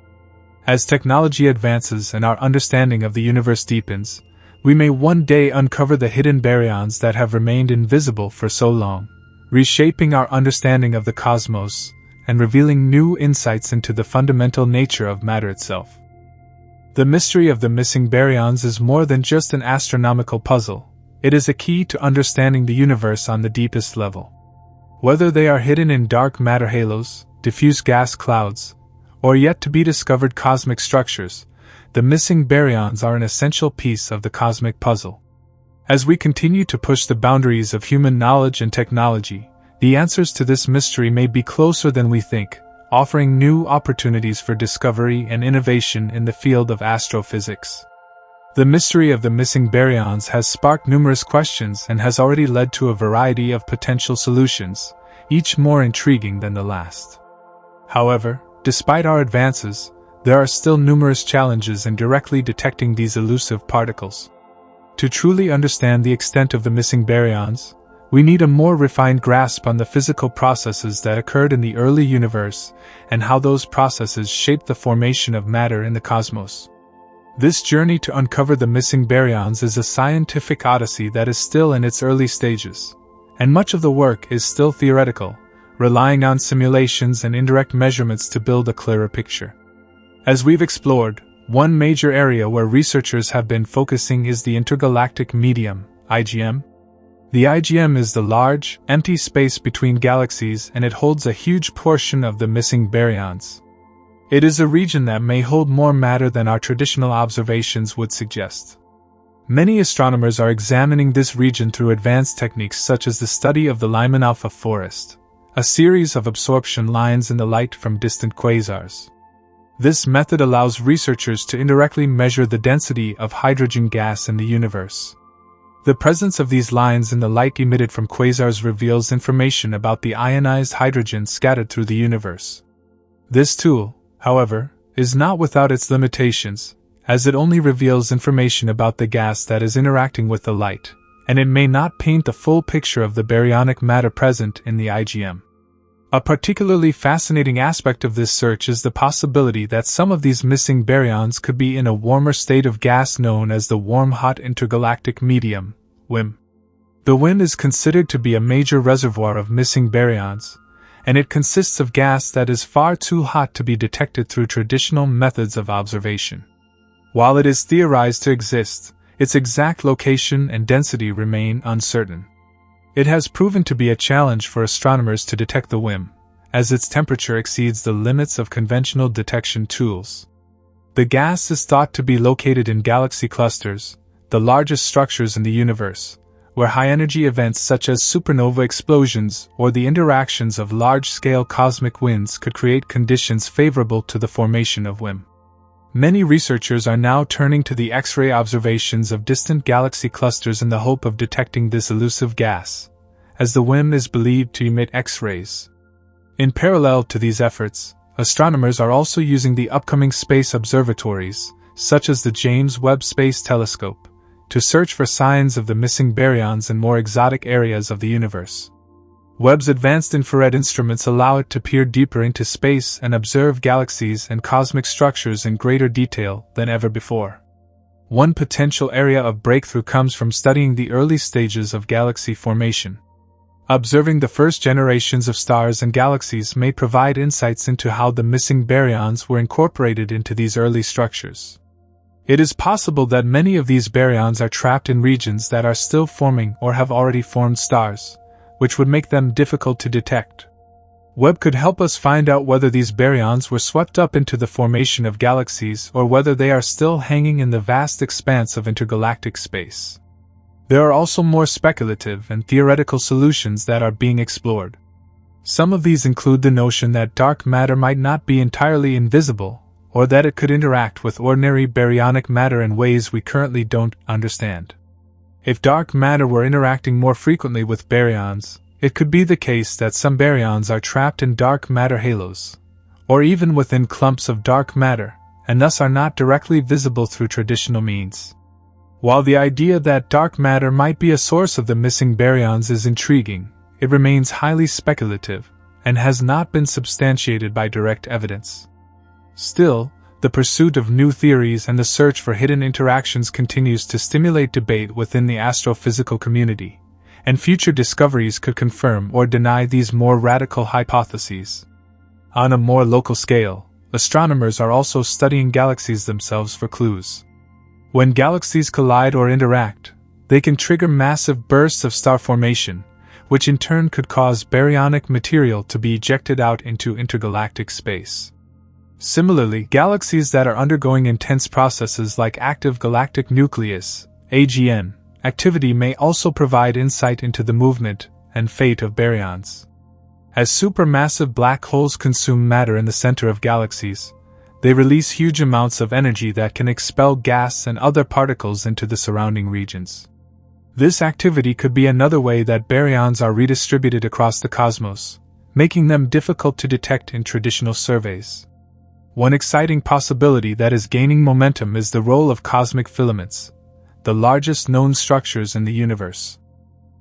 As technology advances and our understanding of the universe deepens, we may one day uncover the hidden baryons that have remained invisible for so long, reshaping our understanding of the cosmos and revealing new insights into the fundamental nature of matter itself. The mystery of the missing baryons is more than just an astronomical puzzle. It is a key to understanding the universe on the deepest level. Whether they are hidden in dark matter halos, diffuse gas clouds, or yet to be discovered cosmic structures, the missing baryons are an essential piece of the cosmic puzzle. As we continue to push the boundaries of human knowledge and technology, the answers to this mystery may be closer than we think, offering new opportunities for discovery and innovation in the field of astrophysics. The mystery of the missing baryons has sparked numerous questions and has already led to a variety of potential solutions, each more intriguing than the last. However, despite our advances, there are still numerous challenges in directly detecting these elusive particles. To truly understand the extent of the missing baryons, we need a more refined grasp on the physical processes that occurred in the early universe and how those processes shaped the formation of matter in the cosmos. This journey to uncover the missing baryons is a scientific odyssey that is still in its early stages, and much of the work is still theoretical, relying on simulations and indirect measurements to build a clearer picture. As we've explored, one major area where researchers have been focusing is the intergalactic medium, IGM. The IGM is the large, empty space between galaxies, and it holds a huge portion of the missing baryons. It is a region that may hold more matter than our traditional observations would suggest. Many astronomers are examining this region through advanced techniques such as the study of the Lyman alpha forest, a series of absorption lines in the light from distant quasars. This method allows researchers to indirectly measure the density of hydrogen gas in the universe. The presence of these lines in the light emitted from quasars reveals information about the ionized hydrogen scattered through the universe. This tool, however, is not without its limitations, as it only reveals information about the gas that is interacting with the light, and it may not paint the full picture of the baryonic matter present in the IGM. A particularly fascinating aspect of this search is the possibility that some of these missing baryons could be in a warmer state of gas known as the warm-hot intergalactic medium, WIM. The WIM is considered to be a major reservoir of missing baryons, and it consists of gas that is far too hot to be detected through traditional methods of observation. While it is theorized to exist, its exact location and density remain uncertain. It has proven to be a challenge for astronomers to detect the WIM, as its temperature exceeds the limits of conventional detection tools. The gas is thought to be located in galaxy clusters, the largest structures in the universe, where high-energy events such as supernova explosions or the interactions of large-scale cosmic winds could create conditions favorable to the formation of WIM. Many researchers are now turning to the X-ray observations of distant galaxy clusters in the hope of detecting this elusive gas, as the WIM is believed to emit X-rays. In parallel to these efforts, astronomers are also using the upcoming space observatories, such as the James Webb Space Telescope, to search for signs of the missing baryons in more exotic areas of the universe. Webb's advanced infrared instruments allow it to peer deeper into space and observe galaxies and cosmic structures in greater detail than ever before. One potential area of breakthrough comes from studying the early stages of galaxy formation. Observing the first generations of stars and galaxies may provide insights into how the missing baryons were incorporated into these early structures. It is possible that many of these baryons are trapped in regions that are still forming or have already formed stars, which would make them difficult to detect. Webb could help us find out whether these baryons were swept up into the formation of galaxies or whether they are still hanging in the vast expanse of intergalactic space. There are also more speculative and theoretical solutions that are being explored. Some of these include the notion that dark matter might not be entirely invisible, or that it could interact with ordinary baryonic matter in ways we currently don't understand. If dark matter were interacting more frequently with baryons, it could be the case that some baryons are trapped in dark matter halos, or even within clumps of dark matter, and thus are not directly visible through traditional means. While the idea that dark matter might be a source of the missing baryons is intriguing, it remains highly speculative, and has not been substantiated by direct evidence. Still, the pursuit of new theories and the search for hidden interactions continues to stimulate debate within the astrophysical community, and future discoveries could confirm or deny these more radical hypotheses. On a more local scale, astronomers are also studying galaxies themselves for clues. When galaxies collide or interact, they can trigger massive bursts of star formation, which in turn could cause baryonic material to be ejected out into intergalactic space. Similarly, galaxies that are undergoing intense processes like active galactic nucleus (AGN) activity may also provide insight into the movement and fate of baryons. As supermassive black holes consume matter in the center of galaxies, they release huge amounts of energy that can expel gas and other particles into the surrounding regions. This activity could be another way that baryons are redistributed across the cosmos, making them difficult to detect in traditional surveys. One exciting possibility that is gaining momentum is the role of cosmic filaments, the largest known structures in the universe.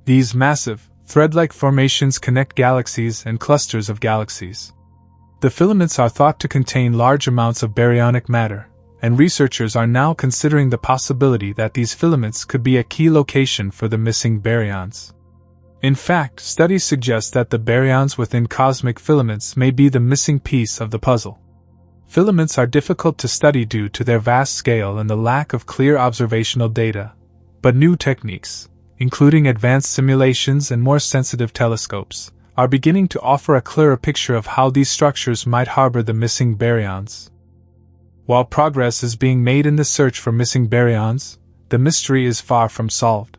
These massive, thread-like formations connect galaxies and clusters of galaxies. The filaments are thought to contain large amounts of baryonic matter, and researchers are now considering the possibility that these filaments could be a key location for the missing baryons. In fact, studies suggest that the baryons within cosmic filaments may be the missing piece of the puzzle. Filaments are difficult to study due to their vast scale and the lack of clear observational data, but new techniques, including advanced simulations and more sensitive telescopes, are beginning to offer a clearer picture of how these structures might harbor the missing baryons. While progress is being made in the search for missing baryons, the mystery is far from solved.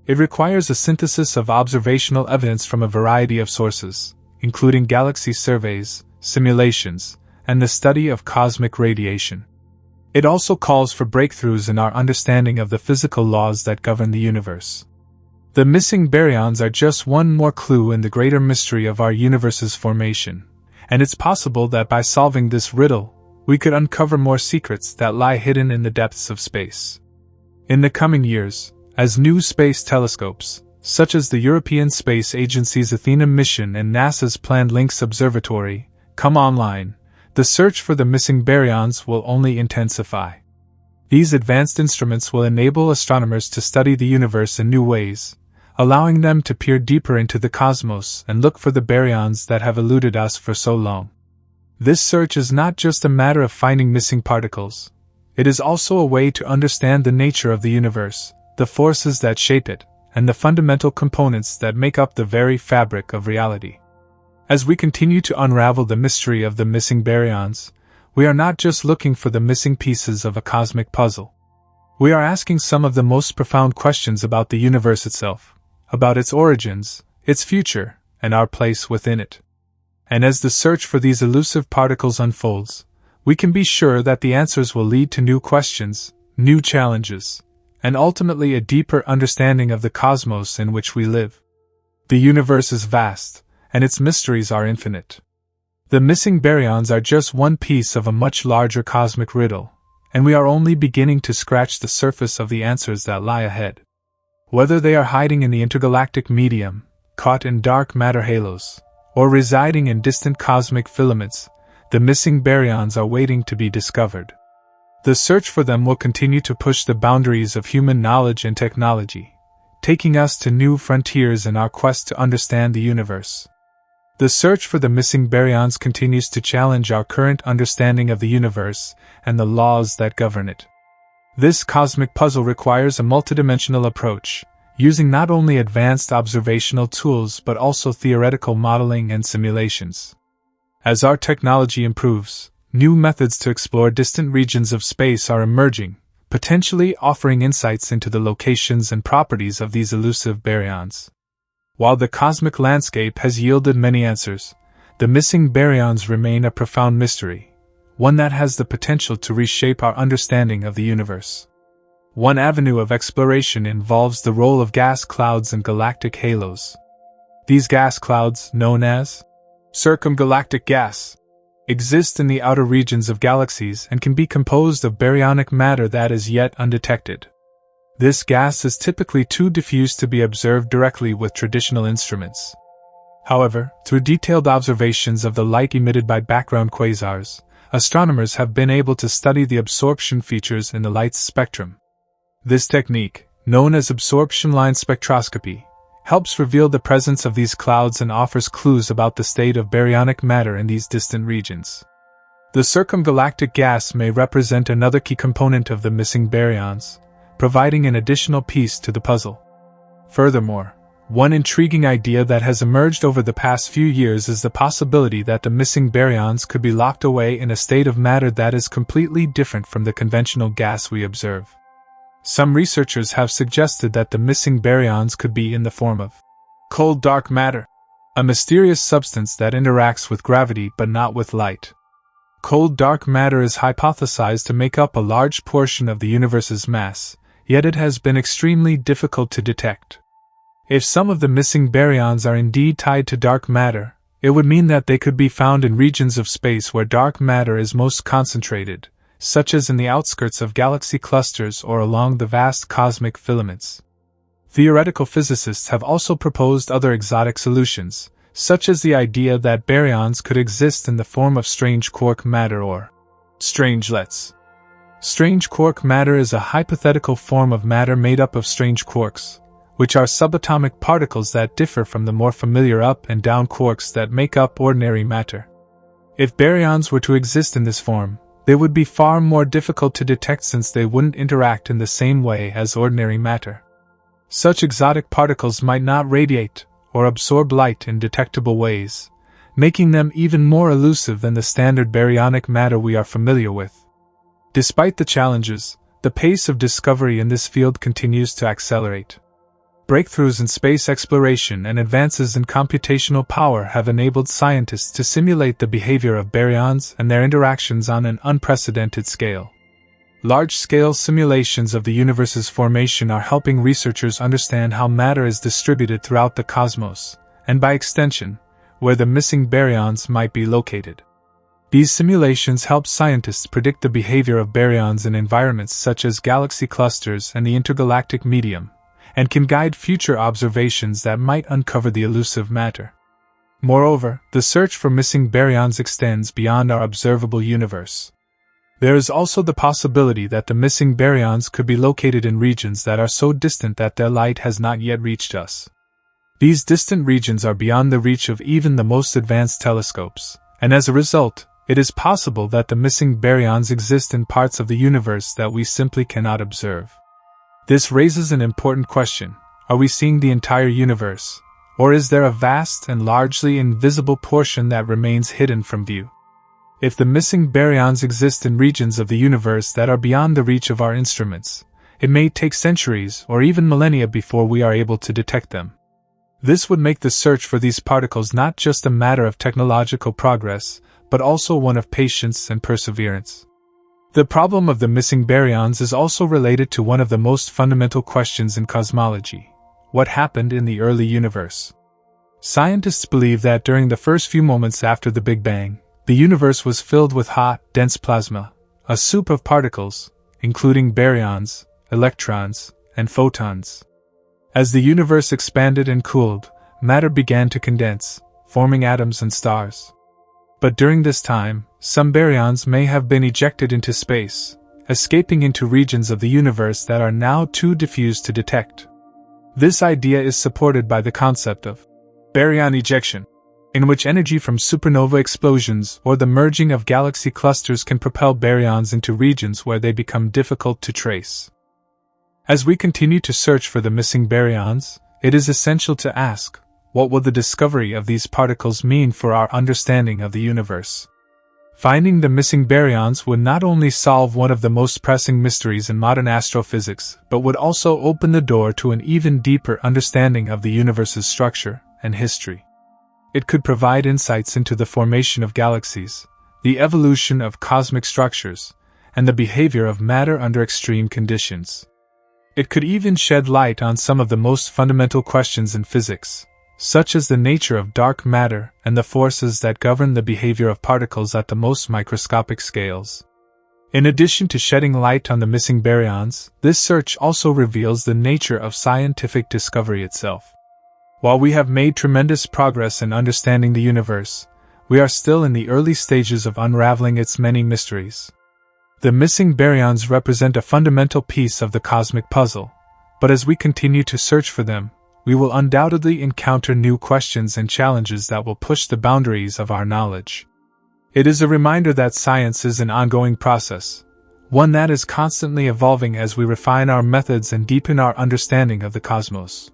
It requires a synthesis of observational evidence from a variety of sources, including galaxy surveys, simulations, and the study of cosmic radiation. It also calls for breakthroughs in our understanding of the physical laws that govern the universe. The missing baryons are just one more clue in the greater mystery of our universe's formation, and it's possible that by solving this riddle, we could uncover more secrets that lie hidden in the depths of space. In the coming years, as new space telescopes, such as the European Space Agency's Athena mission and NASA's planned Lynx Observatory, come online, the search for the missing baryons will only intensify. These advanced instruments will enable astronomers to study the universe in new ways, allowing them to peer deeper into the cosmos and look for the baryons that have eluded us for so long. This search is not just a matter of finding missing particles. It is also a way to understand the nature of the universe, the forces that shape it, and the fundamental components that make up the very fabric of reality. As we continue to unravel the mystery of the missing baryons, we are not just looking for the missing pieces of a cosmic puzzle. We are asking some of the most profound questions about the universe itself, about its origins, its future, and our place within it. And as the search for these elusive particles unfolds, we can be sure that the answers will lead to new questions, new challenges, and ultimately a deeper understanding of the cosmos in which we live. The universe is vast, and its mysteries are infinite. The missing baryons are just one piece of a much larger cosmic riddle, and we are only beginning to scratch the surface of the answers that lie ahead. Whether they are hiding in the intergalactic medium, caught in dark matter halos, or residing in distant cosmic filaments, the missing baryons are waiting to be discovered. The search for them will continue to push the boundaries of human knowledge and technology, taking us to new frontiers in our quest to understand the universe. The search for the missing baryons continues to challenge our current understanding of the universe and the laws that govern it. This cosmic puzzle requires a multidimensional approach, using not only advanced observational tools but also theoretical modeling and simulations. As our technology improves, new methods to explore distant regions of space are emerging, potentially offering insights into the locations and properties of these elusive baryons. While the cosmic landscape has yielded many answers, the missing baryons remain a profound mystery, one that has the potential to reshape our understanding of the universe. One avenue of exploration involves the role of gas clouds and galactic halos. These gas clouds, known as circumgalactic gas, exist in the outer regions of galaxies and can be composed of baryonic matter that is yet undetected. This gas is typically too diffuse to be observed directly with traditional instruments. However, through detailed observations of the light emitted by background quasars, astronomers have been able to study the absorption features in the light's spectrum. This technique, known as absorption line spectroscopy, helps reveal the presence of these clouds and offers clues about the state of baryonic matter in these distant regions. The circumgalactic gas may represent another key component of the missing baryons, providing an additional piece to the puzzle. Furthermore, one intriguing idea that has emerged over the past few years is the possibility that the missing baryons could be locked away in a state of matter that is completely different from the conventional gas we observe. Some researchers have suggested that the missing baryons could be in the form of cold dark matter, a mysterious substance that interacts with gravity but not with light. Cold dark matter is hypothesized to make up a large portion of the universe's mass, yet it has been extremely difficult to detect. If some of the missing baryons are indeed tied to dark matter, it would mean that they could be found in regions of space where dark matter is most concentrated, such as in the outskirts of galaxy clusters or along the vast cosmic filaments. Theoretical physicists have also proposed other exotic solutions, such as the idea that baryons could exist in the form of strange quark matter or strangelets. Strange quark matter is a hypothetical form of matter made up of strange quarks, which are subatomic particles that differ from the more familiar up and down quarks that make up ordinary matter. If baryons were to exist in this form, they would be far more difficult to detect since they wouldn't interact in the same way as ordinary matter. Such exotic particles might not radiate or absorb light in detectable ways, making them even more elusive than the standard baryonic matter we are familiar with. Despite the challenges, the pace of discovery in this field continues to accelerate. Breakthroughs in space exploration and advances in computational power have enabled scientists to simulate the behavior of baryons and their interactions on an unprecedented scale. Large-scale simulations of the universe's formation are helping researchers understand how matter is distributed throughout the cosmos, and by extension, where the missing baryons might be located. These simulations help scientists predict the behavior of baryons in environments such as galaxy clusters and the intergalactic medium, and can guide future observations that might uncover the elusive matter. Moreover, the search for missing baryons extends beyond our observable universe. There is also the possibility that the missing baryons could be located in regions that are so distant that their light has not yet reached us. These distant regions are beyond the reach of even the most advanced telescopes, and as a result, it is possible that the missing baryons exist in parts of the universe that we simply cannot observe. This raises an important question: are we seeing the entire universe, or is there a vast and largely invisible portion that remains hidden from view? If the missing baryons exist in regions of the universe that are beyond the reach of our instruments, it may take centuries or even millennia before we are able to detect them. This would make the search for these particles not just a matter of technological progress, but also one of patience and perseverance. The problem of the missing baryons is also related to one of the most fundamental questions in cosmology: what happened in the early universe? Scientists believe that during the first few moments after the Big Bang, the universe was filled with hot, dense plasma, a soup of particles, including baryons, electrons, and photons. As the universe expanded and cooled, matter began to condense, forming atoms and stars. But during this time, some baryons may have been ejected into space, escaping into regions of the universe that are now too diffuse to detect. This idea is supported by the concept of baryon ejection, in which energy from supernova explosions or the merging of galaxy clusters can propel baryons into regions where they become difficult to trace. As we continue to search for the missing baryons, it is essential to ask, what will the discovery of these particles mean for our understanding of the universe? Finding the missing baryons would not only solve one of the most pressing mysteries in modern astrophysics, but would also open the door to an even deeper understanding of the universe's structure and history. It could provide insights into the formation of galaxies, the evolution of cosmic structures, and the behavior of matter under extreme conditions. It could even shed light on some of the most fundamental questions in physics, such as the nature of dark matter and the forces that govern the behavior of particles at the most microscopic scales. In addition to shedding light on the missing baryons, this search also reveals the nature of scientific discovery itself. While we have made tremendous progress in understanding the universe, we are still in the early stages of unraveling its many mysteries. The missing baryons represent a fundamental piece of the cosmic puzzle, but as we continue to search for them, we will undoubtedly encounter new questions and challenges that will push the boundaries of our knowledge. It is a reminder that science is an ongoing process, one that is constantly evolving as we refine our methods and deepen our understanding of the cosmos.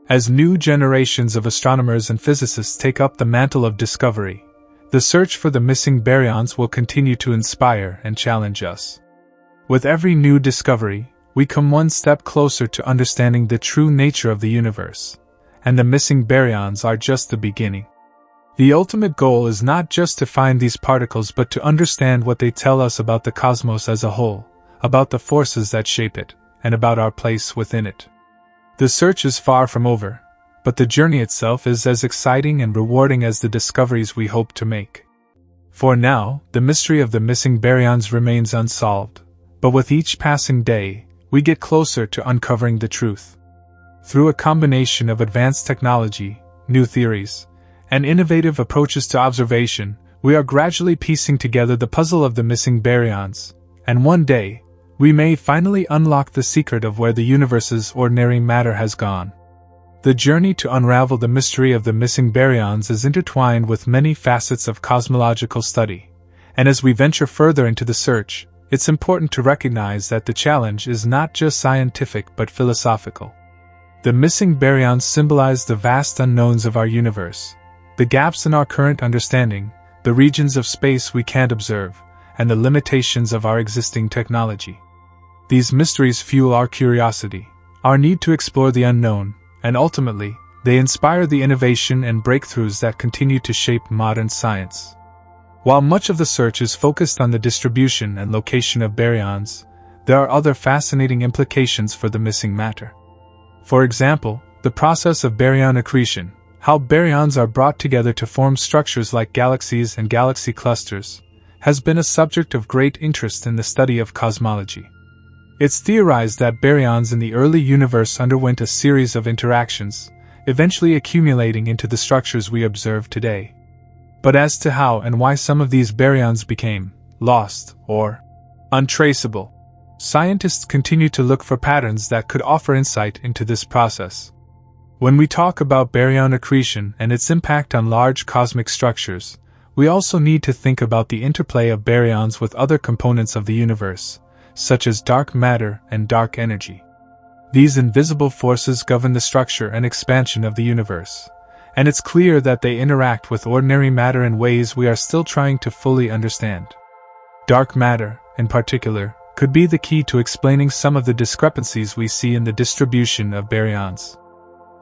As new generations of astronomers and physicists take up the mantle of discovery, the search for the missing baryons will continue to inspire and challenge us. With every new discovery, we come one step closer to understanding the true nature of the universe, and the missing baryons are just the beginning. The ultimate goal is not just to find these particles but to understand what they tell us about the cosmos as a whole, about the forces that shape it, and about our place within it. The search is far from over, but the journey itself is as exciting and rewarding as the discoveries we hope to make. For now, the mystery of the missing baryons remains unsolved, but with each passing day, we get closer to uncovering the truth. Through a combination of advanced technology, new theories, and innovative approaches to observation, we are gradually piecing together the puzzle of the missing baryons, and one day, we may finally unlock the secret of where the universe's ordinary matter has gone. The journey to unravel the mystery of the missing baryons is intertwined with many facets of cosmological study, and as we venture further into the search, it's important to recognize that the challenge is not just scientific but philosophical. The missing baryons symbolize the vast unknowns of our universe, the gaps in our current understanding, the regions of space we can't observe, and the limitations of our existing technology. These mysteries fuel our curiosity, our need to explore the unknown, and ultimately, they inspire the innovation and breakthroughs that continue to shape modern science. While much of the search is focused on the distribution and location of baryons, there are other fascinating implications for the missing matter. For example, the process of baryon accretion, how baryons are brought together to form structures like galaxies and galaxy clusters, has been a subject of great interest in the study of cosmology. It's theorized that baryons in the early universe underwent a series of interactions, eventually accumulating into the structures we observe today. But as to how and why some of these baryons became lost or untraceable, scientists continue to look for patterns that could offer insight into this process. When we talk about baryon accretion and its impact on large cosmic structures, we also need to think about the interplay of baryons with other components of the universe, such as dark matter and dark energy. These invisible forces govern the structure and expansion of the universe, and it's clear that they interact with ordinary matter in ways we are still trying to fully understand. Dark matter, in particular, could be the key to explaining some of the discrepancies we see in the distribution of baryons.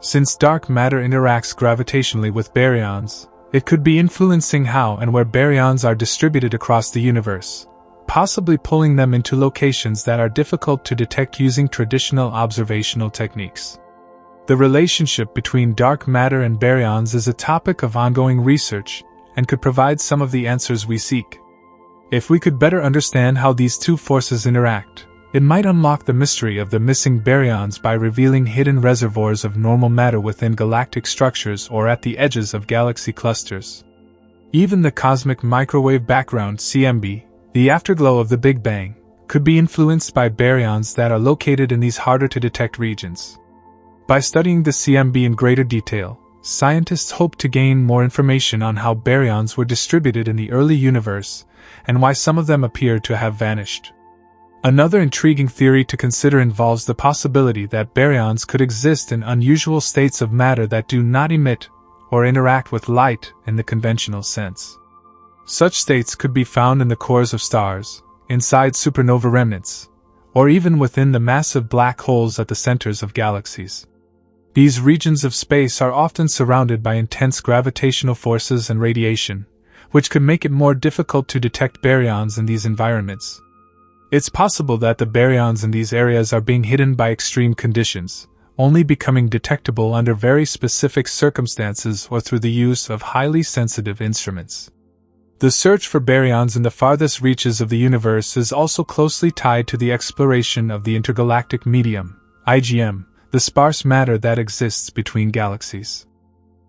Since dark matter interacts gravitationally with baryons, it could be influencing how and where baryons are distributed across the universe, possibly pulling them into locations that are difficult to detect using traditional observational techniques. The relationship between dark matter and baryons is a topic of ongoing research and could provide some of the answers we seek. If we could better understand how these two forces interact, it might unlock the mystery of the missing baryons by revealing hidden reservoirs of normal matter within galactic structures or at the edges of galaxy clusters. Even the cosmic microwave background (CMB), the afterglow of the Big Bang, could be influenced by baryons that are located in these harder-to-detect regions. By studying the CMB in greater detail, scientists hope to gain more information on how baryons were distributed in the early universe and why some of them appear to have vanished. Another intriguing theory to consider involves the possibility that baryons could exist in unusual states of matter that do not emit or interact with light in the conventional sense. Such states could be found in the cores of stars, inside supernova remnants, or even within the massive black holes at the centers of galaxies. These regions of space are often surrounded by intense gravitational forces and radiation, which could make it more difficult to detect baryons in these environments. It's possible that the baryons in these areas are being hidden by extreme conditions, only becoming detectable under very specific circumstances or through the use of highly sensitive instruments. The search for baryons in the farthest reaches of the universe is also closely tied to the exploration of the intergalactic medium, IGM, the sparse matter that exists between galaxies.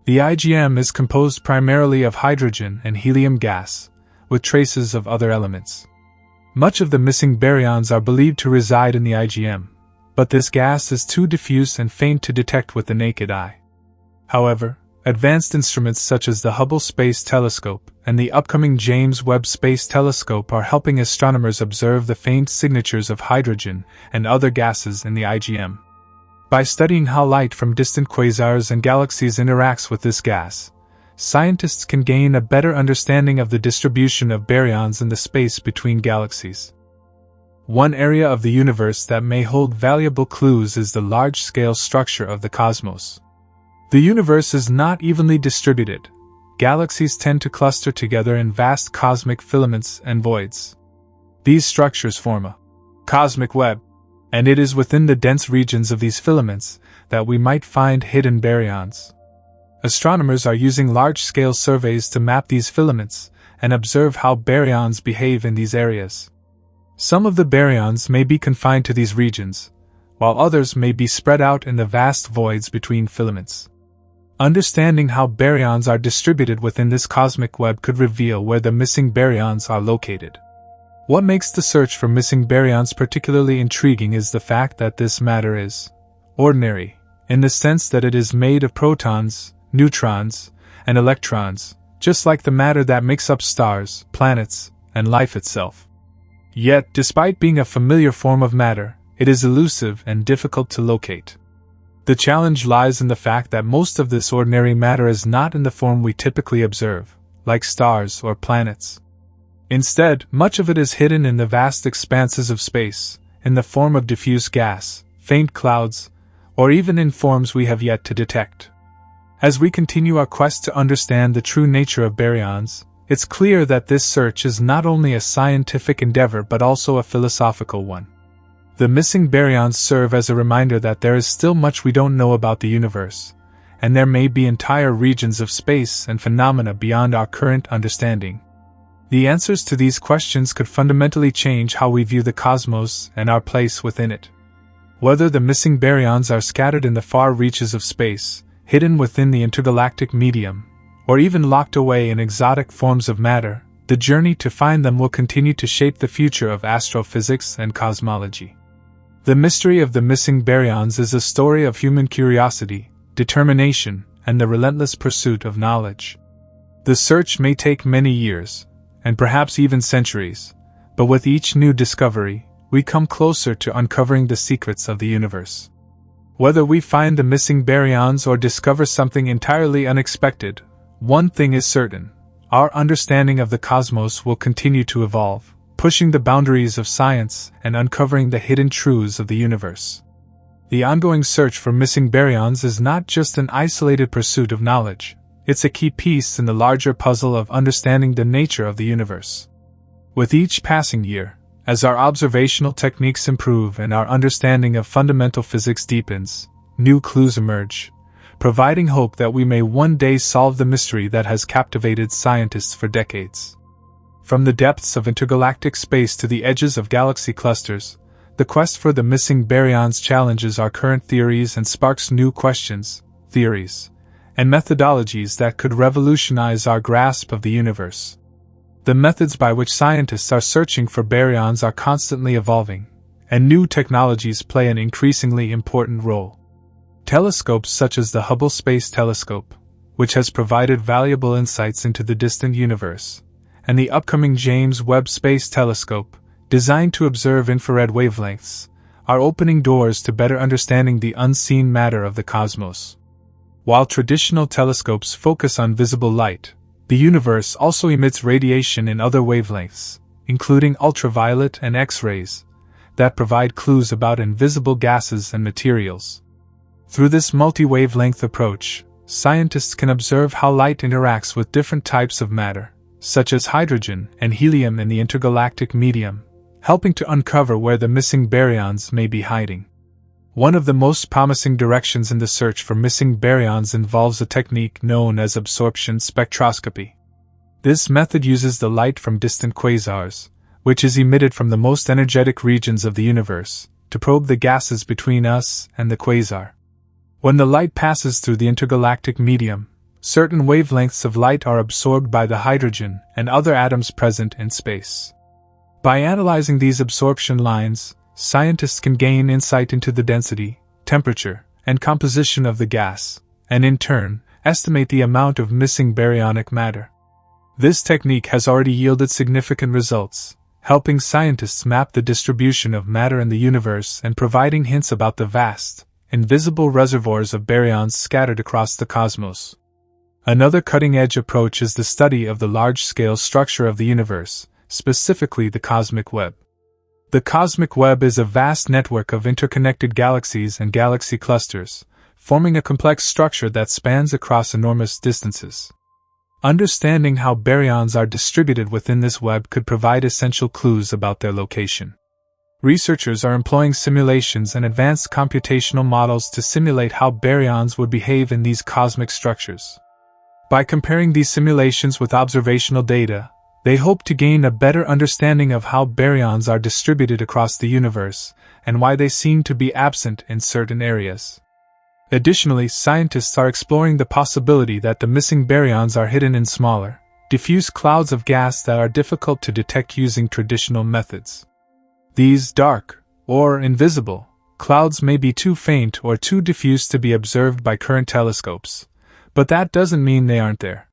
The IGM is composed primarily of hydrogen and helium gas, with traces of other elements. Much of the missing baryons are believed to reside in the IGM, but this gas is too diffuse and faint to detect with the naked eye. However, advanced instruments such as the Hubble Space Telescope and the upcoming James Webb Space Telescope are helping astronomers observe the faint signatures of hydrogen and other gases in the IGM. By studying how light from distant quasars and galaxies interacts with this gas, scientists can gain a better understanding of the distribution of baryons in the space between galaxies. One area of the universe that may hold valuable clues is the large-scale structure of the cosmos. The universe is not evenly distributed. Galaxies tend to cluster together in vast cosmic filaments and voids. These structures form a cosmic web, and it is within the dense regions of these filaments that we might find hidden baryons. Astronomers are using large-scale surveys to map these filaments and observe how baryons behave in these areas. Some of the baryons may be confined to these regions, while others may be spread out in the vast voids between filaments. Understanding how baryons are distributed within this cosmic web could reveal where the missing baryons are located. What makes the search for missing baryons particularly intriguing is the fact that this matter is ordinary, in the sense that it is made of protons, neutrons, and electrons, just like the matter that makes up stars, planets, and life itself. Yet, despite being a familiar form of matter, it is elusive and difficult to locate. The challenge lies in the fact that most of this ordinary matter is not in the form we typically observe, like stars or planets. Instead, much of it is hidden in the vast expanses of space, in the form of diffuse gas, faint clouds, or even in forms we have yet to detect. As we continue our quest to understand the true nature of baryons, it's clear that this search is not only a scientific endeavor but also a philosophical one. The missing baryons serve as a reminder that there is still much we don't know about the universe, and there may be entire regions of space and phenomena beyond our current understanding. The answers to these questions could fundamentally change how we view the cosmos and our place within it. Whether the missing baryons are scattered in the far reaches of space, hidden within the intergalactic medium, or even locked away in exotic forms of matter, the journey to find them will continue to shape the future of astrophysics and cosmology. The mystery of the missing baryons is a story of human curiosity, determination, and the relentless pursuit of knowledge. The search may take many years, and perhaps even centuries, but with each new discovery, we come closer to uncovering the secrets of the universe. Whether we find the missing baryons or discover something entirely unexpected, one thing is certain: our understanding of the cosmos will continue to evolve, pushing the boundaries of science and uncovering the hidden truths of the universe. The ongoing search for missing baryons is not just an isolated pursuit of knowledge, it's a key piece in the larger puzzle of understanding the nature of the universe. With each passing year, as our observational techniques improve and our understanding of fundamental physics deepens, new clues emerge, providing hope that we may one day solve the mystery that has captivated scientists for decades. From the depths of intergalactic space to the edges of galaxy clusters, the quest for the missing baryons challenges our current theories and sparks new questions, theories, and methodologies that could revolutionize our grasp of the universe. The methods by which scientists are searching for baryons are constantly evolving, and new technologies play an increasingly important role. Telescopes such as the Hubble Space Telescope, which has provided valuable insights into the distant universe, and the upcoming James Webb Space Telescope, designed to observe infrared wavelengths, are opening doors to better understanding the unseen matter of the cosmos. While traditional telescopes focus on visible light, the universe also emits radiation in other wavelengths, including ultraviolet and X-rays, that provide clues about invisible gases and materials. Through this multi-wavelength approach, scientists can observe how light interacts with different types of matter, such as hydrogen and helium in the intergalactic medium, helping to uncover where the missing baryons may be hiding. One of the most promising directions in the search for missing baryons involves a technique known as absorption spectroscopy. This method uses the light from distant quasars, which is emitted from the most energetic regions of the universe, to probe the gases between us and the quasar. When the light passes through the intergalactic medium, certain wavelengths of light are absorbed by the hydrogen and other atoms present in space. By analyzing these absorption lines, scientists can gain insight into the density, temperature, and composition of the gas, and in turn, estimate the amount of missing baryonic matter. This technique has already yielded significant results, helping scientists map the distribution of matter in the universe and providing hints about the vast, invisible reservoirs of baryons scattered across the cosmos. Another cutting-edge approach is the study of the large-scale structure of the universe, specifically the cosmic web. The cosmic web is a vast network of interconnected galaxies and galaxy clusters, forming a complex structure that spans across enormous distances. Understanding how baryons are distributed within this web could provide essential clues about their location. Researchers are employing simulations and advanced computational models to simulate how baryons would behave in these cosmic structures. By comparing these simulations with observational data, they hope to gain a better understanding of how baryons are distributed across the universe and why they seem to be absent in certain areas. Additionally, scientists are exploring the possibility that the missing baryons are hidden in smaller, diffuse clouds of gas that are difficult to detect using traditional methods. These dark, or invisible, clouds may be too faint or too diffuse to be observed by current telescopes, but that doesn't mean they aren't there.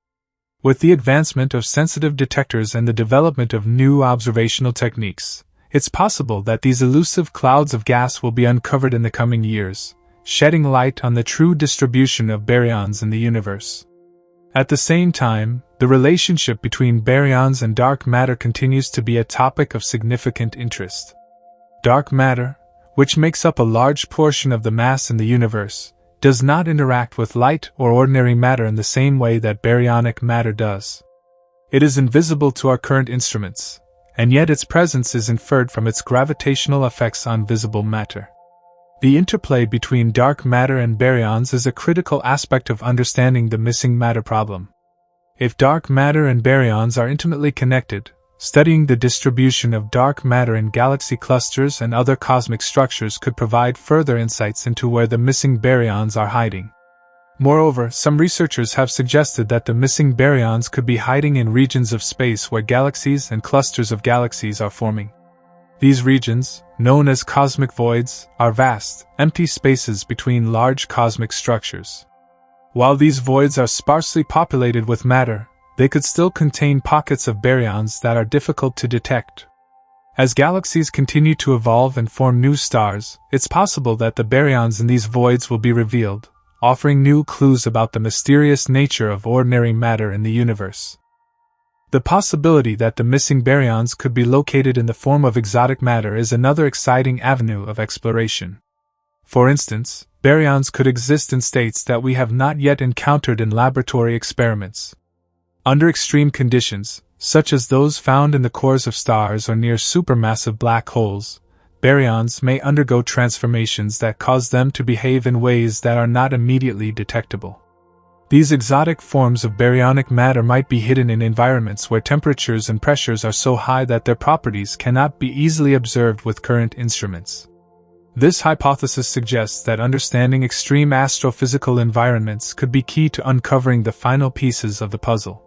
With the advancement of sensitive detectors and the development of new observational techniques, it's possible that these elusive clouds of gas will be uncovered in the coming years, shedding light on the true distribution of baryons in the universe. At the same time, the relationship between baryons and dark matter continues to be a topic of significant interest. Dark matter, which makes up a large portion of the mass in the universe, does not interact with light or ordinary matter in the same way that baryonic matter does. It is invisible to our current instruments, and yet its presence is inferred from its gravitational effects on visible matter. The interplay between dark matter and baryons is a critical aspect of understanding the missing matter problem. If dark matter and baryons are intimately connected, studying the distribution of dark matter in galaxy clusters and other cosmic structures could provide further insights into where the missing baryons are hiding. Moreover, some researchers have suggested that the missing baryons could be hiding in regions of space where galaxies and clusters of galaxies are forming. These regions, known as cosmic voids, are vast, empty spaces between large cosmic structures. While these voids are sparsely populated with matter, they could still contain pockets of baryons that are difficult to detect. As galaxies continue to evolve and form new stars, it's possible that the baryons in these voids will be revealed, offering new clues about the mysterious nature of ordinary matter in the universe. The possibility that the missing baryons could be located in the form of exotic matter is another exciting avenue of exploration. For instance, baryons could exist in states that we have not yet encountered in laboratory experiments. Under extreme conditions, such as those found in the cores of stars or near supermassive black holes, baryons may undergo transformations that cause them to behave in ways that are not immediately detectable. These exotic forms of baryonic matter might be hidden in environments where temperatures and pressures are so high that their properties cannot be easily observed with current instruments. This hypothesis suggests that understanding extreme astrophysical environments could be key to uncovering the final pieces of the puzzle.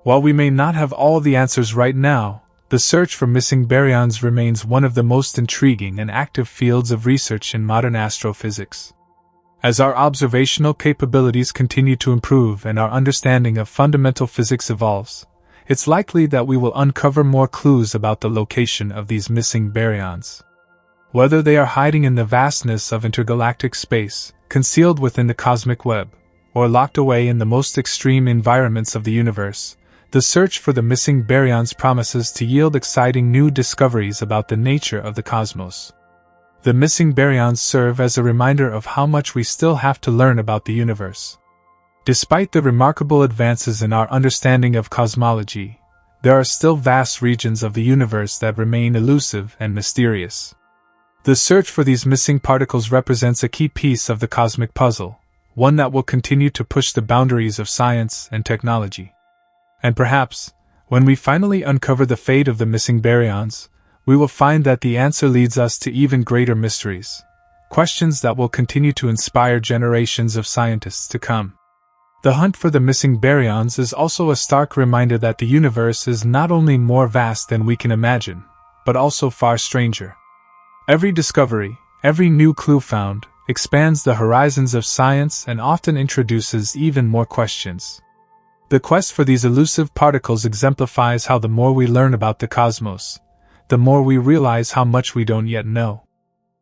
While we may not have all the answers right now, the search for missing baryons remains one of the most intriguing and active fields of research in modern astrophysics. As our observational capabilities continue to improve and our understanding of fundamental physics evolves, it's likely that we will uncover more clues about the location of these missing baryons. Whether they are hiding in the vastness of intergalactic space, concealed within the cosmic web, or locked away in the most extreme environments of the universe, the search for the missing baryons promises to yield exciting new discoveries about the nature of the cosmos. The missing baryons serve as a reminder of how much we still have to learn about the universe. Despite the remarkable advances in our understanding of cosmology, there are still vast regions of the universe that remain elusive and mysterious. The search for these missing particles represents a key piece of the cosmic puzzle, one that will continue to push the boundaries of science and technology. And perhaps, when we finally uncover the fate of the missing baryons, we will find that the answer leads us to even greater mysteries, questions that will continue to inspire generations of scientists to come. The hunt for the missing baryons is also a stark reminder that the universe is not only more vast than we can imagine, but also far stranger. Every discovery, every new clue found, expands the horizons of science and often introduces even more questions. The quest for these elusive particles exemplifies how the more we learn about the cosmos, the more we realize how much we don't yet know.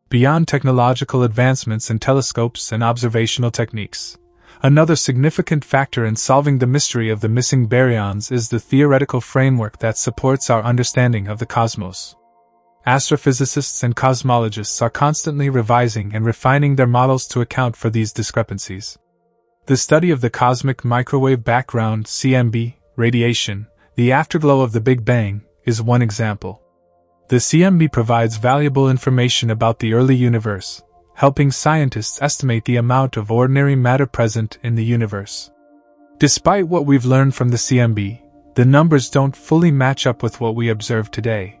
Beyond technological advancements in telescopes and observational techniques, another significant factor in solving the mystery of the missing baryons is the theoretical framework that supports our understanding of the cosmos. Astrophysicists and cosmologists are constantly revising and refining their models to account for these discrepancies. The study of the cosmic microwave background (CMB) radiation, the afterglow of the Big Bang, is one example. The CMB provides valuable information about the early universe, helping scientists estimate the amount of ordinary matter present in the universe. Despite what we've learned from the CMB, the numbers don't fully match up with what we observe today.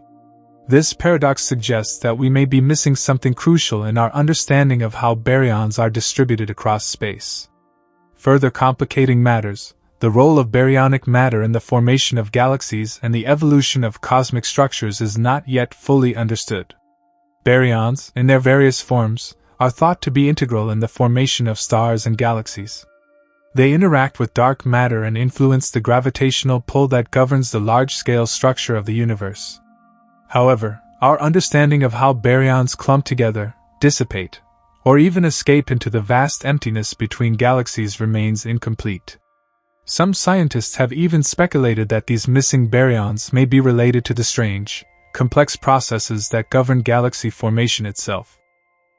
This paradox suggests that we may be missing something crucial in our understanding of how baryons are distributed across space. Further complicating matters, the role of baryonic matter in the formation of galaxies and the evolution of cosmic structures is not yet fully understood. Baryons, in their various forms, are thought to be integral in the formation of stars and galaxies. They interact with dark matter and influence the gravitational pull that governs the large-scale structure of the universe. However, our understanding of how baryons clump together, dissipate, or even escape into the vast emptiness between galaxies remains incomplete. Some scientists have even speculated that these missing baryons may be related to the strange, complex processes that govern galaxy formation itself.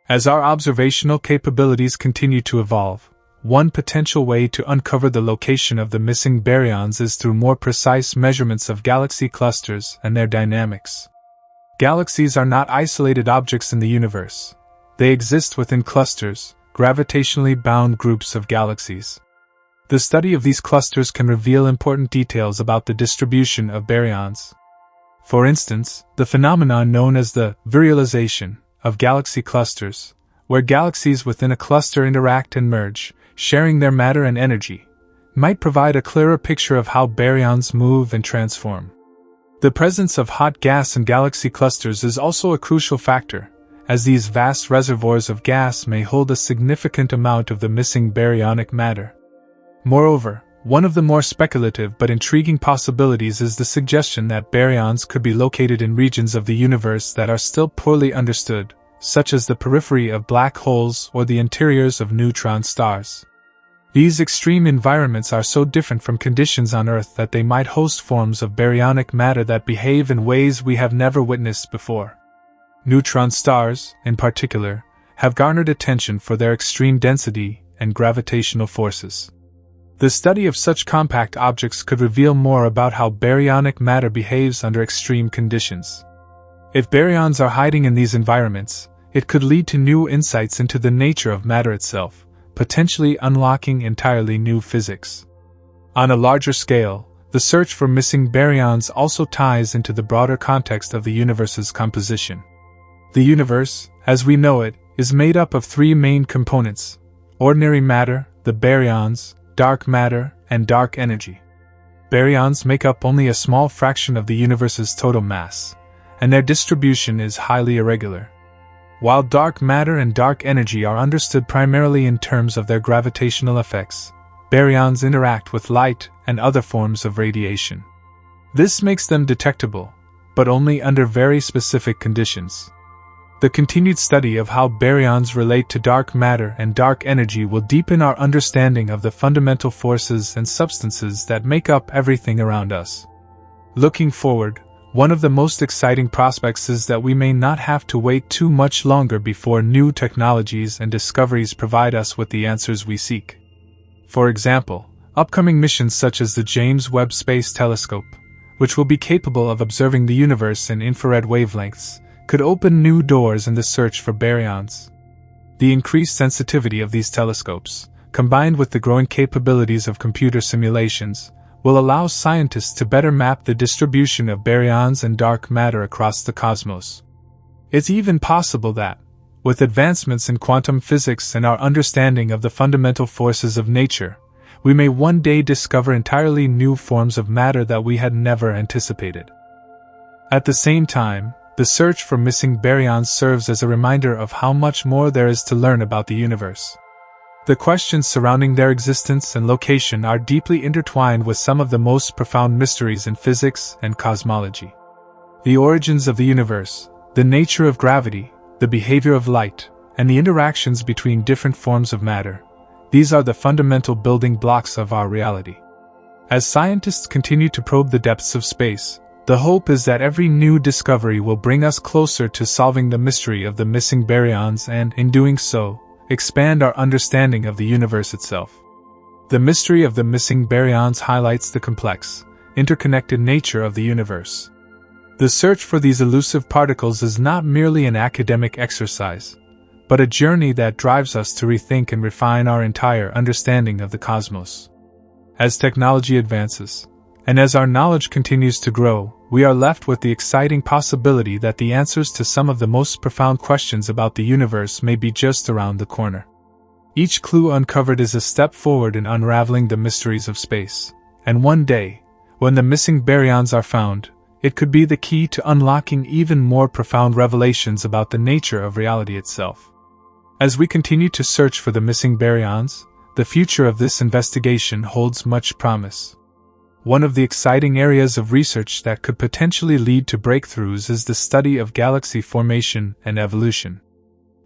As our observational capabilities continue to evolve, one potential way to uncover the location of the missing baryons is through more precise measurements of galaxy clusters and their dynamics. Galaxies are not isolated objects in the universe. They exist within clusters, gravitationally bound groups of galaxies. The study of these clusters can reveal important details about the distribution of baryons. For instance, the phenomenon known as the virialization of galaxy clusters, where galaxies within a cluster interact and merge, sharing their matter and energy, might provide a clearer picture of how baryons move and transform. The presence of hot gas in galaxy clusters is also a crucial factor, as these vast reservoirs of gas may hold a significant amount of the missing baryonic matter. Moreover, one of the more speculative but intriguing possibilities is the suggestion that baryons could be located in regions of the universe that are still poorly understood, such as the periphery of black holes or the interiors of neutron stars. These extreme environments are so different from conditions on Earth that they might host forms of baryonic matter that behave in ways we have never witnessed before. Neutron stars, in particular, have garnered attention for their extreme density and gravitational forces. The study of such compact objects could reveal more about how baryonic matter behaves under extreme conditions. If baryons are hiding in these environments, it could lead to new insights into the nature of matter itself, potentially unlocking entirely new physics. On a larger scale, the search for missing baryons also ties into the broader context of the universe's composition. The universe, as we know it, is made up of three main components: ordinary matter, the baryons, dark matter, and dark energy. Baryons make up only a small fraction of the universe's total mass, and their distribution is highly irregular. While dark matter and dark energy are understood primarily in terms of their gravitational effects, baryons interact with light and other forms of radiation. This makes them detectable, but only under very specific conditions. The continued study of how baryons relate to dark matter and dark energy will deepen our understanding of the fundamental forces and substances that make up everything around us. Looking forward, one of the most exciting prospects is that we may not have to wait too much longer before new technologies and discoveries provide us with the answers we seek. For example, upcoming missions such as the James Webb Space Telescope, which will be capable of observing the universe in infrared wavelengths, could open new doors in the search for baryons. The increased sensitivity of these telescopes, combined with the growing capabilities of computer simulations, will allow scientists to better map the distribution of baryons and dark matter across the cosmos. It's even possible that, with advancements in quantum physics and our understanding of the fundamental forces of nature, we may one day discover entirely new forms of matter that we had never anticipated. At the same time, the search for missing baryons serves as a reminder of how much more there is to learn about the universe. The questions surrounding their existence and location are deeply intertwined with some of the most profound mysteries in physics and cosmology. The origins of the universe, the nature of gravity, the behavior of light, and the interactions between different forms of matter, these are the fundamental building blocks of our reality. As scientists continue to probe the depths of space, the hope is that every new discovery will bring us closer to solving the mystery of the missing baryons and, in doing so, expand our understanding of the universe itself. The mystery of the missing baryons highlights the complex, interconnected nature of the universe. The search for these elusive particles is not merely an academic exercise, but a journey that drives us to rethink and refine our entire understanding of the cosmos. As technology advances, and as our knowledge continues to grow, we are left with the exciting possibility that the answers to some of the most profound questions about the universe may be just around the corner. Each clue uncovered is a step forward in unraveling the mysteries of space, and one day, when the missing baryons are found, it could be the key to unlocking even more profound revelations about the nature of reality itself. As we continue to search for the missing baryons, the future of this investigation holds much promise. One of the exciting areas of research that could potentially lead to breakthroughs is the study of galaxy formation and evolution.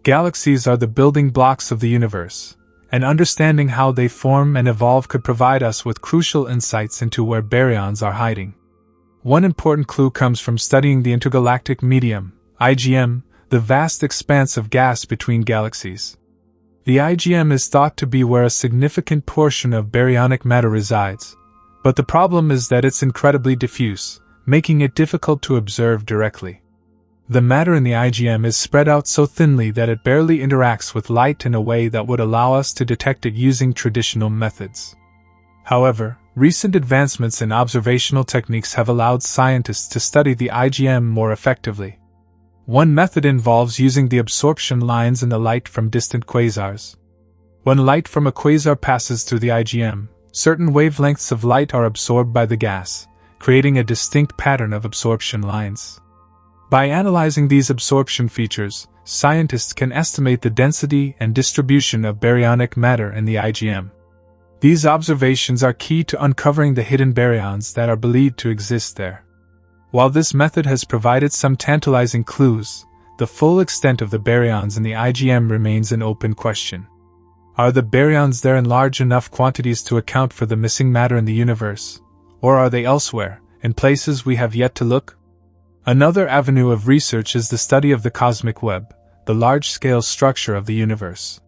Galaxies are the building blocks of the universe, and understanding how they form and evolve could provide us with crucial insights into where baryons are hiding. One important clue comes from studying the intergalactic medium, IGM, the vast expanse of gas between galaxies. The IGM is thought to be where a significant portion of baryonic matter resides, but the problem is that it's incredibly diffuse, making it difficult to observe directly. The matter in the IGM is spread out so thinly that it barely interacts with light in a way that would allow us to detect it using traditional methods. However, recent advancements in observational techniques have allowed scientists to study the IGM more effectively. One method involves using the absorption lines in the light from distant quasars. When light from a quasar passes through the IGM, certain wavelengths of light are absorbed by the gas, creating a distinct pattern of absorption lines. By analyzing these absorption features, scientists can estimate the density and distribution of baryonic matter in the IGM. These observations are key to uncovering the hidden baryons that are believed to exist there. While this method has provided some tantalizing clues, the full extent of the baryons in the IGM remains an open question. Are the baryons there in large enough quantities to account for the missing matter in the universe? Or are they elsewhere, in places we have yet to look? Another avenue of research is the study of the cosmic web, the large-scale structure of the universe.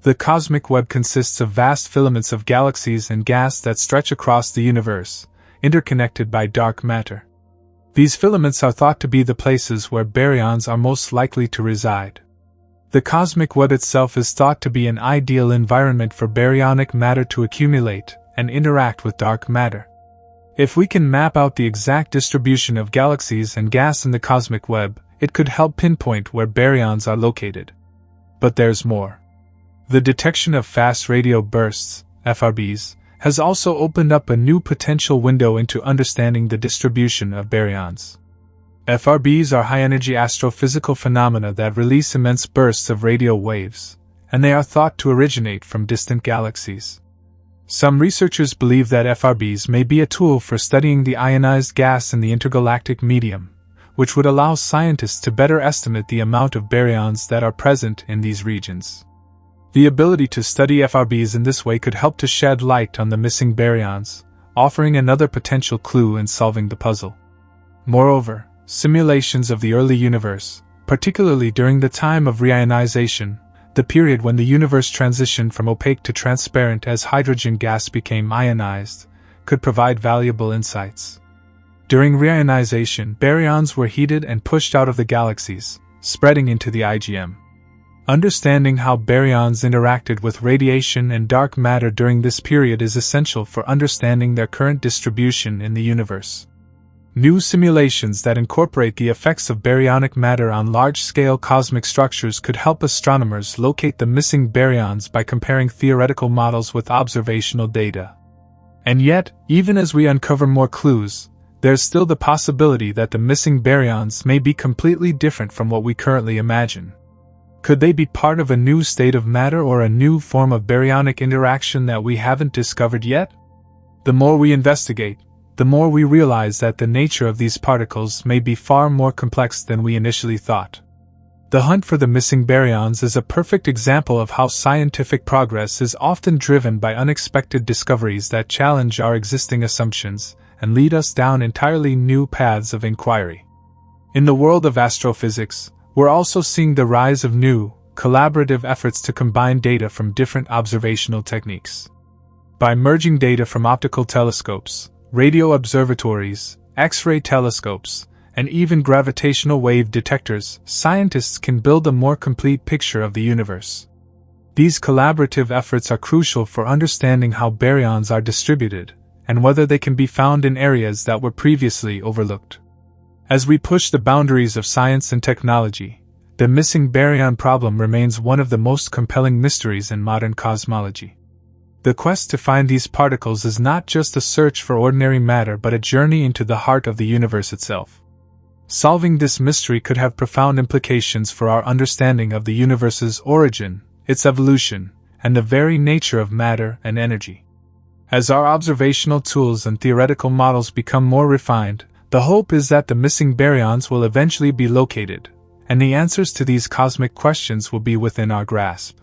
The cosmic web consists of vast filaments of galaxies and gas that stretch across the universe, interconnected by dark matter. These filaments are thought to be the places where baryons are most likely to reside. The cosmic web itself is thought to be an ideal environment for baryonic matter to accumulate and interact with dark matter. If we can map out the exact distribution of galaxies and gas in the cosmic web, it could help pinpoint where baryons are located. But there's more. The detection of fast radio bursts, FRBs, has also opened up a new potential window into understanding the distribution of baryons. FRBs are high-energy astrophysical phenomena that release immense bursts of radio waves, and they are thought to originate from distant galaxies. Some researchers believe that FRBs may be a tool for studying the ionized gas in the intergalactic medium, which would allow scientists to better estimate the amount of baryons that are present in these regions. The ability to study FRBs in this way could help to shed light on the missing baryons, offering another potential clue in solving the puzzle. Moreover, simulations of the early universe, particularly during the time of reionization, the period when the universe transitioned from opaque to transparent as hydrogen gas became ionized, could provide valuable insights. During reionization, baryons were heated and pushed out of the galaxies, spreading into the IGM. Understanding how baryons interacted with radiation and dark matter during this period is essential for understanding their current distribution in the universe. New simulations that incorporate the effects of baryonic matter on large-scale cosmic structures could help astronomers locate the missing baryons by comparing theoretical models with observational data. And yet, even as we uncover more clues, there's still the possibility that the missing baryons may be completely different from what we currently imagine. Could they be part of a new state of matter or a new form of baryonic interaction that we haven't discovered yet? The more we investigate, the more we realize that the nature of these particles may be far more complex than we initially thought. The hunt for the missing baryons is a perfect example of how scientific progress is often driven by unexpected discoveries that challenge our existing assumptions and lead us down entirely new paths of inquiry. In the world of astrophysics, we're also seeing the rise of new, collaborative efforts to combine data from different observational techniques. By merging data from optical telescopes, radio observatories, X-ray telescopes, and even gravitational wave detectors, scientists can build a more complete picture of the universe. These collaborative efforts are crucial for understanding how baryons are distributed, and whether they can be found in areas that were previously overlooked. As we push the boundaries of science and technology, the missing baryon problem remains one of the most compelling mysteries in modern cosmology. The quest to find these particles is not just a search for ordinary matter but a journey into the heart of the universe itself. Solving this mystery could have profound implications for our understanding of the universe's origin, its evolution, and the very nature of matter and energy. As our observational tools and theoretical models become more refined, the hope is that the missing baryons will eventually be located, and the answers to these cosmic questions will be within our grasp.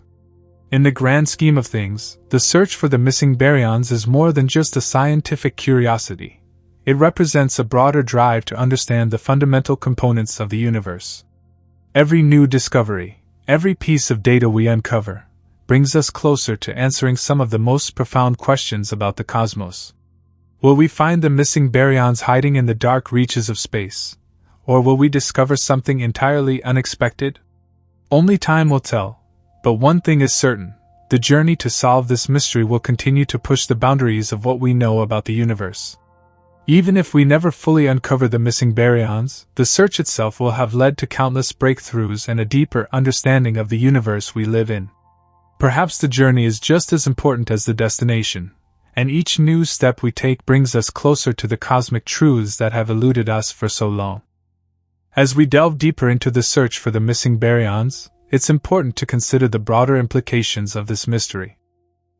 In the grand scheme of things, the search for the missing baryons is more than just a scientific curiosity. It represents a broader drive to understand the fundamental components of the universe. Every new discovery, every piece of data we uncover, brings us closer to answering some of the most profound questions about the cosmos. Will we find the missing baryons hiding in the dark reaches of space? Or will we discover something entirely unexpected? Only time will tell, but one thing is certain: the journey to solve this mystery will continue to push the boundaries of what we know about the universe. Even if we never fully uncover the missing baryons, the search itself will have led to countless breakthroughs and a deeper understanding of the universe we live in. Perhaps the journey is just as important as the destination, and each new step we take brings us closer to the cosmic truths that have eluded us for so long. As we delve deeper into the search for the missing baryons, it's important to consider the broader implications of this mystery.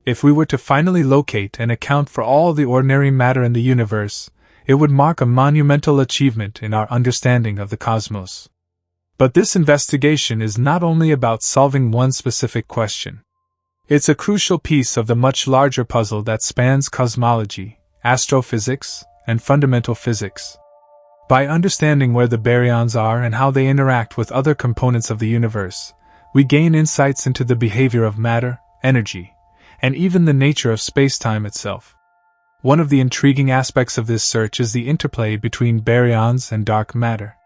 If we were to finally locate and account for all the ordinary matter in the universe, it would mark a monumental achievement in our understanding of the cosmos. But this investigation is not only about solving one specific question. It's a crucial piece of the much larger puzzle that spans cosmology, astrophysics, and fundamental physics. By understanding where the baryons are and how they interact with other components of the universe, we gain insights into the behavior of matter, energy, and even the nature of space-time itself. One of the intriguing aspects of this search is the interplay between baryons and dark matter.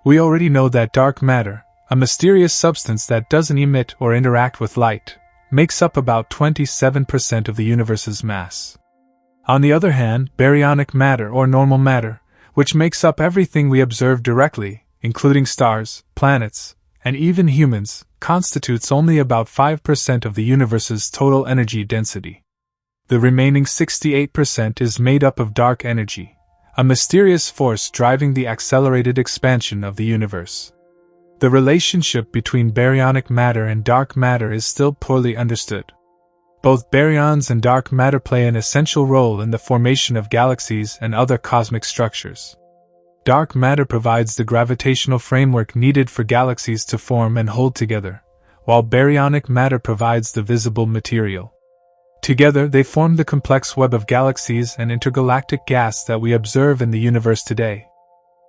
We already know that dark matter, a mysterious substance that doesn't emit or interact with light, makes up about 27% of the universe's mass. On the other hand, baryonic matter or normal matter, which makes up everything we observe directly, including stars, planets, and even humans, constitutes only about 5% of the universe's total energy density. The remaining 68% is made up of dark energy, a mysterious force driving the accelerated expansion of the universe. The relationship between baryonic matter and dark matter is still poorly understood. Both baryons and dark matter play an essential role in the formation of galaxies and other cosmic structures. Dark matter provides the gravitational framework needed for galaxies to form and hold together, while baryonic matter provides the visible material. Together, they form the complex web of galaxies and intergalactic gas that we observe in the universe today.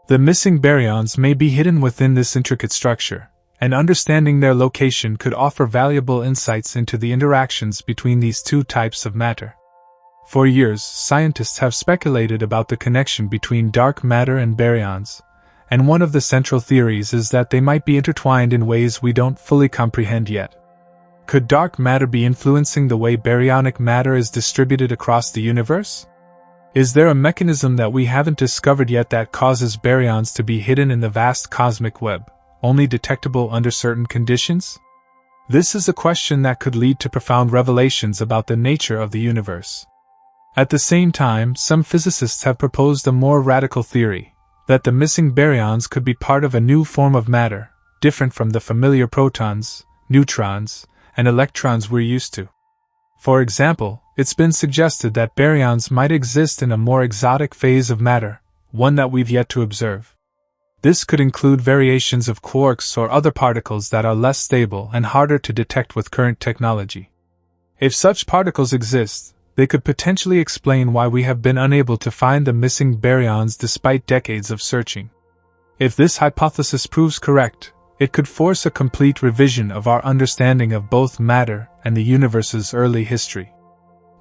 The missing baryons may be hidden within this intricate structure, and understanding their location could offer valuable insights into the interactions between these two types of matter. For years, scientists have speculated about the connection between dark matter and baryons, and one of the central theories is that they might be intertwined in ways we don't fully comprehend yet. Could dark matter be influencing the way baryonic matter is distributed across the universe? Is there a mechanism that we haven't discovered yet that causes baryons to be hidden in the vast cosmic web, only detectable under certain conditions? This is a question that could lead to profound revelations about the nature of the universe. At the same time, some physicists have proposed a more radical theory, that the missing baryons could be part of a new form of matter, different from the familiar protons, neutrons, and electrons we're used to. For example, it's been suggested that baryons might exist in a more exotic phase of matter, one that we've yet to observe. This could include variations of quarks or other particles that are less stable and harder to detect with current technology. If such particles exist, they could potentially explain why we have been unable to find the missing baryons despite decades of searching. If this hypothesis proves correct, it could force a complete revision of our understanding of both matter and the universe's early history.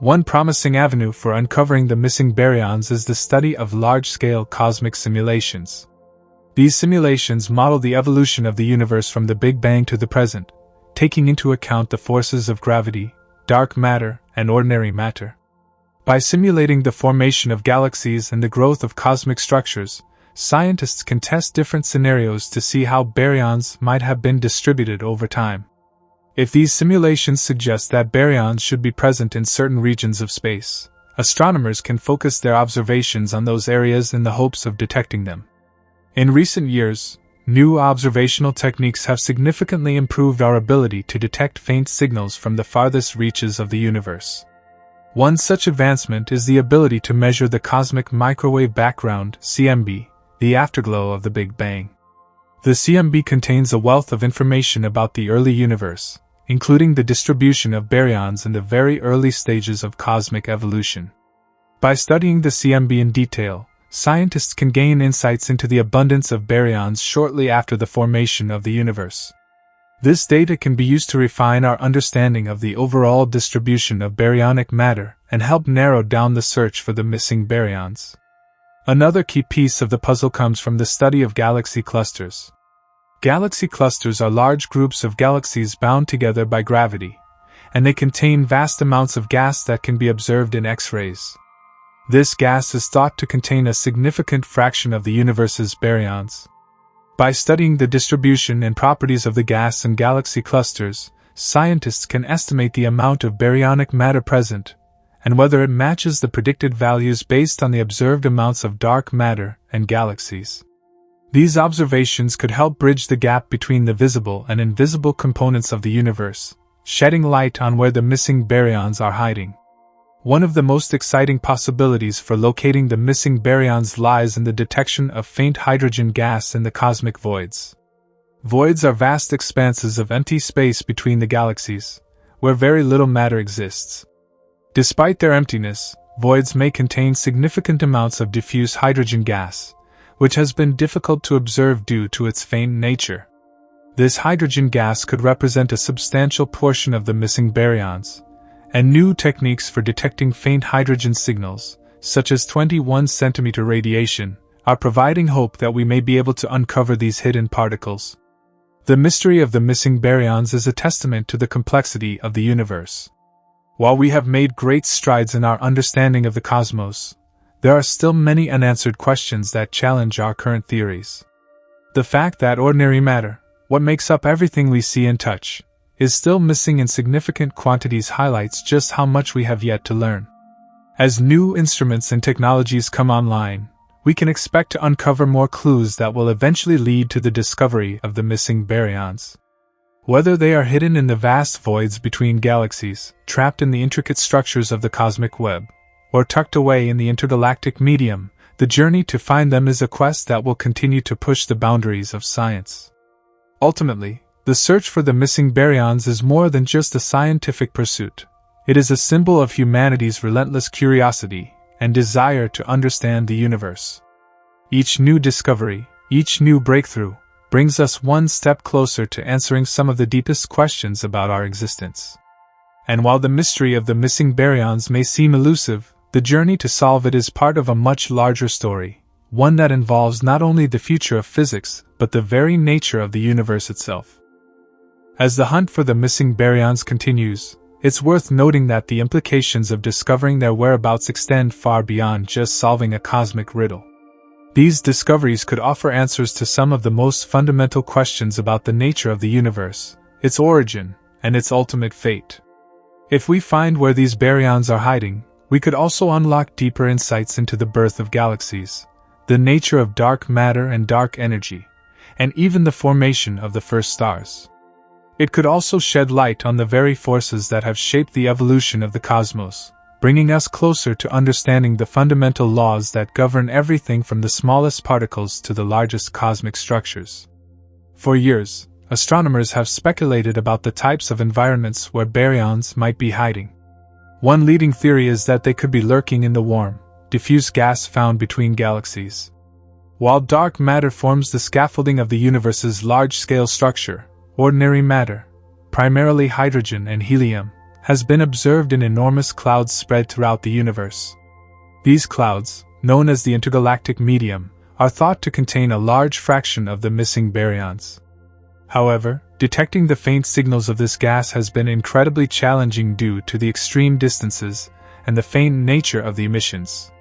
One promising avenue for uncovering the missing baryons is the study of large-scale cosmic simulations. These simulations model the evolution of the universe from the Big Bang to the present, taking into account the forces of gravity, dark matter, and ordinary matter. By simulating the formation of galaxies and the growth of cosmic structures, scientists can test different scenarios to see how baryons might have been distributed over time. If these simulations suggest that baryons should be present in certain regions of space, astronomers can focus their observations on those areas in the hopes of detecting them. In recent years, new observational techniques have significantly improved our ability to detect faint signals from the farthest reaches of the universe. One such advancement is the ability to measure the cosmic microwave background, CMB, the afterglow of the Big Bang. The CMB contains a wealth of information about the early universe, including the distribution of baryons in the very early stages of cosmic evolution. By studying the CMB in detail, scientists can gain insights into the abundance of baryons shortly after the formation of the universe. This data can be used to refine our understanding of the overall distribution of baryonic matter and help narrow down the search for the missing baryons. Another key piece of the puzzle comes from the study of galaxy clusters. Galaxy clusters are large groups of galaxies bound together by gravity, and they contain vast amounts of gas that can be observed in X-rays. This gas is thought to contain a significant fraction of the universe's baryons. By studying the distribution and properties of the gas in galaxy clusters, scientists can estimate the amount of baryonic matter present, and whether it matches the predicted values based on the observed amounts of dark matter and galaxies. These observations could help bridge the gap between the visible and invisible components of the universe, shedding light on where the missing baryons are hiding. One of the most exciting possibilities for locating the missing baryons lies in the detection of faint hydrogen gas in the cosmic voids. Voids are vast expanses of empty space between the galaxies, where very little matter exists. Despite their emptiness, voids may contain significant amounts of diffuse hydrogen gas, which has been difficult to observe due to its faint nature. This hydrogen gas could represent a substantial portion of the missing baryons, and new techniques for detecting faint hydrogen signals, such as 21 cm radiation, are providing hope that we may be able to uncover these hidden particles. The mystery of the missing baryons is a testament to the complexity of the universe. While we have made great strides in our understanding of the cosmos, there are still many unanswered questions that challenge our current theories. The fact that ordinary matter, what makes up everything we see and touch, is still missing in significant quantities highlights just how much we have yet to learn. As new instruments and technologies come online, we can expect to uncover more clues that will eventually lead to the discovery of the missing baryons. Whether they are hidden in the vast voids between galaxies, trapped in the intricate structures of the cosmic web, or tucked away in the intergalactic medium, the journey to find them is a quest that will continue to push the boundaries of science. Ultimately, the search for the missing baryons is more than just a scientific pursuit. It is a symbol of humanity's relentless curiosity and desire to understand the universe. Each new discovery, each new breakthrough, brings us one step closer to answering some of the deepest questions about our existence. And while the mystery of the missing baryons may seem elusive, the journey to solve it is part of a much larger story, one that involves not only the future of physics, but the very nature of the universe itself. As the hunt for the missing baryons continues, it's worth noting that the implications of discovering their whereabouts extend far beyond just solving a cosmic riddle. These discoveries could offer answers to some of the most fundamental questions about the nature of the universe, its origin, and its ultimate fate. If we find where these baryons are hiding, we could also unlock deeper insights into the birth of galaxies, the nature of dark matter and dark energy, and even the formation of the first stars. It could also shed light on the very forces that have shaped the evolution of the cosmos, bringing us closer to understanding the fundamental laws that govern everything from the smallest particles to the largest cosmic structures. For years, astronomers have speculated about the types of environments where baryons might be hiding. One leading theory is that they could be lurking in the warm, diffuse gas found between galaxies. While dark matter forms the scaffolding of the universe's large-scale structure, ordinary matter, primarily hydrogen and helium, has been observed in enormous clouds spread throughout the universe. These clouds, known as the intergalactic medium, are thought to contain a large fraction of the missing baryons. However, detecting the faint signals of this gas has been incredibly challenging due to the extreme distances and the faint nature of the emissions.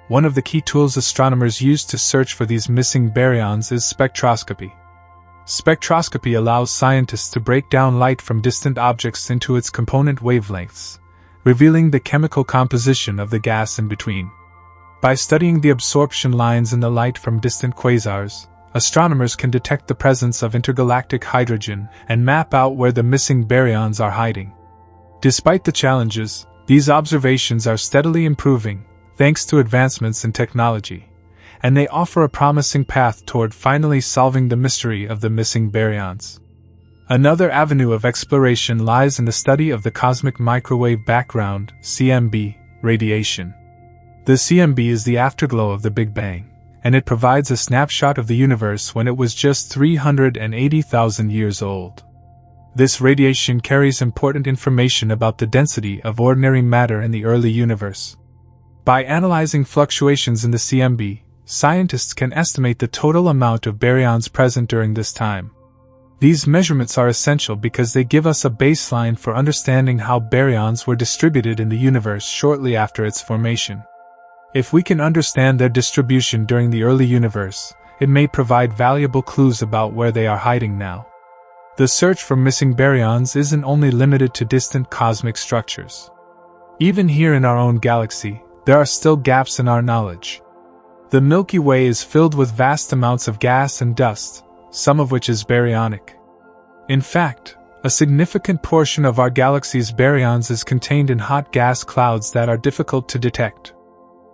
One of the key tools astronomers use to search for these missing baryons is spectroscopy. Spectroscopy allows scientists to break down light from distant objects into its component wavelengths, revealing the chemical composition of the gas in between. By studying the absorption lines in the light from distant quasars, astronomers can detect the presence of intergalactic hydrogen and map out where the missing baryons are hiding. Despite the challenges, these observations are steadily improving, thanks to advancements in technology, and they offer a promising path toward finally solving the mystery of the missing baryons. Another avenue of exploration lies in the study of the cosmic microwave background (CMB) radiation. The CMB is the afterglow of the Big Bang, and it provides a snapshot of the universe when it was just 380,000 years old. This radiation carries important information about the density of ordinary matter in the early universe. By analyzing fluctuations in the CMB, scientists can estimate the total amount of baryons present during this time. These measurements are essential because they give us a baseline for understanding how baryons were distributed in the universe shortly after its formation. If we can understand their distribution during the early universe, it may provide valuable clues about where they are hiding now. The search for missing baryons isn't only limited to distant cosmic structures. Even here in our own galaxy, there are still gaps in our knowledge. The Milky Way is filled with vast amounts of gas and dust, some of which is baryonic. In fact, a significant portion of our galaxy's baryons is contained in hot gas clouds that are difficult to detect.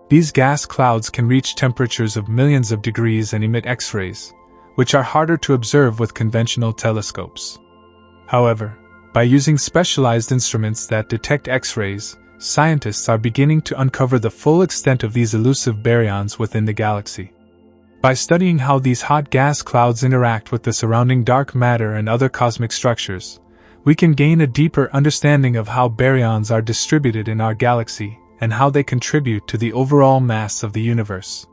These gas clouds can reach temperatures of millions of degrees and emit X-rays, which are harder to observe with conventional telescopes. However, By using specialized instruments that detect X-rays, scientists are beginning to uncover the full extent of these elusive baryons within the galaxy. By studying how these hot gas clouds interact with the surrounding dark matter and other cosmic structures, we can gain a deeper understanding of how baryons are distributed in our galaxy and how they contribute to the overall mass of the universe.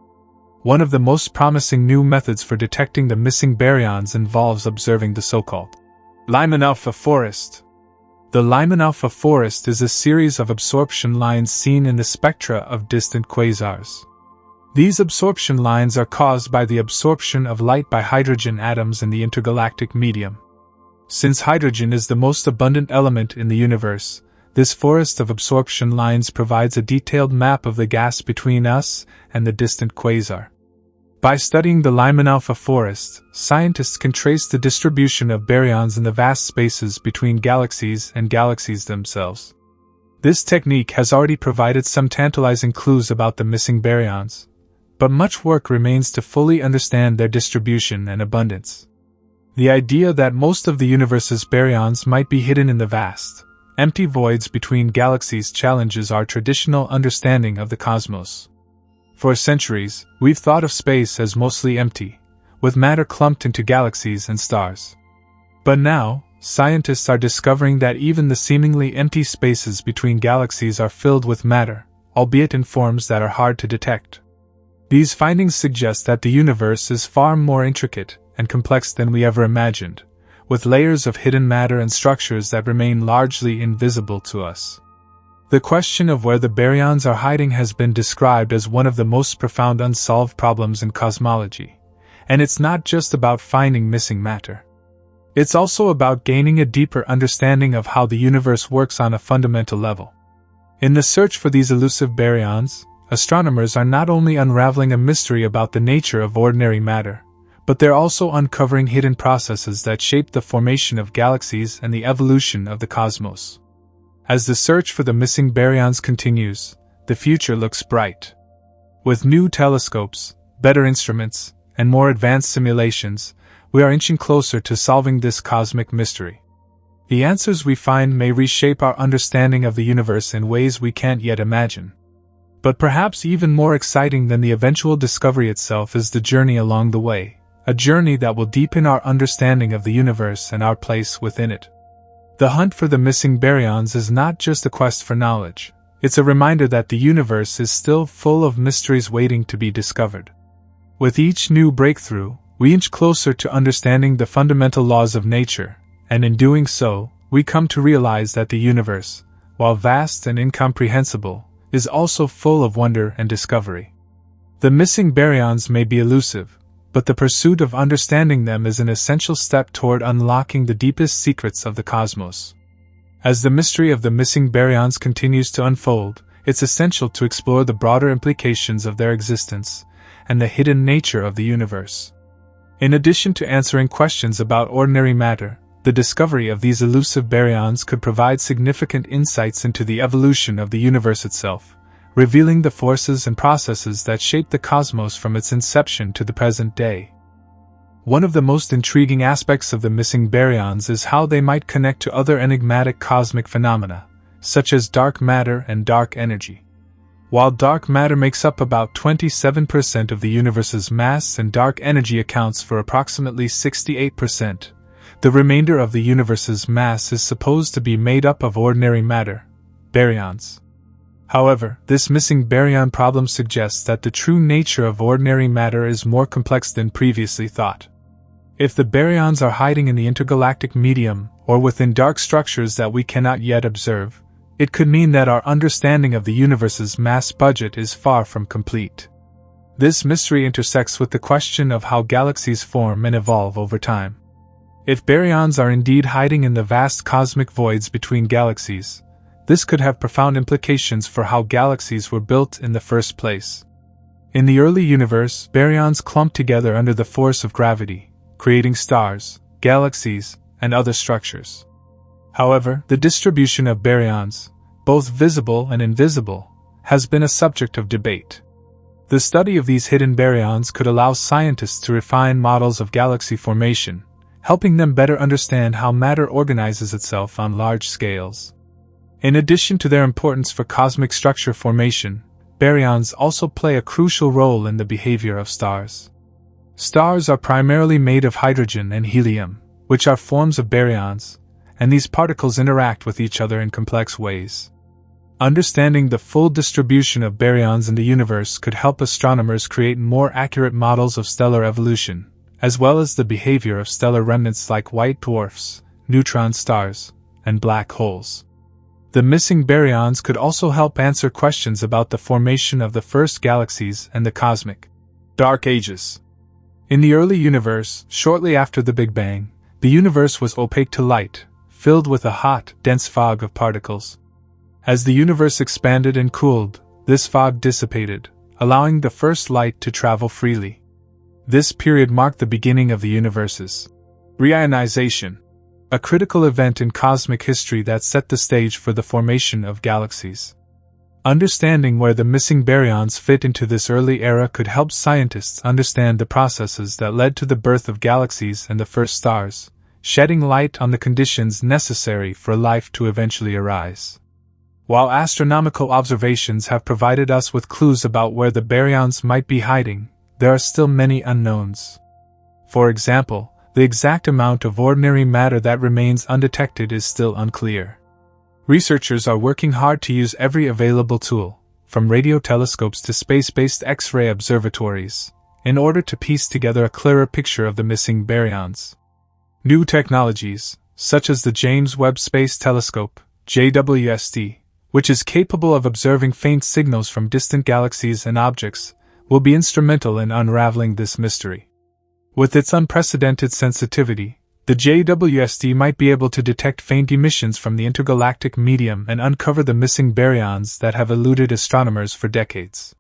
One of the most promising new methods for detecting the missing baryons involves observing the so-called Lyman alpha forest. The Lyman alpha forest is a series of absorption lines seen in the spectra of distant quasars. These absorption lines are caused by the absorption of light by hydrogen atoms in the intergalactic medium. Since hydrogen is the most abundant element in the universe, this forest of absorption lines provides a detailed map of the gas between us and the distant quasar. By studying the Lyman alpha forest, scientists can trace the distribution of baryons in the vast spaces between galaxies and galaxies themselves. This technique has already provided some tantalizing clues about the missing baryons, but much work remains to fully understand their distribution and abundance. The idea that most of the universe's baryons might be hidden in the vast, empty voids between galaxies challenges our traditional understanding of the cosmos. For centuries, we've thought of space as mostly empty, with matter clumped into galaxies and stars. But now, scientists are discovering that even the seemingly empty spaces between galaxies are filled with matter, albeit in forms that are hard to detect. These findings suggest that the universe is far more intricate and complex than we ever imagined, with layers of hidden matter and structures that remain largely invisible to us. The question of where the baryons are hiding has been described as one of the most profound unsolved problems in cosmology, and it's not just about finding missing matter. It's also about gaining a deeper understanding of how the universe works on a fundamental level. In the search for these elusive baryons, astronomers are not only unraveling a mystery about the nature of ordinary matter, but they're also uncovering hidden processes that shape the formation of galaxies and the evolution of the cosmos. As the search for the missing baryons continues, the future looks bright. With new telescopes, better instruments, and more advanced simulations, we are inching closer to solving this cosmic mystery. The answers we find may reshape our understanding of the universe in ways we can't yet imagine. But perhaps even more exciting than the eventual discovery itself is the journey along the way, a journey that will deepen our understanding of the universe and our place within it. The hunt for the missing baryons is not just a quest for knowledge, it's a reminder that the universe is still full of mysteries waiting to be discovered. With each new breakthrough, we inch closer to understanding the fundamental laws of nature, and in doing so, we come to realize that the universe, while vast and incomprehensible, is also full of wonder and discovery. The missing baryons may be elusive, but the pursuit of understanding them is an essential step toward unlocking the deepest secrets of the cosmos. As the mystery of the missing baryons continues to unfold, it's essential to explore the broader implications of their existence and the hidden nature of the universe. In addition to answering questions about ordinary matter, the discovery of these elusive baryons could provide significant insights into the evolution of the universe itself, revealing the forces and processes that shape the cosmos from its inception to the present day. One of the most intriguing aspects of the missing baryons is how they might connect to other enigmatic cosmic phenomena, such as dark matter and dark energy. While dark matter makes up about 27% of the universe's mass and dark energy accounts for approximately 68%, the remainder of the universe's mass is supposed to be made up of ordinary matter, baryons. However, this missing baryon problem suggests that the true nature of ordinary matter is more complex than previously thought. If the baryons are hiding in the intergalactic medium or within dark structures that we cannot yet observe, it could mean that our understanding of the universe's mass budget is far from complete. This mystery intersects with the question of how galaxies form and evolve over time. If baryons are indeed hiding in the vast cosmic voids between galaxies, this could have profound implications for how galaxies were built in the first place. In the early universe, baryons clumped together under the force of gravity, creating stars, galaxies, and other structures. However, the distribution of baryons, both visible and invisible, has been a subject of debate. The study of these hidden baryons could allow scientists to refine models of galaxy formation, helping them better understand how matter organizes itself on large scales. In addition to their importance for cosmic structure formation, baryons also play a crucial role in the behavior of stars. Stars are primarily made of hydrogen and helium, which are forms of baryons, and these particles interact with each other in complex ways. Understanding the full distribution of baryons in the universe could help astronomers create more accurate models of stellar evolution, as well as the behavior of stellar remnants like white dwarfs, neutron stars, and black holes. The missing baryons could also help answer questions about the formation of the first galaxies and the cosmic dark ages. In the early universe, shortly after the Big Bang, the universe was opaque to light, filled with a hot, dense fog of particles. As the universe expanded and cooled, this fog dissipated, allowing the first light to travel freely. This period marked the beginning of the universe's reionization, a critical event in cosmic history that set the stage for the formation of galaxies. Understanding where the missing baryons fit into this early era could help scientists understand the processes that led to the birth of galaxies and the first stars, shedding light on the conditions necessary for life to eventually arise. While astronomical observations have provided us with clues about where the baryons might be hiding, there are still many unknowns. For example, the exact amount of ordinary matter that remains undetected is still unclear. Researchers are working hard to use every available tool, from radio telescopes to space-based X-ray observatories, in order to piece together a clearer picture of the missing baryons. New technologies, such as the James Webb Space Telescope, JWST, which is capable of observing faint signals from distant galaxies and objects, will be instrumental in unraveling this mystery. With its unprecedented sensitivity, the JWST might be able to detect faint emissions from the intergalactic medium and uncover the missing baryons that have eluded astronomers for decades.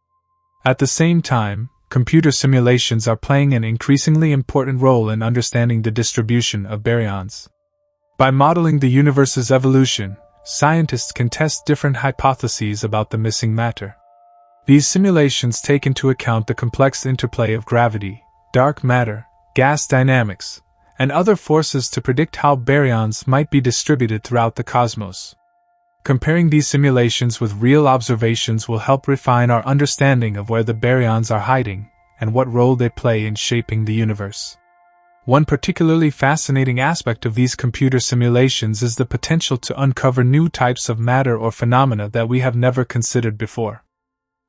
At the same time, computer simulations are playing an increasingly important role in understanding the distribution of baryons. By modeling the universe's evolution, scientists can test different hypotheses about the missing matter. These simulations take into account the complex interplay of gravity, dark matter, gas dynamics, and other forces to predict how baryons might be distributed throughout the cosmos. Comparing these simulations with real observations will help refine our understanding of where the baryons are hiding and what role they play in shaping the universe. One particularly fascinating aspect of these computer simulations is the potential to uncover new types of matter or phenomena that we have never considered before.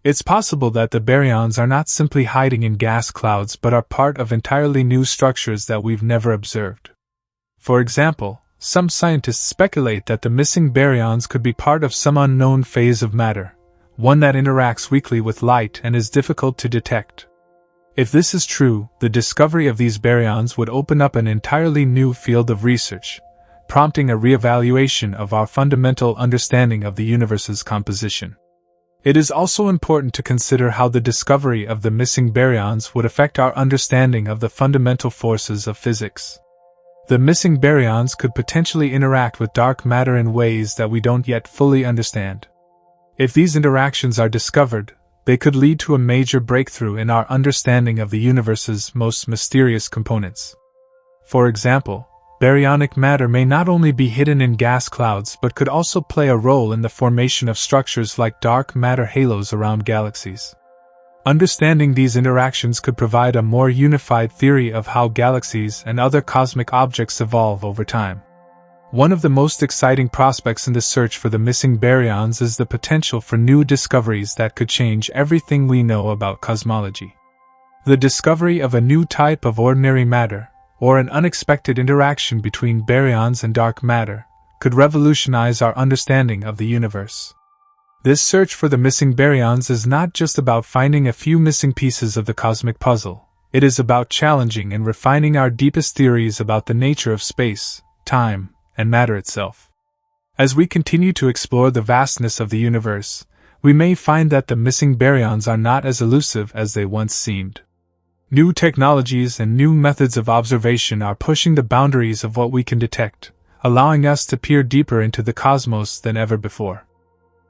It's possible that the baryons are not simply hiding in gas clouds but are part of entirely new structures that we've never observed. For example, some scientists speculate that the missing baryons could be part of some unknown phase of matter, one that interacts weakly with light and is difficult to detect. If this is true, the discovery of these baryons would open up an entirely new field of research, prompting a reevaluation of our fundamental understanding of the universe's composition. It is also important to consider how the discovery of the missing baryons would affect our understanding of the fundamental forces of physics. The missing baryons could potentially interact with dark matter in ways that we don't yet fully understand. If these interactions are discovered, they could lead to a major breakthrough in our understanding of the universe's most mysterious components. For example, baryonic matter may not only be hidden in gas clouds but could also play a role in the formation of structures like dark matter halos around galaxies. Understanding these interactions could provide a more unified theory of how galaxies and other cosmic objects evolve over time. One of the most exciting prospects in the search for the missing baryons is the potential for new discoveries that could change everything we know about cosmology. The discovery of a new type of ordinary matter, or an unexpected interaction between baryons and dark matter, could revolutionize our understanding of the universe. This search for the missing baryons is not just about finding a few missing pieces of the cosmic puzzle. It is about challenging and refining our deepest theories about the nature of space, time, and matter itself. As we continue to explore the vastness of the universe, we may find that the missing baryons are not as elusive as they once seemed. New technologies and new methods of observation are pushing the boundaries of what we can detect, allowing us to peer deeper into the cosmos than ever before.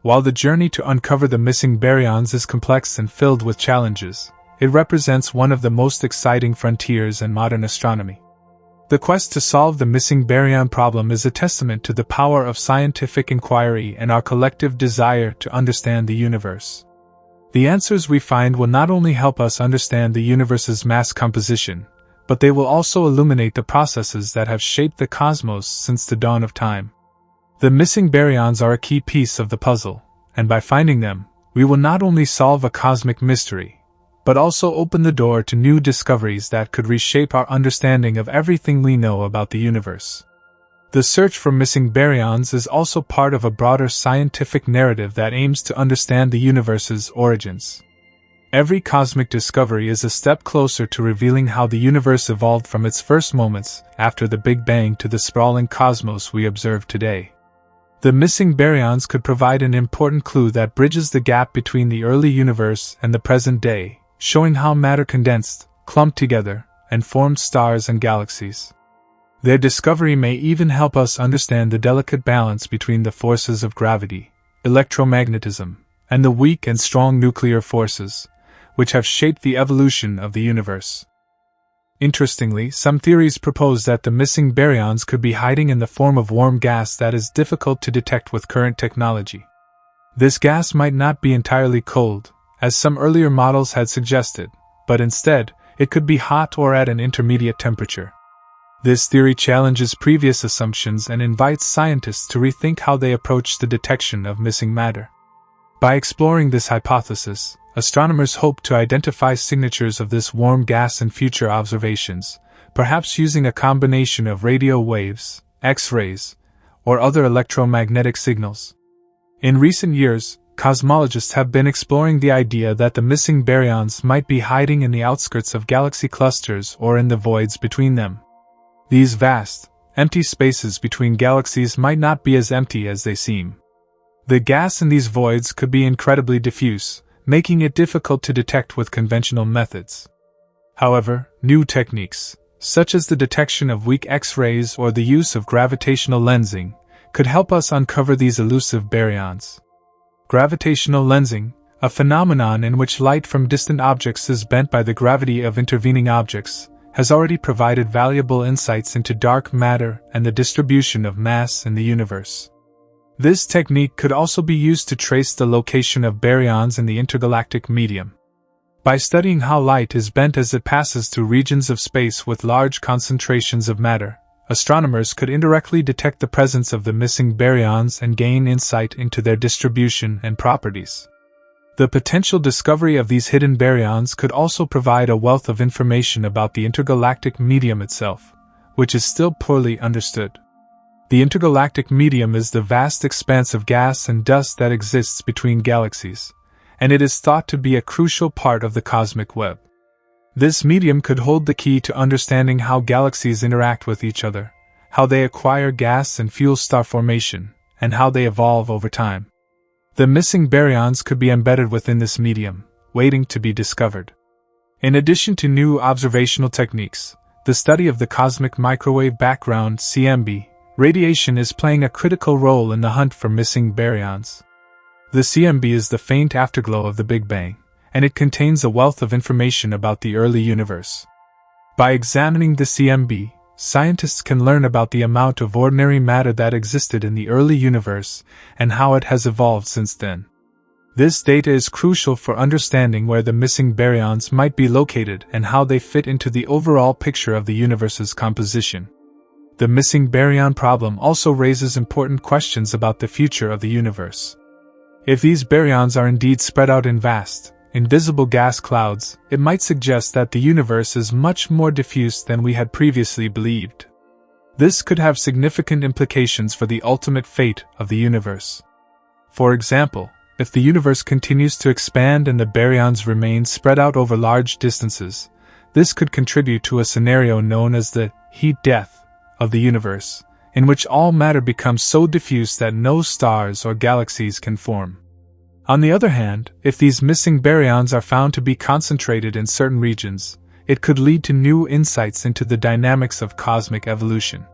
While the journey to uncover the missing baryons is complex and filled with challenges, it represents one of the most exciting frontiers in modern astronomy. The quest to solve the missing baryon problem is a testament to the power of scientific inquiry and our collective desire to understand the universe. The answers we find will not only help us understand the universe's mass composition, but they will also illuminate the processes that have shaped the cosmos since the dawn of time. The missing baryons are a key piece of the puzzle, and by finding them, we will not only solve a cosmic mystery, but also open the door to new discoveries that could reshape our understanding of everything we know about the universe. The search for missing baryons is also part of a broader scientific narrative that aims to understand the universe's origins. Every cosmic discovery is a step closer to revealing how the universe evolved from its first moments after the Big Bang to the sprawling cosmos we observe today. The missing baryons could provide an important clue that bridges the gap between the early universe and the present day, showing how matter condensed, clumped together, and formed stars and galaxies. Their discovery may even help us understand the delicate balance between the forces of gravity, electromagnetism, and the weak and strong nuclear forces, which have shaped the evolution of the universe. Interestingly, some theories propose that the missing baryons could be hiding in the form of warm gas that is difficult to detect with current technology. This gas might not be entirely cold, as some earlier models had suggested, but instead, it could be hot or at an intermediate temperature. This theory challenges previous assumptions and invites scientists to rethink how they approach the detection of missing matter. By exploring this hypothesis, astronomers hope to identify signatures of this warm gas in future observations, perhaps using a combination of radio waves, X-rays, or other electromagnetic signals. In recent years, cosmologists have been exploring the idea that the missing baryons might be hiding in the outskirts of galaxy clusters or in the voids between them. These vast, empty spaces between galaxies might not be as empty as they seem. The gas in these voids could be incredibly diffuse, making it difficult to detect with conventional methods. However, new techniques, such as the detection of weak X-rays or the use of gravitational lensing, could help us uncover these elusive baryons. Gravitational lensing, a phenomenon in which light from distant objects is bent by the gravity of intervening objects, has already provided valuable insights into dark matter and the distribution of mass in the universe. This technique could also be used to trace the location of baryons in the intergalactic medium. By studying how light is bent as it passes through regions of space with large concentrations of matter, astronomers could indirectly detect the presence of the missing baryons and gain insight into their distribution and properties. The potential discovery of these hidden baryons could also provide a wealth of information about the intergalactic medium itself, which is still poorly understood. The intergalactic medium is the vast expanse of gas and dust that exists between galaxies, and it is thought to be a crucial part of the cosmic web. This medium could hold the key to understanding how galaxies interact with each other, how they acquire gas and fuel star formation, and how they evolve over time. The missing baryons could be embedded within this medium, waiting to be discovered. In addition to new observational techniques, the study of the cosmic microwave background (CMB) radiation is playing a critical role in the hunt for missing baryons. The CMB is the faint afterglow of the Big Bang, and it contains a wealth of information about the early universe. By examining the CMB, scientists can learn about the amount of ordinary matter that existed in the early universe and how it has evolved since then. This data is crucial for understanding where the missing baryons might be located and how they fit into the overall picture of the universe's composition. The missing baryon problem also raises important questions about the future of the universe. If these baryons are indeed spread out in vast, invisible gas clouds, it might suggest that the universe is much more diffuse than we had previously believed. This could have significant implications for the ultimate fate of the universe. For example, if the universe continues to expand and the baryons remain spread out over large distances, this could contribute to a scenario known as the heat death of the universe, in which all matter becomes so diffuse that no stars or galaxies can form. On the other hand, if these missing baryons are found to be concentrated in certain regions, it could lead to new insights into the dynamics of cosmic evolution.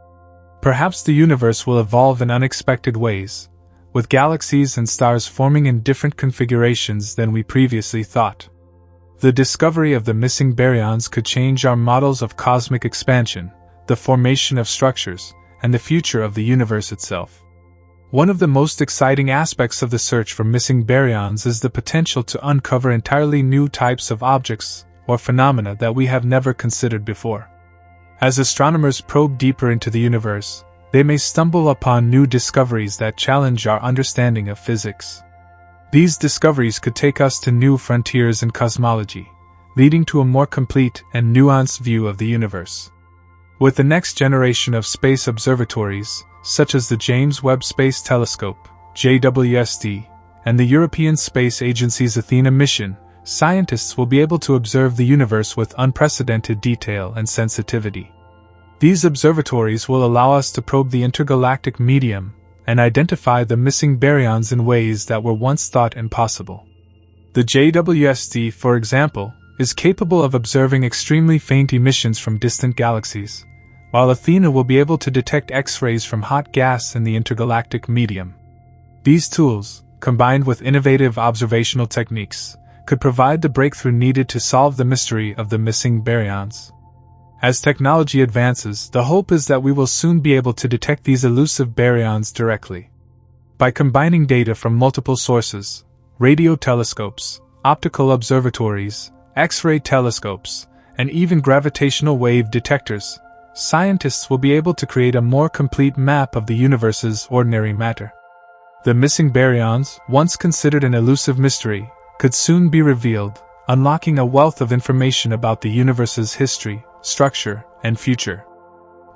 Perhaps the universe will evolve in unexpected ways, with galaxies and stars forming in different configurations than we previously thought. The discovery of the missing baryons could change our models of cosmic expansion, the formation of structures, and the future of the universe itself. One of the most exciting aspects of the search for missing baryons is the potential to uncover entirely new types of objects or phenomena that we have never considered before. As astronomers probe deeper into the universe, they may stumble upon new discoveries that challenge our understanding of physics. These discoveries could take us to new frontiers in cosmology, leading to a more complete and nuanced view of the universe. With the next generation of space observatories, such as the James Webb Space Telescope, JWST, and the European Space Agency's Athena mission, scientists will be able to observe the universe with unprecedented detail and sensitivity. These observatories will allow us to probe the intergalactic medium and identify the missing baryons in ways that were once thought impossible. The JWST, for example, is capable of observing extremely faint emissions from distant galaxies, while Athena will be able to detect X-rays from hot gas in the intergalactic medium. These tools, combined with innovative observational techniques, could provide the breakthrough needed to solve the mystery of the missing baryons. As technology advances, the hope is that we will soon be able to detect these elusive baryons directly. By combining data from multiple sources, radio telescopes, optical observatories, X-ray telescopes, and even gravitational wave detectors, scientists will be able to create a more complete map of the universe's ordinary matter. The missing baryons, once considered an elusive mystery, could soon be revealed, unlocking a wealth of information about the universe's history, structure, and future.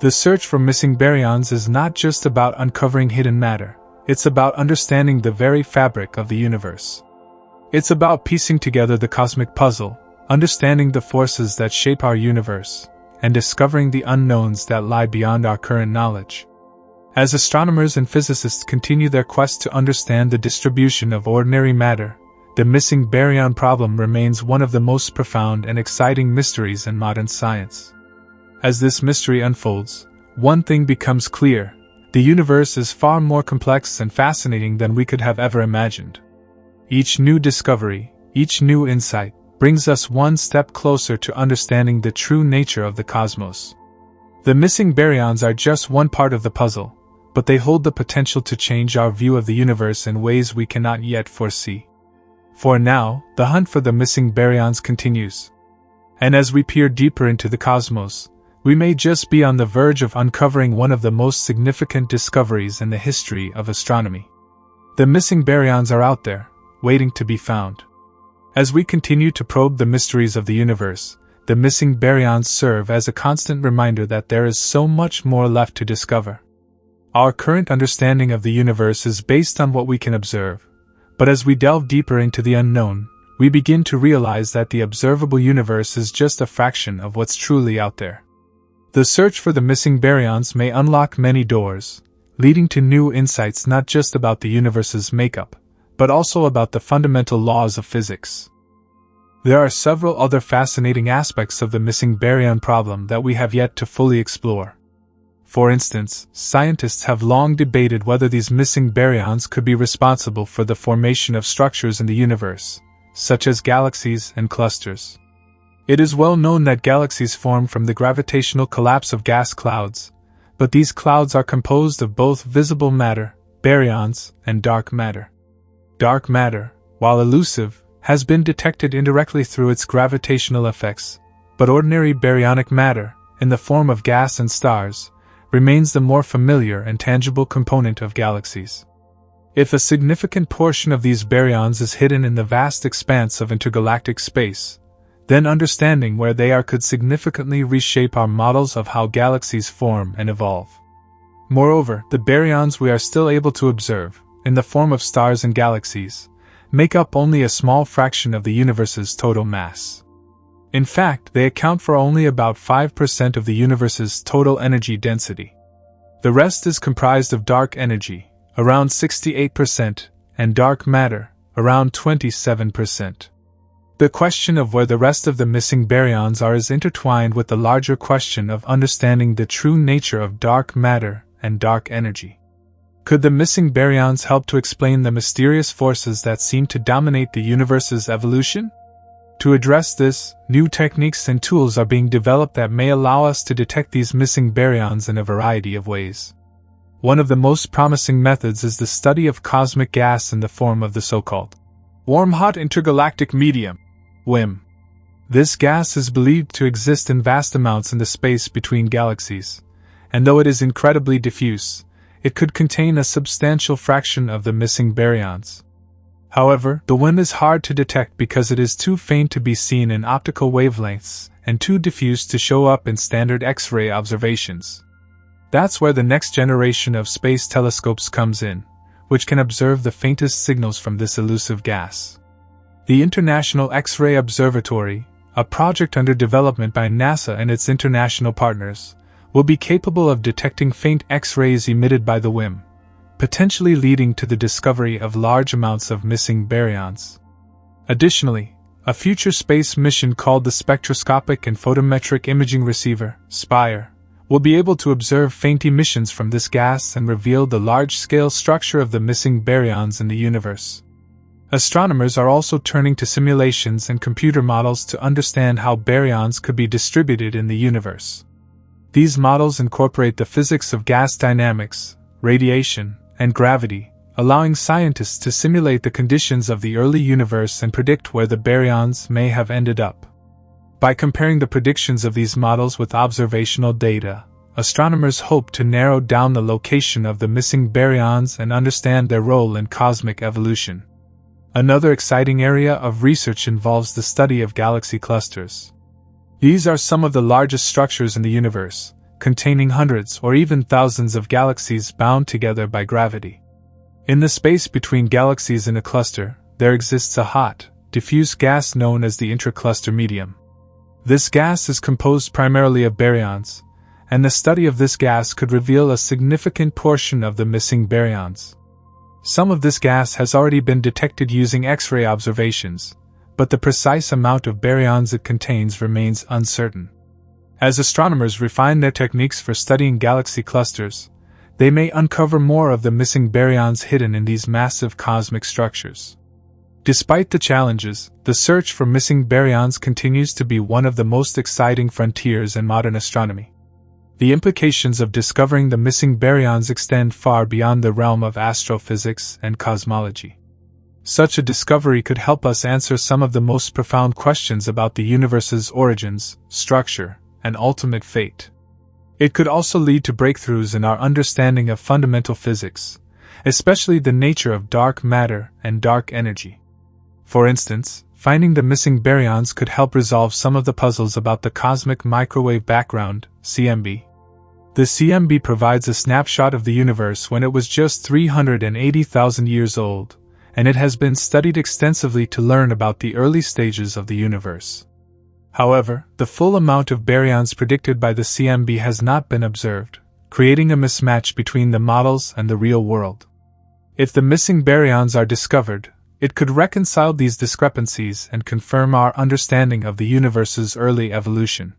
The search for missing baryons is not just about uncovering hidden matter, it's about understanding the very fabric of the universe. It's about piecing together the cosmic puzzle, understanding the forces that shape our universe, and discovering the unknowns that lie beyond our current knowledge. As astronomers and physicists continue their quest to understand the distribution of ordinary matter, the missing baryon problem remains one of the most profound and exciting mysteries in modern science. As this mystery unfolds, one thing becomes clear: the universe is far more complex and fascinating than we could have ever imagined. Each new discovery, each new insight, brings us one step closer to understanding the true nature of the cosmos. The missing baryons are just one part of the puzzle, but they hold the potential to change our view of the universe in ways we cannot yet foresee. For now, the hunt for the missing baryons continues. And as we peer deeper into the cosmos, we may just be on the verge of uncovering one of the most significant discoveries in the history of astronomy. The missing baryons are out there, waiting to be found. As we continue to probe the mysteries of the universe, the missing baryons serve as a constant reminder that there is so much more left to discover. Our current understanding of the universe is based on what we can observe, but as we delve deeper into the unknown, we begin to realize that the observable universe is just a fraction of what's truly out there. The search for the missing baryons may unlock many doors, leading to new insights not just about the universe's makeup, but also about the fundamental laws of physics. There are several other fascinating aspects of the missing baryon problem that we have yet to fully explore. For instance, scientists have long debated whether these missing baryons could be responsible for the formation of structures in the universe, such as galaxies and clusters. It is well known that galaxies form from the gravitational collapse of gas clouds, but these clouds are composed of both visible matter, baryons, and dark matter. Dark matter, while elusive, has been detected indirectly through its gravitational effects, but ordinary baryonic matter, in the form of gas and stars, remains the more familiar and tangible component of galaxies. If a significant portion of these baryons is hidden in the vast expanse of intergalactic space, then understanding where they are could significantly reshape our models of how galaxies form and evolve. Moreover, the baryons we are still able to observe, in the form of stars and galaxies, make up only a small fraction of the universe's total mass. In fact, they account for only about 5% of the universe's total energy density. The rest is comprised of dark energy, around 68%, and dark matter, around 27%. The question of where the rest of the missing baryons are is intertwined with the larger question of understanding the true nature of dark matter and dark energy. Could the missing baryons help to explain the mysterious forces that seem to dominate the universe's evolution? To address this, new techniques and tools are being developed that may allow us to detect these missing baryons in a variety of ways. One of the most promising methods is the study of cosmic gas in the form of the so-called warm-hot intergalactic medium, WIM. This gas is believed to exist in vast amounts in the space between galaxies, and though it is incredibly diffuse, it could contain a substantial fraction of the missing baryons. However, the WIM is hard to detect because it is too faint to be seen in optical wavelengths and too diffuse to show up in standard X-ray observations. That's where the next generation of space telescopes comes in, which can observe the faintest signals from this elusive gas. The International X-ray Observatory, a project under development by NASA and its international partners, will be capable of detecting faint X-rays emitted by the WIM, potentially leading to the discovery of large amounts of missing baryons. Additionally, a future space mission called the Spectroscopic and Photometric Imaging Receiver, SPIRE, will be able to observe faint emissions from this gas and reveal the large-scale structure of the missing baryons in the universe. Astronomers are also turning to simulations and computer models to understand how baryons could be distributed in the universe. These models incorporate the physics of gas dynamics, radiation, and gravity, allowing scientists to simulate the conditions of the early universe and predict where the baryons may have ended up. By comparing the predictions of these models with observational data, astronomers hope to narrow down the location of the missing baryons and understand their role in cosmic evolution. Another exciting area of research involves the study of galaxy clusters. These are some of the largest structures in the universe, containing hundreds or even thousands of galaxies bound together by gravity. In the space between galaxies in a cluster, there exists a hot, diffuse gas known as the intracluster medium. This gas is composed primarily of baryons, and the study of this gas could reveal a significant portion of the missing baryons. Some of this gas has already been detected using X-ray observations, but the precise amount of baryons it contains remains uncertain. As astronomers refine their techniques for studying galaxy clusters, they may uncover more of the missing baryons hidden in these massive cosmic structures. Despite the challenges, the search for missing baryons continues to be one of the most exciting frontiers in modern astronomy. The implications of discovering the missing baryons extend far beyond the realm of astrophysics and cosmology. Such a discovery could help us answer some of the most profound questions about the universe's origins, structure, and ultimate fate. It could also lead to breakthroughs in our understanding of fundamental physics, especially the nature of dark matter and dark energy. For instance, finding the missing baryons could help resolve some of the puzzles about the cosmic microwave background, CMB. The CMB provides a snapshot of the universe when it was just 380,000 years old, and it has been studied extensively to learn about the early stages of the universe. However, the full amount of baryons predicted by the CMB has not been observed, creating a mismatch between the models and the real world. If the missing baryons are discovered, it could reconcile these discrepancies and confirm our understanding of the universe's early evolution.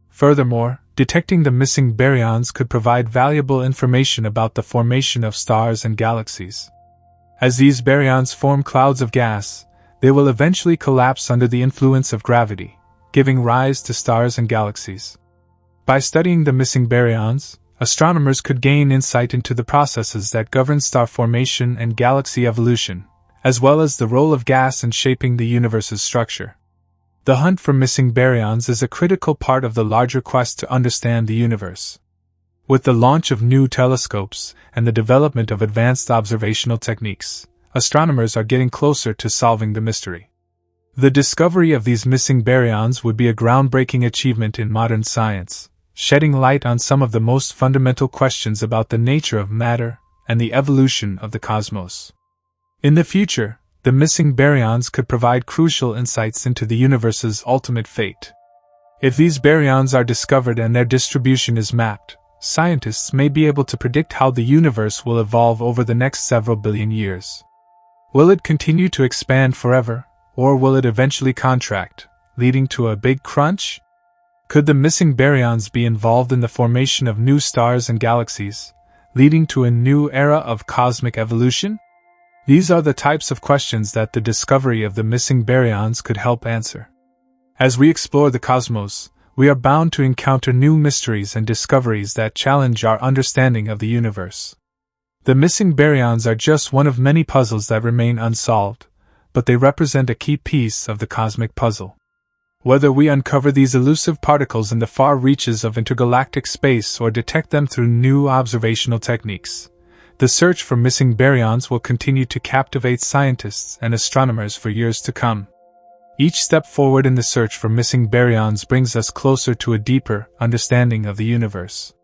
Furthermore, detecting the missing baryons could provide valuable information about the formation of stars and galaxies. As these baryons form clouds of gas, they will eventually collapse under the influence of gravity, giving rise to stars and galaxies. By studying the missing baryons, astronomers could gain insight into the processes that govern star formation and galaxy evolution, as well as the role of gas in shaping the universe's structure. The hunt for missing baryons is a critical part of the larger quest to understand the universe. With the launch of new telescopes and the development of advanced observational techniques, astronomers are getting closer to solving the mystery. The discovery of these missing baryons would be a groundbreaking achievement in modern science, shedding light on some of the most fundamental questions about the nature of matter and the evolution of the cosmos. In the future, the missing baryons could provide crucial insights into the universe's ultimate fate. If these baryons are discovered and their distribution is mapped, scientists may be able to predict how the universe will evolve over the next several billion years. Will it continue to expand forever, or will it eventually contract, leading to a big crunch? Could the missing baryons be involved in the formation of new stars and galaxies, leading to a new era of cosmic evolution? These are the types of questions that the discovery of the missing baryons could help answer. As we explore the cosmos, we are bound to encounter new mysteries and discoveries that challenge our understanding of the universe. The missing baryons are just one of many puzzles that remain unsolved, but they represent a key piece of the cosmic puzzle. Whether we uncover these elusive particles in the far reaches of intergalactic space or detect them through new observational techniques, the search for missing baryons will continue to captivate scientists and astronomers for years to come. Each step forward in the search for missing baryons brings us closer to a deeper understanding of the universe.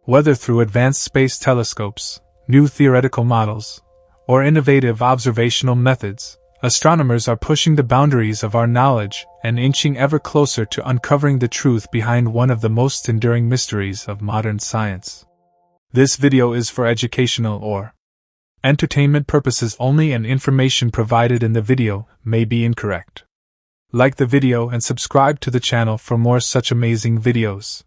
Whether through advanced space telescopes, new theoretical models, or innovative observational methods, astronomers are pushing the boundaries of our knowledge and inching ever closer to uncovering the truth behind one of the most enduring mysteries of modern science. This video is for educational or entertainment purposes only, and information provided in the video may be incorrect. Like the video and subscribe to the channel for more such amazing videos.